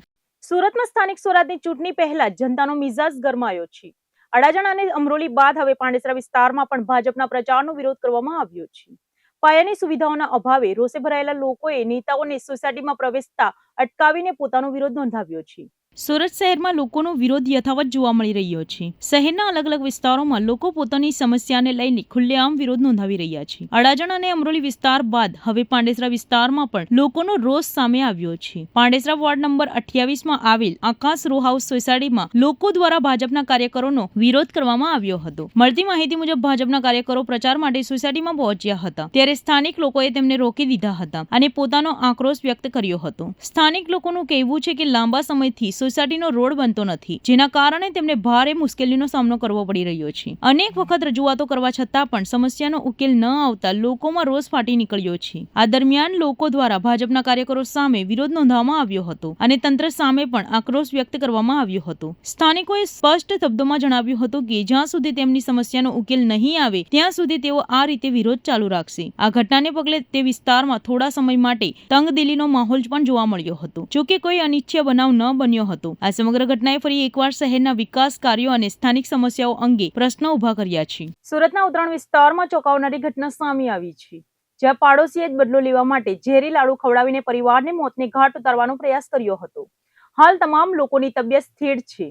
સુરતમાં સ્થાનિક સ્વરાજની ચૂંટણી પહેલા જનતાનો મિજાજ ગરમાયો છે. અડાજણ અને અમરોલી બાદ હવે પાંડેસરા વિસ્તારમાં પણ ભાજપના પ્રચારનો વિરોધ કરવામાં આવ્યો છે. પાયાની સુવિધાઓના અભાવે રોષે ભરાયેલા લોકોએ નેતાઓને સોસાયટીમાં પ્રવેશતા અટકાવીને પોતાનો વિરોધ નોંધાવ્યો છે. સુરત શહેરમાં લોકોનો વિરોધ યથાવત જોવા મળી રહ્યો છે. શહેરના અલગ અલગ વિસ્તારોમાં લોકો પોતાની સમસ્યાને લઈને ખુલ્લેઆમ વિરોધ નોંધાવી રહ્યા છે. અડાજણ અને અમરોલી વિસ્તાર બાદ હવે પાંડેસરા વિસ્તારમાં પણ લોકોનો રોષ સામે આવ્યો છે. પાંડેસરા વોર્ડ નંબર 28માં આવેલ આકાશ રો હાઉસ સોસાયટીમાં લોકો દ્વારા ભાજપના કાર્યકરોનો વિરોધ કરવામાં આવ્યો હતો. મળતી માહિતી મુજબ ભાજપના કાર્યકરો પ્રચાર માટે સોસાયટીમાં પહોંચ્યા હતા, ત્યારે સ્થાનિક લોકોએ તેમને રોકી દીધા હતા અને પોતાનો આક્રોશ વ્યક્ત કર્યો હતો. સ્થાનિક લોકોનું કહેવું છે કે લાંબા સમયથી સોસાયટીનો રોડ બનતો નથી, જેના કારણે તેમને ભારે મુશ્કેલીનો સામનો કરવો પડી રહ્યો છે. અનેક વખત રજૂઆતો કરવા છતાં પણ સમસ્યાનો ઉકેલ ન આવતા લોકોમાં રોષ ફાટી નીકળ્યો છે. આ દરમિયાન લોકો દ્વારા ભાજપના કાર્યકરો સામે વિરોધ નોંધવામાં આવ્યો હતો અને તંત્ર સામે પણ આક્રોશ વ્યક્ત કરવામાં આવ્યો હતો. સ્થાનિકોએ સ્પષ્ટ શબ્દોમાં જણાવ્યું હતું કે જ્યાં સુધી તેમની સમસ્યાનો ઉકેલ નહીં આવે ત્યાં સુધી તેઓ આ રીતે વિરોધ ચાલુ રાખશે. આ ઘટનાને પગલે તે વિસ્તારમાં થોડા સમય માટે તંગદિલીનો માહોલ પણ જોવા મળ્યો હતો. જોકે કોઈ અનિચ્છનીય બનાવ ન બન્યો હતો. આ સમગ્ર ઘટનાએ ફરી એકવાર શહેરના વિકાસ કાર્યો અને સ્થાનિક સમસ્યાઓ અંગે પ્રશ્નો ઉભા કર્યા છે. સુરતના ઉત્તરાયણ વિસ્તારમાં ચોંકાવનારી ઘટના સામે આવી છે, જ્યાં પાડોશીએ જ બદલો લેવા માટે ઝેરી લાડુ ખવડાવીને પરિવારને મોતને ઘાટ ઉતારવાનો પ્રયાસ કર્યો હતો. હાલ તમામ લોકોની તબિયત સ્થિર છે,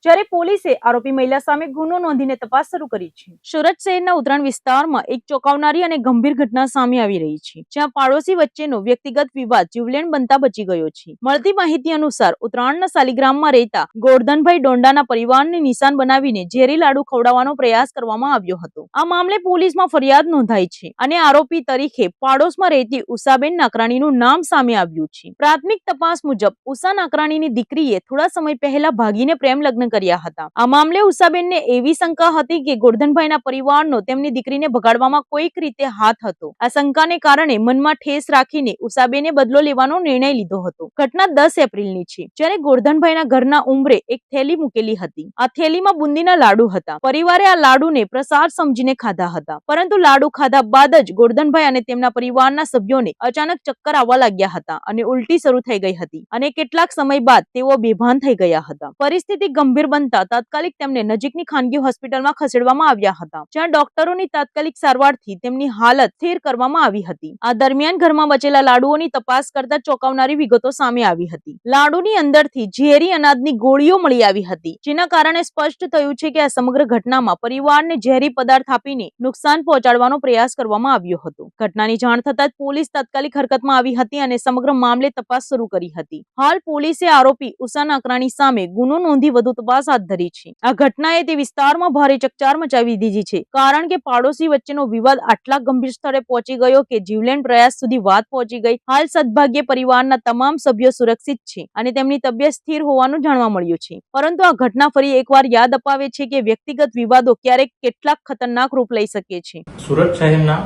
જ્યારે પોલીસે આરોપી મહિલા સામે ગુનો નોંધીને તપાસ શરૂ કરી છે. સુરત શહેરના ઉત્તરાયણ વિસ્તારમાં એક ચોંકાવનારી અને ગંભીર ઘટના સામે આવી રહી છે, જ્યાં પાડોશી વચ્ચેનો વ્યક્તિગત વિવાદ જીવલેણ બનતા બચી ગયો છે. મળતી માહિતી અનુસાર ઉત્તરાયણના શાલિગ્રામમાં રહેતા ગોરધનભાઈ ડોંડાના પરિવારને નિશાન બનાવીને ઝેરી લાડુ ખવડાવવાનો પ્રયાસ કરવામાં આવ્યો હતો. આ મામલે પોલીસમાં ફરિયાદ નોંધાઈ છે અને આરોપી તરીકે પાડોશમાં રહેતી ઉષાબેન નાકરાણીનું નામ સામે આવ્યું છે. પ્રાથમિક તપાસ મુજબ ઉષા નાકરાણીની દીકરીએ થોડા સમય પહેલા ભાગીને પ્રેમ લગ્ન કર્યા હતા. આ મામલે ઉષાબેનને એવી શંકા હતી કે ગોરધનભાઈના પરિવારનો તેમની દીકરીને ભગાડવામાં કોઈક રીતે હાથ હતો. આ શંકાને કારણે મનમાં ઠેસ રાખીને ઉષાબેને બદલો લેવાનો નિર્ણય લીધો હતો. ઘટના 10 એપ્રિલની છે, જ્યારે ગોરધનભાઈના ઘરના ઉંબરે એક થેલી મૂકેલી હતી. આ થેલીમાં બુંદીના લાડુ હતા. પરિવારે આ લાડુને પ્રસાદ સમજીને ખાધા હતા, પરંતુ લાડુ ખાધા બાદ જ ગોરધનભાઈ અને તેમના પરિવારના સભ્યોને અચાનક ચક્કર આવવા લાગ્યા હતા અને ઉલટી શરૂ થઈ ગઈ હતી અને કેટલાક સમય બાદ તેઓ બેભાન થઈ ગયા હતા. પરિસ્થિતિ ગંભીર બનતા તાત્કાલિક તેમને નજીકની ખાનગી હોસ્પિટલમાં ખસેડવામાં આવ્યા હતા, જ્યાં ડોક્ટરોની તાત્કાલિક સારવારથી તેમની હાલત સ્થિર કરવામાં આવી હતી. આ દરમિયાન ઘરમાં બચેલા લાડુઓની તપાસ કરતા ચોંકાવનારી વિગતો સામે આવી હતી. લાડુની અંદરથી ઝેરી અનાજની ગોળીઓ મળી આવી હતી, જેના કારણે સ્પષ્ટ થયું છે કે આ સમગ્ર ઘટનામાં પરિવારને ઝેરી પદાર્થ આપીને નુકસાન પહોંચાડવાનો પ્રયાસ કરવામાં આવ્યો હતો. ઘટનાની જાણ થતાં જ પોલીસ તાત્કાલિક હરકતમાં આવી હતી અને સમગ્ર મામલે તપાસ શરૂ કરી હતી. હાલ પોલીસે આરોપી ઉષા નાકરાણી સામે ગુનો નોંધી વધુ તપાસ હાથ ધરી છે. આ ઘટનાએ તે વિસ્તારમાં ભારે ચકચાર મચાવી દીધી છે, કારણ કે પાડોશી વચ્ચેનો વિવાદ આટલા ગંભીર સ્તરે પહોંચી ગયો કે જીવલેણ પ્રયાસ સુધી વાત પહોંચી ગઈ. હાલ સદભાગ્યે પરિવારના તમામ સભ્યો સુરક્ષિત છે અને તેમની તબિયત સ્થિર હોવાનું જાણવા મળ્યું છે, પરંતુ આ ઘટના ફરી એકવાર યાદ અપાવે છે કે વ્યક્તિગત વિવાદો ક્યારેક કેટલાક ખતરનાક રૂપ લઈ શકે છે. સુરત શહેરના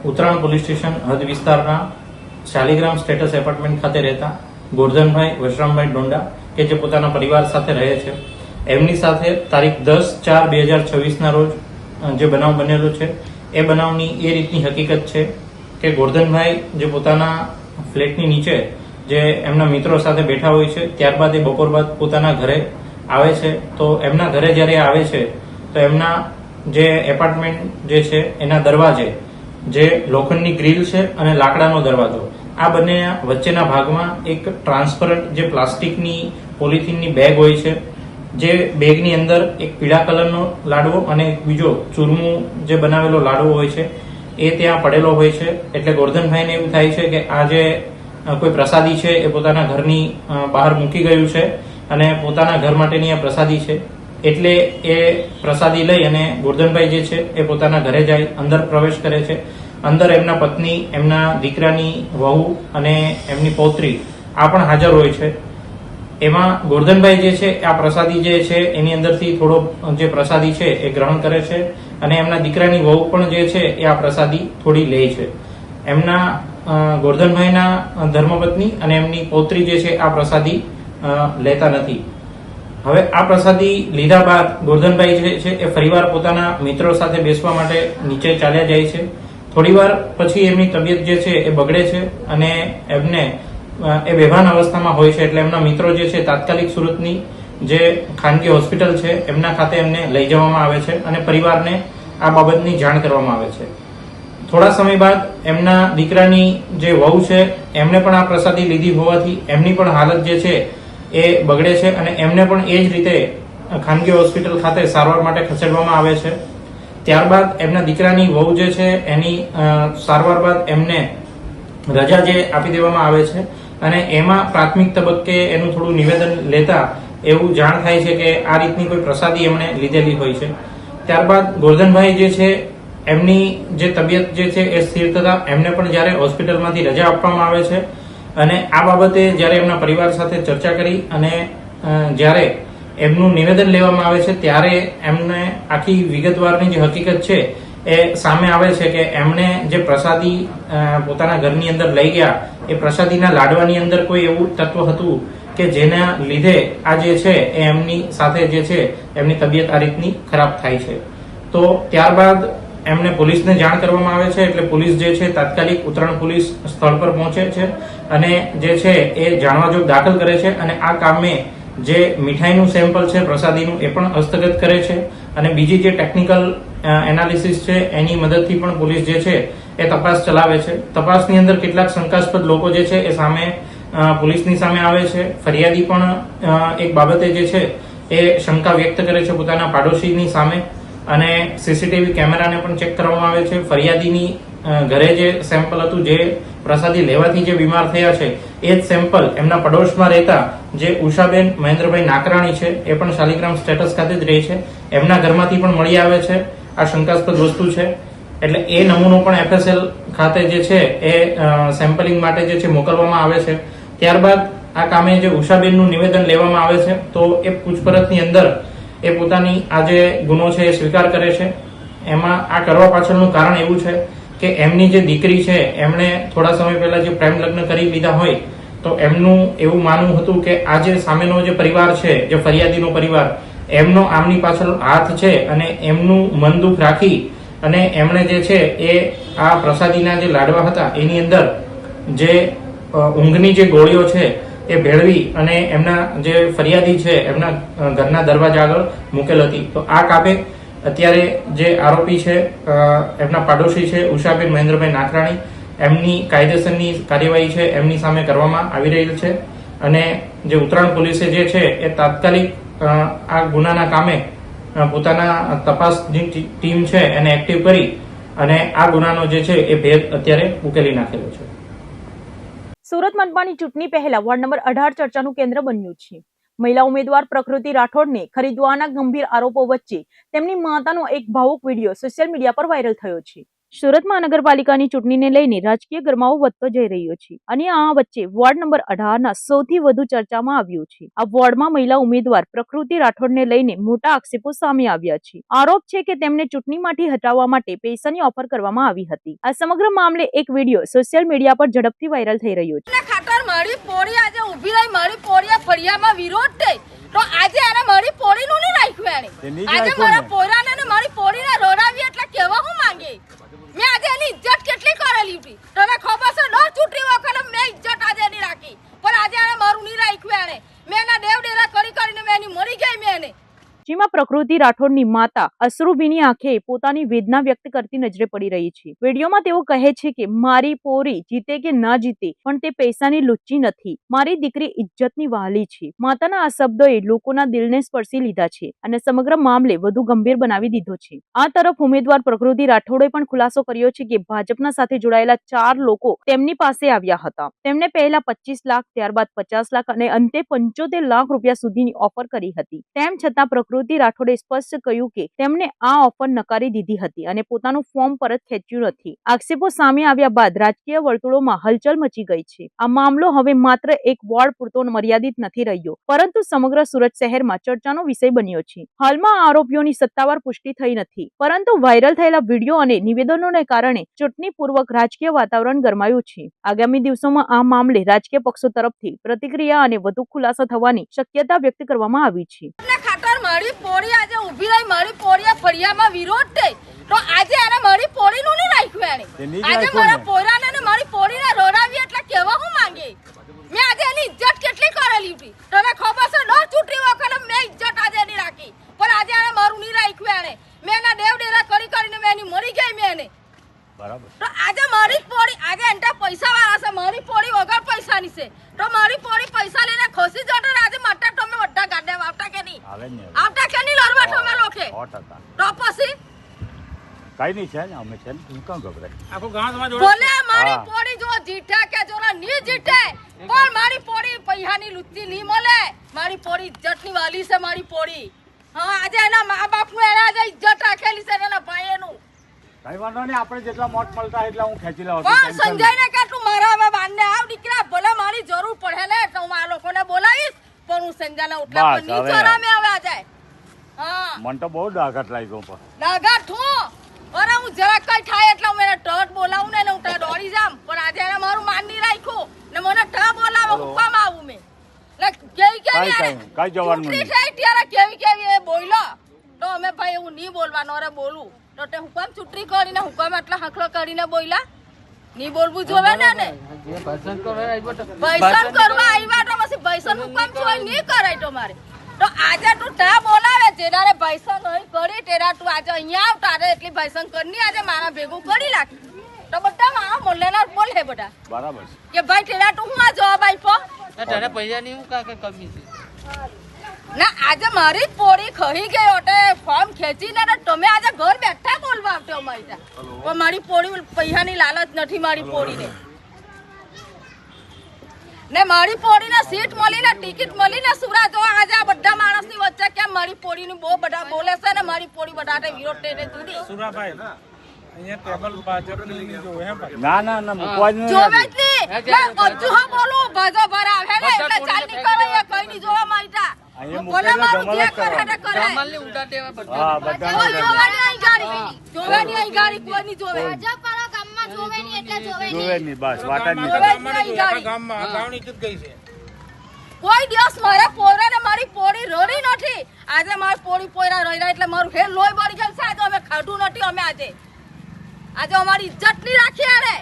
ઉત્તરાયણ પોલીસ સ્ટેશન હદ વિસ્તારના શાલિગ્રામ સ્ટેટસ એપાર્ટમેન્ટ ખાતે રહેતા ગોરધનભાઈ વશરામભાઈ ડોંડા કે જે પોતાના પરિવાર સાથે રહે છે, એમની સાથે તારીખ 10/4/2026 રોજ જે બનાવ બનેલો છે, એ બનાવની એ રીતની હકીકત છે કે ગોરધનભાઈ જે પોતાના ફ્લેટની નીચે જે એમના મિત્રો સાથે બેઠા હોય છે, ત્યારબાદ એ બપોર બાદ પોતાના ઘરે આવે છે. તો એમના ઘરે જ્યારે આવે છે તો એમના જે એપાર્ટમેન્ટ જે છે એના દરવાજે જે લોખંડની ગ્રીલ છે અને લાકડાનો દરવાજો, આ બંને વચ્ચેના ભાગમાં એક ટ્રાન્સપરન્ટ જે પ્લાસ્ટિકની પોલિથીનની બેગ હોય છે, જે બેગની અંદર એક પીળા કલરનો લાડવો અને બીજો ચૂરમું જે બનાવેલો લાડવો હોય છે એ ત્યાં પડેલો હોય છે. એટલે ગોરધનભાઈને એવું થાય છે કે આ જે કોઈ પ્રસાદી છે એ પોતાના ઘરની બહાર મૂકી ગયું છે અને પોતાના ઘર માટેની આ પ્રસાદી છે. એટલે એ પ્રસાદી લઈ અને ગોરધનભાઈ જે છે એ પોતાના ઘરે જાય, અંદર પ્રવેશ કરે છે. અંદર એમના પત્ની, એમના દીકરાની વહુ અને એમની પૌત્રી આ પણ હાજર હોય છે. એમાં ગોરધનભાઈ જે છે આ પ્રસાદી જે છે એની અંદરથી થોડો જે પ્રસાદી છે એ ગ્રહણ કરે છે અને એમના દીકરાની વહુ પણ જે છે એ આ પ્રસાદી થોડી લે છે. એમના ગોરધનભાઈના ધર્મપત્ની અને એમની પૌત્રી જે છે આ પ્રસાદી લેતા નથી. હવે આ પ્રસાદી લીધા બાદ ગોરધનભાઈ જે છે એ ફરીવાર પોતાના મિત્રો સાથે બેસવા માટે નીચે ચાલ્યા જાય છે. થોડીવાર પછી એમની તબિયત જે છે એ બગડે છે અને એમને એ બેભાન અવસ્થામાં હોય છે. એટલે એમના મિત્રો જે છે તાત્કાલિક સુરતની જે ખાનગી હોસ્પિટલ છે એમના ખાતે એમને લઈ જવામાં આવે છે અને પરિવારને આ બાબતની જાણ કરવામાં આવે છે. થોડા સમય બાદ એમના દીકરાની જે વહુ છે એમને પણ આ પ્રસાદી લીધી હોવાથી એમની પણ હાલત જે છે એ બગડે છે અને એમને પણ એ જ રીતે ખાનગી હોસ્પિટલ ખાતે સારવાર માટે ખસેડવામાં આવે છે. ત્યારબાદ એમના દીકરાની વહુ જે છે એની સારવાર બાદ એમને રજા જે આપી દેવામાં આવે છે અને એમાં પ્રાથમિક તબક્કે એનું થોડું નિવેદન લેતા એવું જાણ થાય છે કે આ રીતની કોઈ પ્રસાદી એમણે લીધેલી હોય છે. ત્યારબાદ ગોરધનભાઈ જે છે એમની જે તબિયત જે છે એ સ્થિર થતા એમને પણ જ્યારે હોસ્પિટલમાંથી રજા આપવામાં આવે છે અને આ બાબતે જ્યારે એમના પરિવાર સાથે ચર્ચા કરી અને જ્યારે એમનું નિવેદન લેવામાં આવે છે ત્યારે એમને આખી વિગતવારની જે હકીકત છે એ સામે આવે છે કે એમણે જે પ્રસાદી પોતાના ઘરની અંદર લઈ ગયા એ પ્રસાદીના લાડવાની અંદર કોઈ એવું તત્વ હતું કે જેના લીધે આ જે છે એ એમની સાથે જે છે એમની તબિયત આ રીતની ખરાબ થાય છે. તો ત્યારબાદ એમને પોલીસને જાણ કરવામાં આવે છે. એટલે પોલીસ જે છે તાત્કાલિક ઉત્તરાયણ પોલીસ સ્થળ પર પહોંચે છે અને જે છે એ જાણવાજોગ દાખલ કરે છે અને આ કામે જે મીઠાઈનું સેમ્પલ છે પ્રસાદીનું એ પણ હસ્તગત કરે છે અને બીજી જે ટેકનિકલ એનાલિસિસ છે એની મદદથી પણ પોલીસ જે છે એ તપાસ ચલાવે છે. તપાસની અંદર કેટલાક શંકાસ્પદ લોકો જે છે એ સામે પોલીસની સામે આવે છે. ફરિયાદી પણ એક બાબતે જે છે એ શંકા વ્યક્ત કરે છે પોતાના પાડોશીની સામે અને સીસીટીવી કેમેરાને પણ ચેક કરવામાં આવે છે. ફરિયાદીની ઘરે જે સેમ્પલ હતું જે પ્રસાદી લેવાથી જે બીમાર થયા છે એ જ સેમ્પલ એમના પડોશમાં રહેતા જે ઉષાબેન મહેન્દ્રભાઈ નાકરાણી છે એ પણ શાલિગ્રામ સ્ટેટસ ખાતે જ રહે છે, એમના ઘરમાંથી પણ મળી આવે છે આ શંકાસ્પદ વસ્તુ છે. એટલે એ નમૂનો પણ એફએસએલ ખાતે જે છે એ સેમ્પલિંગ માટે જે છે મોકલવામાં આવે છે. ત્યારબાદ આ કામે જે ઉષાબેનનું નિવેદન લેવામાં આવે છે તો એ પૂછપરછની અંદર એ પોતાની આ જે ગુનો છે એ સ્વીકાર કરે છે. એમાં આ કરવા પાછળનું કારણ એવું છે કે એમની જે દીકરી છે એમણે થોડા સમય પહેલા જે પ્રેમ લગ્ન કરી લીધા હોય તો એમનું એવું માનવું હતું કે આ જે સામેનો જે પરિવાર છે, જે ફરિયાદીનો પરિવાર, એમનો આમની પાછળ હાથ છે અને એમનું મન દુઃખ રાખી અને એમણે જે છે એ આ પ્રસાદીના જે લાડવા હતા એની અંદર જે ઊંઘની જે ગોળીઓ છે એ ભેળવી અને એમના જે ફરિયાદી છે એમના ઘરના દરવાજા આગળ મૂકેલ હતી. તો આ કાપે અત્યારે જે આરોપી છે એમના પાડોશી છે ઉષાબેન મહેન્દ્રભાઈ નાકરાણી, એમની કાયદેસરની કાર્યવાહી છે એમની સામે કરવામાં આવી રહી છે અને જે ઉત્તરાયણ પોલીસે જે છે એ તાત્કાલિક આ ગુનાના કામે પોતાના તપાસની ટીમ છે એને એક્ટિવ કરી અને આ ગુનાનો જે છે એ ભેદ અત્યારે ઉકેલી નાખેલો છે. સુરત મનપાની ચૂંટણી પહેલા વોર્ડ નંબર 18 ચર્ચાનું કેન્દ્ર બન્યું છે. મહિલા ઉમેદવાર પ્રકૃતિ રાઠોડને ખરીદવાના ગંભીર આરોપો વચ્ચે તેમની માતાનો એક ભાવુક વિડીયો સોશિયલ મીડિયા પર વાયરલ થયો છે. સુરત મહાનગરપાલિકાની ચૂંટણીને લઈને રાજકીય ગરમાવો વધતો જઈ રહ્યો છે અને આ વચ્ચે વોર્ડ નંબર 18 ના સૌથી વધુ ચર્ચામાં આવ્યું છે. આ વોર્ડમાં મહિલા ઉમેદવાર પ્રકૃતિ રાઠોડને લઈને મોટા આક્ષેપો સામે આવ્યા છે. આરોપ છે કે તેમને ચૂંટણીમાંથી હટાવવા માટે પૈસાની ઓફર કરવામાં આવી હતી. આ સમગ્ર મામલે એક વિડીયો સોશિયલ મીડિયા પર ઝડપથી વાયરલ થઈ રહ્યો છે. મારી પોરી આજે ઊભી રહી, મારી પોરીએ ફળિયામાં વિરોધ થઈ તો આજે આને મારી પોરીનું નહીં રાખ્યું. એને આજે મારા પોરાને ને મારી પોરીને રોડાવી એટલે કેવા હું માંગે. મેં આજે એની ઇજ્જત કેટલી કરેલી હતી તમે ખબર છે? 10 ચૂંટણી વખતે મેં ઇજ્જત આજે એની રાખી પણ આજે આને મારું નહીં રાખ્યું. એને મેં એના દેવ ડેરા કરીને મેં એની મરી ગઈ. મેં એને જેમાં પ્રકૃતિ રાઠોડની માતા અશ્રુભીની આંખે પોતાની વેદના વ્યક્ત કરતી નજરે પડી રહી છે। વિડીયોમાં તેઓ કહે છે કે મારી પોરી જીતે કે ના જીતે પણ તે પૈસાની લુચ્ચી નથી, મારી દીકરી ઇજ્જતની વહાલી છે। માતાના આ શબ્દોએ લોકોના દિલને સ્પર્શી લીધા છે અને સમગ્ર મામલે વધુ ગંભીર બનાવી દીધો છે। આ તરફ ઉમેદવાર પ્રકૃતિ રાઠોડે પણ ખુલાસો કર્યો છે કે ભાજપના સાથે જોડાયેલા 4 લોકો તેમની પાસે આવ્યા હતા। તેમને પહેલા 25 લાખ, ત્યારબાદ 50 લાખ અને અંતે 75 લાખ રૂપિયા સુધીની ઓફર કરી હતી। તેમ છતાં પ્રકૃતિ રાઠોડે સ્પષ્ટ કહ્યું કે તેમને આ ઓફર નકારી દીધી હતી અને પોતાનું ફોર્મ પરત ખેંચ્યું નથી। આક્ષેપો સામે આવ્યા બાદ રાજકીય વર્તુળોમાં હલચલ મચી ગઈ છે। આ મામલો હવે માત્ર એક વોર્ડ પૂરતો મર્યાદિત નથી રહ્યો, પરંતુ સમગ્ર સુરત શહેરમાં ચર્ચાનો વિષય બન્યો છે। હાલમાં આરોપીઓની સત્તાવાર પુષ્ટિ થઈ નથી, પરંતુ વાયરલ થયેલા વિડીયો અને નિવેદનોને કારણે ચૂંટણી પૂર્વક રાજકીય વાતાવરણ ગરમાયું છે। આગામી દિવસોમાં આ મામલે રાજકીય પક્ષો તરફથી પ્રતિક્રિયા અને વધુ ખુલાસા થવાની શક્યતા વ્યક્ત કરવામાં આવી છે। ખાતર મારી પોરી આજે ઊભી રહી, મારી પોરીએ ફળિયામાં વિરોધ થઈ તો આજે એને મારી પોરીનું નહીં રાખ્યું એને। આજે મારા પોરાને ને મારી પોરીને રોડાવી એટલે કેવા હું માંગે? મેં આજે એની ઇજ્જત કેટલી કરેલી હતી તમે ખબર છે? દર ચૂંટણી વખતે મેં ઇજ્જત આજે એની રાખી, પણ આજે એને મારું નહીં રાખ્યું એને। મેં એના દેવ ડેરા કરીને મેં એની મરી ગઈ મેં એને। બરાબર તો આજે મારી પોરી આજે એન્ટા પૈસા વાળા છે, મારી પોરી વગર પૈસાની છે તો મારી પોરી પૈસા લઈને ખોસી જતો આજે માટે તમે બધા ગાડે આવતા કે નહીં આવતા કે નહીં લડવા તમે લોકે તો પછી કઈ નહીં છે ને અમે છે ને તું કામ ગભરાય આખો ગામ બોલે મારી પોરી જો જીતે કે જો ની જીતે પણ મારી પોરી પૈસાની લુચ્ચી નહીં મળે। મારી પોરી ઇજ્જતની વાલી છે મારી પોરી। હા આજે એના મા બાપનું એને આજે ઇજ્જત રાખેલી છે એના ભાઈનું। કઈ વાંધો નહીં, આપણે જેટલા મોટ મળતા એટલા હું ખેંચી લઉં પણ સંજયને કે તું મારા હવે બાંધને આવ દીકરા, ભલે મારી જરૂર પડે ને તો હું આ લોકોને બોલાવીશ, પણ હું સંજયને ઉઠલા પર ની ચોરા મે હવે આ જાય। હા મન તો બહુ ડાઘાટ લાગ્યો પણ ડાઘાટ હું અરે હું જરા કઈ થાય એટલે હું એને ટટ બોલાવું ને હું ત્યાં દોડી જામ, પણ આજે એને મારું માન નહીં રાખ્યું ને મને ટ બોલાવે હુકમ આવું મેં કઈ જવાનું નહીં ત્યારે કેવી એ બોલ્યો તો અમે ભાઈ એવું નહીં બોલવાનું, અરે બોલું તો તે હુકમ ચૂંટણી કરીને હુકમ આટલા હકલો કરીને બોલ્યા નહીં બોલવું જોવે ને ભાઈસન કરવા આવ્યા તો પછી ભાઈસન હુકમ જોઈ નહીં કરાય તો મારે તો આજે તું તા બોલાવે જેનારે ભાઈસન નહીં કરી તેના તું આજે અહીંયા આવ તારે એટલી ભાઈસન કરની આજે મારા ભેગું કરી નાખ તો બધા મારા મોલ્લેના બોલે બધા બરાબર કે ભાઈ તેના તું હું આ જવાબ આપ્યો તને પૈસા નહીં હું કાકે કમી છે ના આજે મારી પોરી ખહી ગઈ ઓટે ફોર્મ ખેંચીને તમે આજે ઘર બેઠા બોલવા આવતો અમારી પણ મારી પોરી પૈસાની લાલચ નથી મારી પોરીને ને મારી પોરીને સીટ મળીને ટિકિટ મળીને સુરા જો આજે આ બધા માણસની વચ્ચે કેમ મારી પોરીની બહુ બધા બોલે છે ને મારી પોરી બધાને વિરોધ થઈને જુદી સુરાભાઈ અહીંયા ટેબલ ભાજપની જો હે ભાઈ ના ના ના મૂકવા જ જોવે જ નહીં અજુ હા બોલું ભાજો ભર આવે ને એટલે ચાલ નીકળે એ કઈ નહીં જોવા માંગતા બોલે મારું જે કરે ને કરે કમલની ઉડા દેવા બધા હા બધા જોવાની આઈ ગાડી જોવાની આઈ ગાડી કોઈ નહીં જોવે ભાજપ વાળા ગામમાં જોવે નહીં એટલે જોવે જોવે નહીં બસ વાત જ નહીં ગામમાં ગામની ઇજ્જત ગઈ છે। કોઈ દિવસ મારા પોરાને મારી પોરી રડી નથી, આજે મારી પોરી પોરા રડ્યા એટલે મારું હે લોહી બળી ગયું છે। આજે અમે ખાધું નથી, અમે આજે અમારી ઇજ્જત નહીં રાખી અરે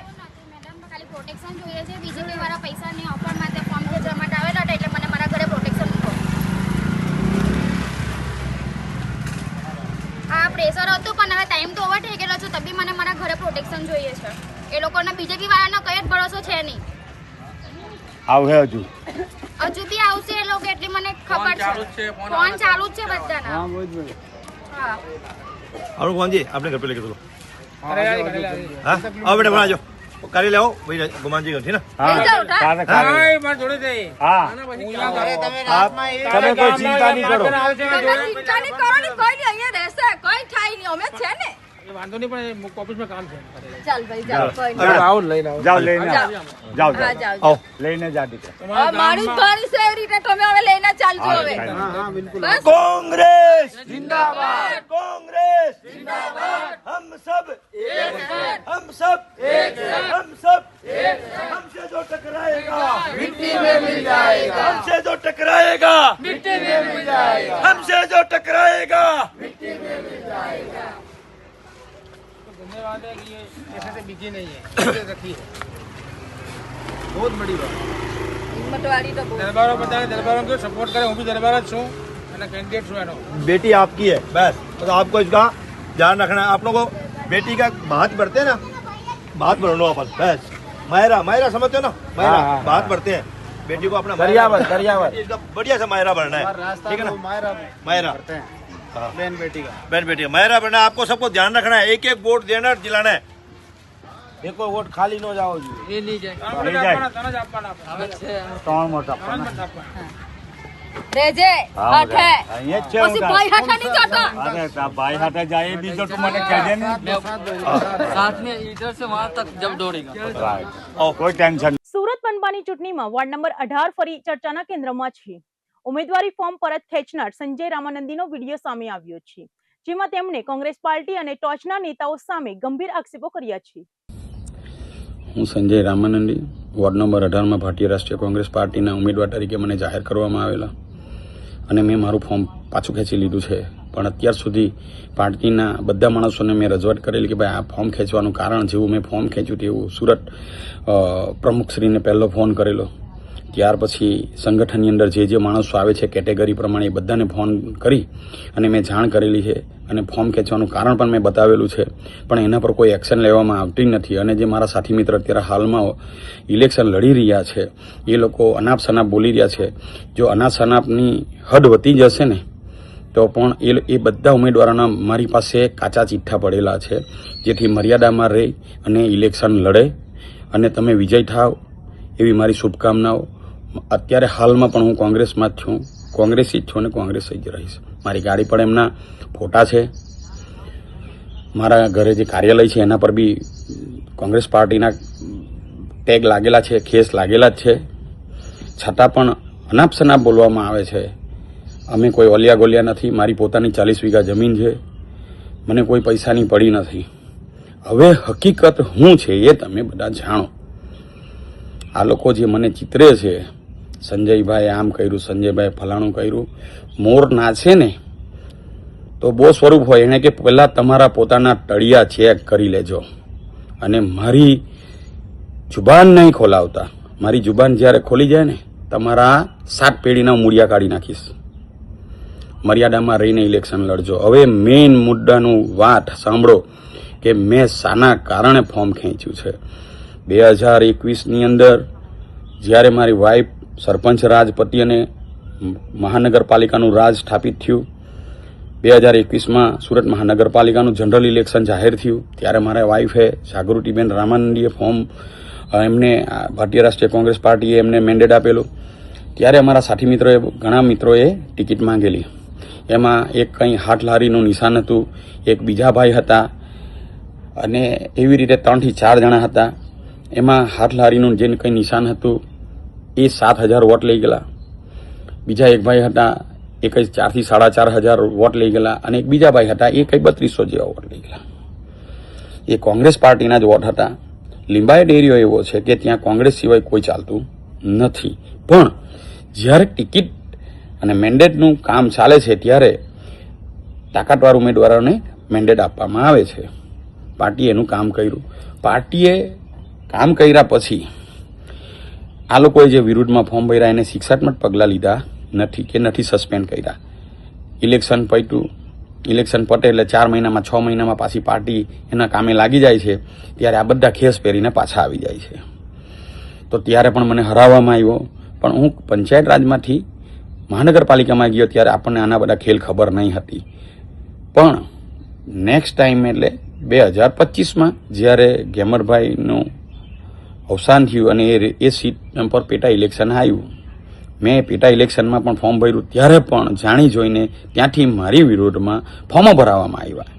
ખાલી પ્રોટેક્શન જોઈએ છે, બીજેપી વાળા પૈસાની ઓફર માટે ફોર્મ જે જમા આવેલા હતા એટલે મને મારા ઘરે પ્રોટેક્શન મૂકો। હા પ્રેશર હતું પણ હવે ટાઈમ તો ઓવર થઈ ગયેલો છે, તબી મને મારા ઘરે પ્રોટેક્શન જોઈએ છે। એ લોકોને બીજેપી વાળાનો કઈ જ ભરોસો છે નહીં। આવશે હજુ બી આવશે એ લોકો એટલી મને ખબર છે, ફોન ચાલુ જ છે બધાના। હા બોલ બોલ હા આવું કોણજી આપણે ઘર પે લેકે ચલો હા આવો બેટા બનાજો કરી લેવો ભાઈ ગુમાનજી ગંઠી ને હા માર જોડે જઈ હા તમે કોઈ ચિંતા નહીં કરો ચિંતા નહીં કરો ને કોઈ નહીં અહીંયા રહેશે કોઈ થાય નહીં અમે છે ને વાંધો નહીં પણ ઓફિસમાં કામ છે। ચાલ ભાઈ જાઓ કોઈ હવે આવો લઈને આવો જાઓ લઈને જાઓ હા, જાઓ જાઓ. આવો લઈને જા દીકરા મારી ઘણી છે એવી રીતે તમે હવે લઈને ચાલજો હવે હા બિલકુલ બસ कांग्रेस जिंदाबाद कांग्रेस जिंदाबाद हम सब एक हैं हम सब एक हैं हम सब एक हैं हमसे जो टकराएगा मिट्टी में मिल जाएगा हमसे जो टकराएगा मिट्टी में मिल जाएगा हमसे जो टकराएगा मिट्टी में मिल जाएगा। धन्यवाद है कि ये ऐसे से बिकी नहीं है रखी है बहुत बड़ी बात। हिम्मत वाली तो दरबारों बताए दरबारों को सपोर्ट करे, હું બી દરબાર જ છું बेटी आपकी है बस, तो आपको इसका ध्यान रखना है। आप लोगों को बेटी का बात बढ़ते हैं ना, बात बढ़ो अपन बस। मायरा मायरा समझते हो ना, मायरा बात बढ़ते हैं। बेटी को अपना दरियावर इसका बढ़िया से मायरा बनना है, ठीक है ना। मायरा बहन बेटी का मायरा बनना है। आपको सबको ध्यान रखना है, एक एक वोट देना जिलाना है। देखो वोट खाली न जाओ जी, नहीं जाए રેજે હાથે પછી ભાઈ હાથે નહીં જતો अरे भाई हाथे जाए बीजो तो मैंने कह दे साथ में इधर से वहां तक जब दौड़ेगा और कोई टेंशन। સુરત પંપાની ચૂંટણીમાં વોર્ડ નંબર 18 ફરી ચર્ચાના કેન્દ્રમાં છે। ઉમેદવારી ફોર્મ પરત ખેંચનાર સંજય રામાનંદીનો વિડીયો સામે આવ્યો છે, જેમાં તેમણે કોંગ્રેસ પાર્ટી અને ટોચના નેતાઓ સામે ગંભીર આક્ષેપો કર્યા છે। હું સંજય રામાનંદી વોર્ડ નંબર 18માં ભારતીય રાષ્ટ્રીય કોંગ્રેસ પાર્ટીના ઉમેદવાર તરીકે મને જાહેર કરવામાં આવેલા અને મેં મારું ફોર્મ પાછું ખેંચી લીધું છે। પણ અત્યાર સુધી પાર્ટીના બધા માણસોને મેં રજૂઆત કરેલી કે ભાઈ આ ફોર્મ ખેંચવાનું કારણ જેવું મેં ફોર્મ ખેંચ્યું તેવું સુરત પ્રમુખશ્રીને પહેલો ફોન કરેલો, ત્યાર પછી સંગઠનની અંદર જે માણસો આવે છે કેટેગરી પ્રમાણે એ બધાને ફોન કરી અને મેં જાણ કરેલી છે અને ફોર્મ ખેંચવાનું કારણ પણ મેં બતાવેલું છે, પણ એના પર કોઈ એક્શન લેવામાં આવતી નથી। અને જે મારા સાથી મિત્ર અત્યારે હાલમાં ઇલેક્શન લડી રહ્યા છે એ લોકો અનાપ શનાપ બોલી રહ્યા છે। જો અનાપ શનાપની હદ વધી જશે ને તો પણ એ બધા ઉમેદવારોના મારી પાસે કાચા ચિઠ્ઠા પડેલા છે, જેથી મર્યાદામાં રહી અને ઇલેક્શન લડે અને તમે વિજય થાવ એવી મારી શુભકામનાઓ। અત્યારે હાલમાં પણ હું કોંગ્રેસમાં જ છું, કોંગ્રેસી જ છું અને કોંગ્રેસ જ રહીશ। મારી ગાડી પર એમના ફોટા છે, મારા ઘરે જે કાર્યાલય છે એના પર બી કોંગ્રેસ પાર્ટીના ટેગ લાગેલા છે, ખેસ લાગેલા જ છે, છતાં પણ અનાપ શનાપ બોલવામાં આવે છે। અમે કોઈ ઓલિયા ગોલિયા નથી, મારી પોતાની 40 વીઘા જમીન છે, મને કોઈ પૈસાની પડી નથી। હવે હકીકત શું છે એ તમે બધા જાણો। આ લોકો જે મને ચિતરે છે, સંજયભાઈ આમ કર્યું, સંજયભાઈ ફલાણું કર્યું, મોર નાચે ને તો બહુ સ્વરૂપ હોય એને કે પહેલાં તમારા પોતાના તળિયા ચેક કરી લેજો અને મારી જુબાન નહીં ખોલાવતા। મારી જુબાન જ્યારે ખોલી જાય ને તમારા 7 પેઢીના મૂળિયા કાઢી નાખીશ। મર્યાદામાં રહીને ઇલેક્શન લડજો। હવે મેઇન મુદ્દાનું વાત સાંભળો કે મેં શાના કારણે ફોર્મ ખેંચ્યું છે। 2021ની અંદર જ્યારે મારી વાઇફ સરપંચ રાજ પતિ અને મહાનગરપાલિકાનું રાજ સ્થાપિત થયું, 2021માં સુરત મહાનગરપાલિકાનું જનરલ ઇલેક્શન જાહેર થયું, ત્યારે મારા વાઇફે જાગૃતિબેન રામાનંદીએ ફોર્મ એમને ભારતીય રાષ્ટ્રીય કોંગ્રેસ પાર્ટીએ એમને મેન્ડેટ આપેલું। ત્યારે અમારા સાથી મિત્રોએ ઘણા મિત્રોએ ટિકિટ માંગેલી, એમાં એક કંઈ હાથ લારીનું નિશાન હતું, એક બીજા ભાઈ હતા અને એવી રીતે 3 થી 4 જણા હતા। એમાં હાથ લારીનું જે કંઈ નિશાન હતું એ 7,000 વોટ લઈ ગયેલા, બીજા એક ભાઈ હતા એ કંઈ 4 થી 4,500 વોટ લઈ ગયેલા અને એક બીજા ભાઈ હતા એ કંઈ 3200 જેવા વોટ લઈ ગયેલા। એ કોંગ્રેસ પાર્ટીના જ વોટ હતા। લિંબાયત એરિયો એવો છે કે ત્યાં કોંગ્રેસ સિવાય કોઈ ચાલતું નથી, પણ જ્યારે ટિકિટ અને મેન્ડેટનું કામ ચાલે છે ત્યારે તાકાતવાર ઉમેદવારોને મેન્ડેટ આપવામાં આવે છે। પાર્ટીએ એનું કામ કર્યું, પાર્ટીએ કામ કર્યા પછી આ લોકોએ જે વિરુદ્ધમાં ફોર્મ ભર્યા એને શિક્ષાત્મક પગલાં લીધા નથી કે નથી સસ્પેન્ડ કર્યા। ઇલેક્શન પટ્યું, ઇલેક્શન પટે એટલે 4 મહિનામાં 6 મહિનામાં પાછી પાર્ટી એના કામે લાગી જાય છે, ત્યારે આ બધા ખેસ પહેરીને પાછા આવી જાય છે। તો ત્યારે પણ મને હરાવવામાં આવ્યો, પણ હું પંચાયત રાજમાંથી મહાનગરપાલિકામાં ગયો ત્યારે આપણને આના બધા ખેલ ખબર નહીં હતી। પણ નેક્સ્ટ ટાઈમ એટલે 2025માં જ્યારે ગેમરભાઈનું અવસાન થયું અને એ સીટ પર પેટા ઇલેક્શન આવ્યું, મેં પેટા ઇલેક્શનમાં પણ ફોર્મ ભર્યું, ત્યારે પણ જાણી જોઈને ત્યાંથી મારી વિરોધમાં ફોર્મો ભરાવવામાં આવ્યા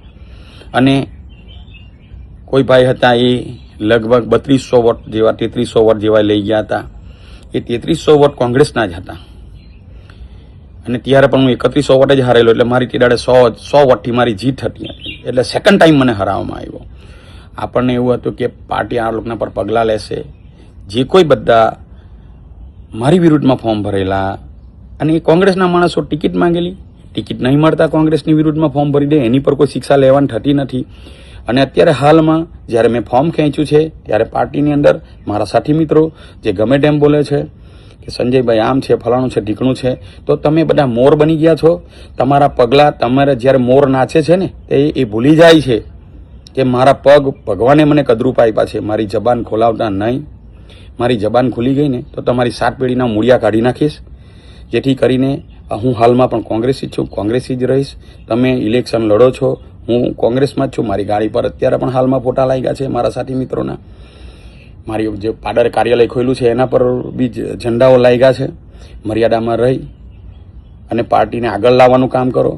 અને કોઈ ભાઈ હતા એ લગભગ 3200 વોટ જેવા 3300 વોટ જેવા લઈ ગયા હતા। એ 3300 વોટ કોંગ્રેસના જ હતા અને ત્યારે પણ હું 3100 વોટ જ હારેલો, એટલે મારી તીડાડે 100 વોટથી મારી જીત હતી, એટલે સેકન્ડ ટાઈમ મને હરાવવામાં આવ્યો। આપણને એવું હતું કે પાર્ટી આ લોકોના પર પગલાં લેશે। જે કોઈ બધા મારી વિરુદ્ધમાં ફોર્મ ભરેલા અને એ કોંગ્રેસના માણસો ટિકિટ માંગેલી, ટિકિટ નહીં મળતા કોંગ્રેસની વિરુદ્ધમાં ફોર્મ ભરી દે, એની પર કોઈ શિક્ષા લેવાની થતી નથી। અને અત્યારે હાલમાં જ્યારે મેં ફોર્મ ખેંચ્યું છે ત્યારે પાર્ટીની અંદર મારા સાથી મિત્રો જે ગમે તેમ બોલે છે કે સંજયભાઈ આમ છે, ફલાણું છે, ઢીકણું છે, તો તમે બધા મોર બની ગયા છો. તમારા પગલાં, તમારે જ્યારે મોર નાચે છે ને એ ભૂલી જાય છે કે મારા પગ ભગવાને મને કદરૂપ આપ્યા છે. મારી જબાન ખોલાવતા નહીં. મારી જબાન ખુલી ગઈ ને તો તમારી 7 પેઢીના મૂળિયા કાઢી નાખીશ. જેથી કરીને હું હાલમાં પણ કોંગ્રેસી છું, કોંગ્રેસી જ રહીશ. તમે ઇલેક્શન લડો છો, હું કોંગ્રેસમાં જ છું. મારી ગાડી પર અત્યારે પણ હાલમાં ફોટા લાગ્યા છે મારા સાથી મિત્રોના. મારી જે પાડર કાર્યાલય ખોલ્યું છે એના પર બી ઝંડાઓ લાગ્યા છે. મર્યાદામાં રહી અને પાર્ટીને આગળ લાવવાનું કામ કરો.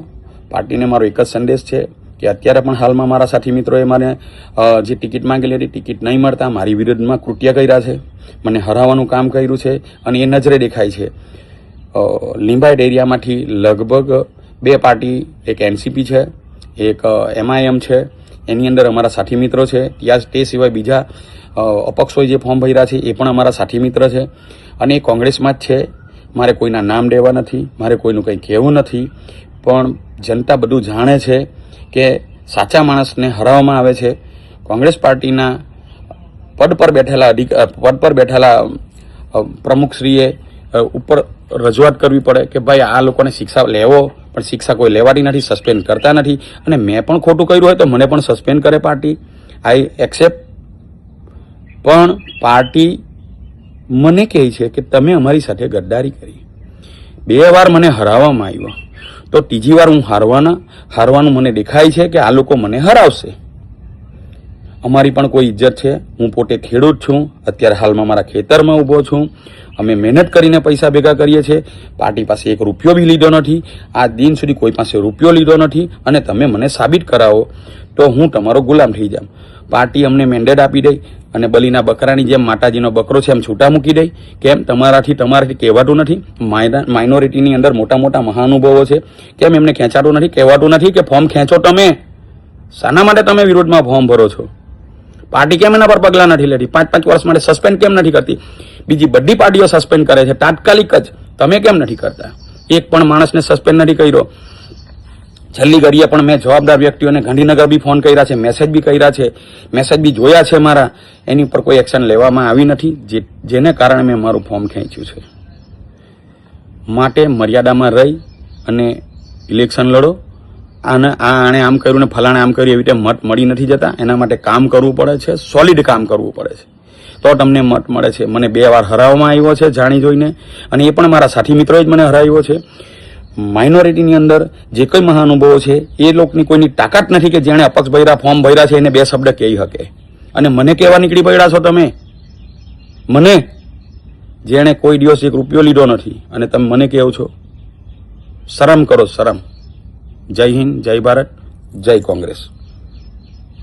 પાર્ટીને મારો એક જ સંદેશ છે કે અત્યારે પણ હાલમાં મારા સાથી મિત્રોએ મને જે ટિકિટ માંગેલી હતી, ટિકિટ નહીં મળતા મારી વિરુદ્ધમાં કૃત્ય કર્યા છે, મને હરાવવાનું કામ કર્યું છે અને એ નજરે દેખાય છે. લિંબાયત એરિયામાંથી લગભગ 2 પાર્ટી, એક એનસીપી છે, એક MIM છે, એની અંદર અમારા સાથી મિત્રો છે. તે સિવાય બીજા અપક્ષોએ જે ફોર્મ ભર્યા છે એ પણ અમારા સાથી મિત્ર છે અને એ કોંગ્રેસમાં જ છે. મારે કોઈના નામ લેવા નથી, મારે કોઈનું કંઈ કહેવું નથી, પણ જનતા બધું જાણે છે કે સાચા માણસને હરાવવામાં આવે છે. કોંગ્રેસ પાર્ટીના પદ પર બેઠેલા પ્રમુખશ્રીએ ઉપર રજૂઆત કરવી પડે કે ભાઈ આ લોકોને શિક્ષા લેવો, પણ શિક્ષા કોઈ લેવાતી નથી, સસ્પેન્ડ કરતા નથી. અને મેં પણ ખોટું કર્યું હોય તો મને પણ સસ્પેન્ડ કરે પાર્ટી, આઈ એક્સેપ્ટ. પણ પાર્ટી મને કહે છે કે તમે અમારી સાથે ગદ્દારી કરી. 2 વાર મને હરાવવામાં આવ્યો તો ત્રીજી વાર હું હારવાનું મને દેખાય છે કે આ લોકો મને હરાવશે. અમારી પણ કોઈ ઇજ્જત છે. હું પોતે ખેડૂત છું, અત્યારે હાલમાં મારા ખેતરમાં ઊભો છું. અમે મહેનત કરીને પૈસા ભેગા કરીએ છીએ. પાર્ટી પાસે 1 રૂપિયો બી લીધો નથી. આ દિન સુધી કોઈ પાસે રૂપિયો લીધો નથી. અને તમે મને સાબિત કરાવો તો હું તમારો ગુલામ થઈ જાઉં. પાર્ટી અમને મેન્ડેટ આપી દઈ અને બલીના બકરાની જેમ માતાજીનો બકરો છે એમ છૂટા મૂકી દઈ. કેમ? તમારાથી કહેવાતું નથી. માઇનોરિટીની અંદર મોટા મોટા મહાનુભાવો છે, કેમ એમને ખેંચાતું નથી? કહેવાતું નથી કે ફોર્મ ખેંચો તમે. શાના માટે તમે વિરોધમાં ફોર્મ ભરો છો? પાર્ટી કેમ એના પર પગલાં નથી લેતી? 5-5 વર્ષ માટે સસ્પેન્ડ કેમ નથી કરતી? બીજી બધી પાર્ટીઓ સસ્પેન્ડ કરે છે તાત્કાલિક જ, તમે કેમ નથી કરતા? એક પણ માણસને સસ્પેન્ડ નથી કર્યો. છેલ્લી ઘડીએ પણ મેં જવાબદાર વ્યક્તિઓને ગાંધીનગર બી ફોન કર્યા છે, મેસેજ બી કર્યા છે, મેસેજ બી જોયા છે મારા. એની ઉપર કોઈ એક્શન લેવામાં આવી નથી, જેને કારણે મેં મારું ફોર્મ ખેંચ્યું છે. માટે મર્યાદામાં રહી અને ઇલેક્શન લડો. આણે આમ કર્યું ને ફલાણે આમ કર્યું એવી રીતે મત મળી નથી જતા. એના માટે કામ કરવું પડે છે, સોલિડ કામ કરવું પડે છે, તો તમને મત મળે છે. મને 2 વાર હરાવવામાં આવ્યો છે જાણી જોઈને, અને એ પણ મારા સાથી મિત્રોએ જ મને હરાવ્યો છે. માઇનોરિટીની અંદર જે કોઈ મહાનુભાવો છે એ લોકોની કોઈની તાકાત નથી કે જેણે અપક્ષ ભર્યા, ફોર્મ ભર્યા છે એને 2 શબ્દ કહી શકે. અને મને કહેવા નીકળી પડ્યા છો તમે, મને જેણે કોઈ દિવસ 1 રૂપિયો લીધો નથી અને તમે મને કહો છો? શરમ કરો, શરમ. જય હિન્દ, જય ભારત, જય કોંગ્રેસ.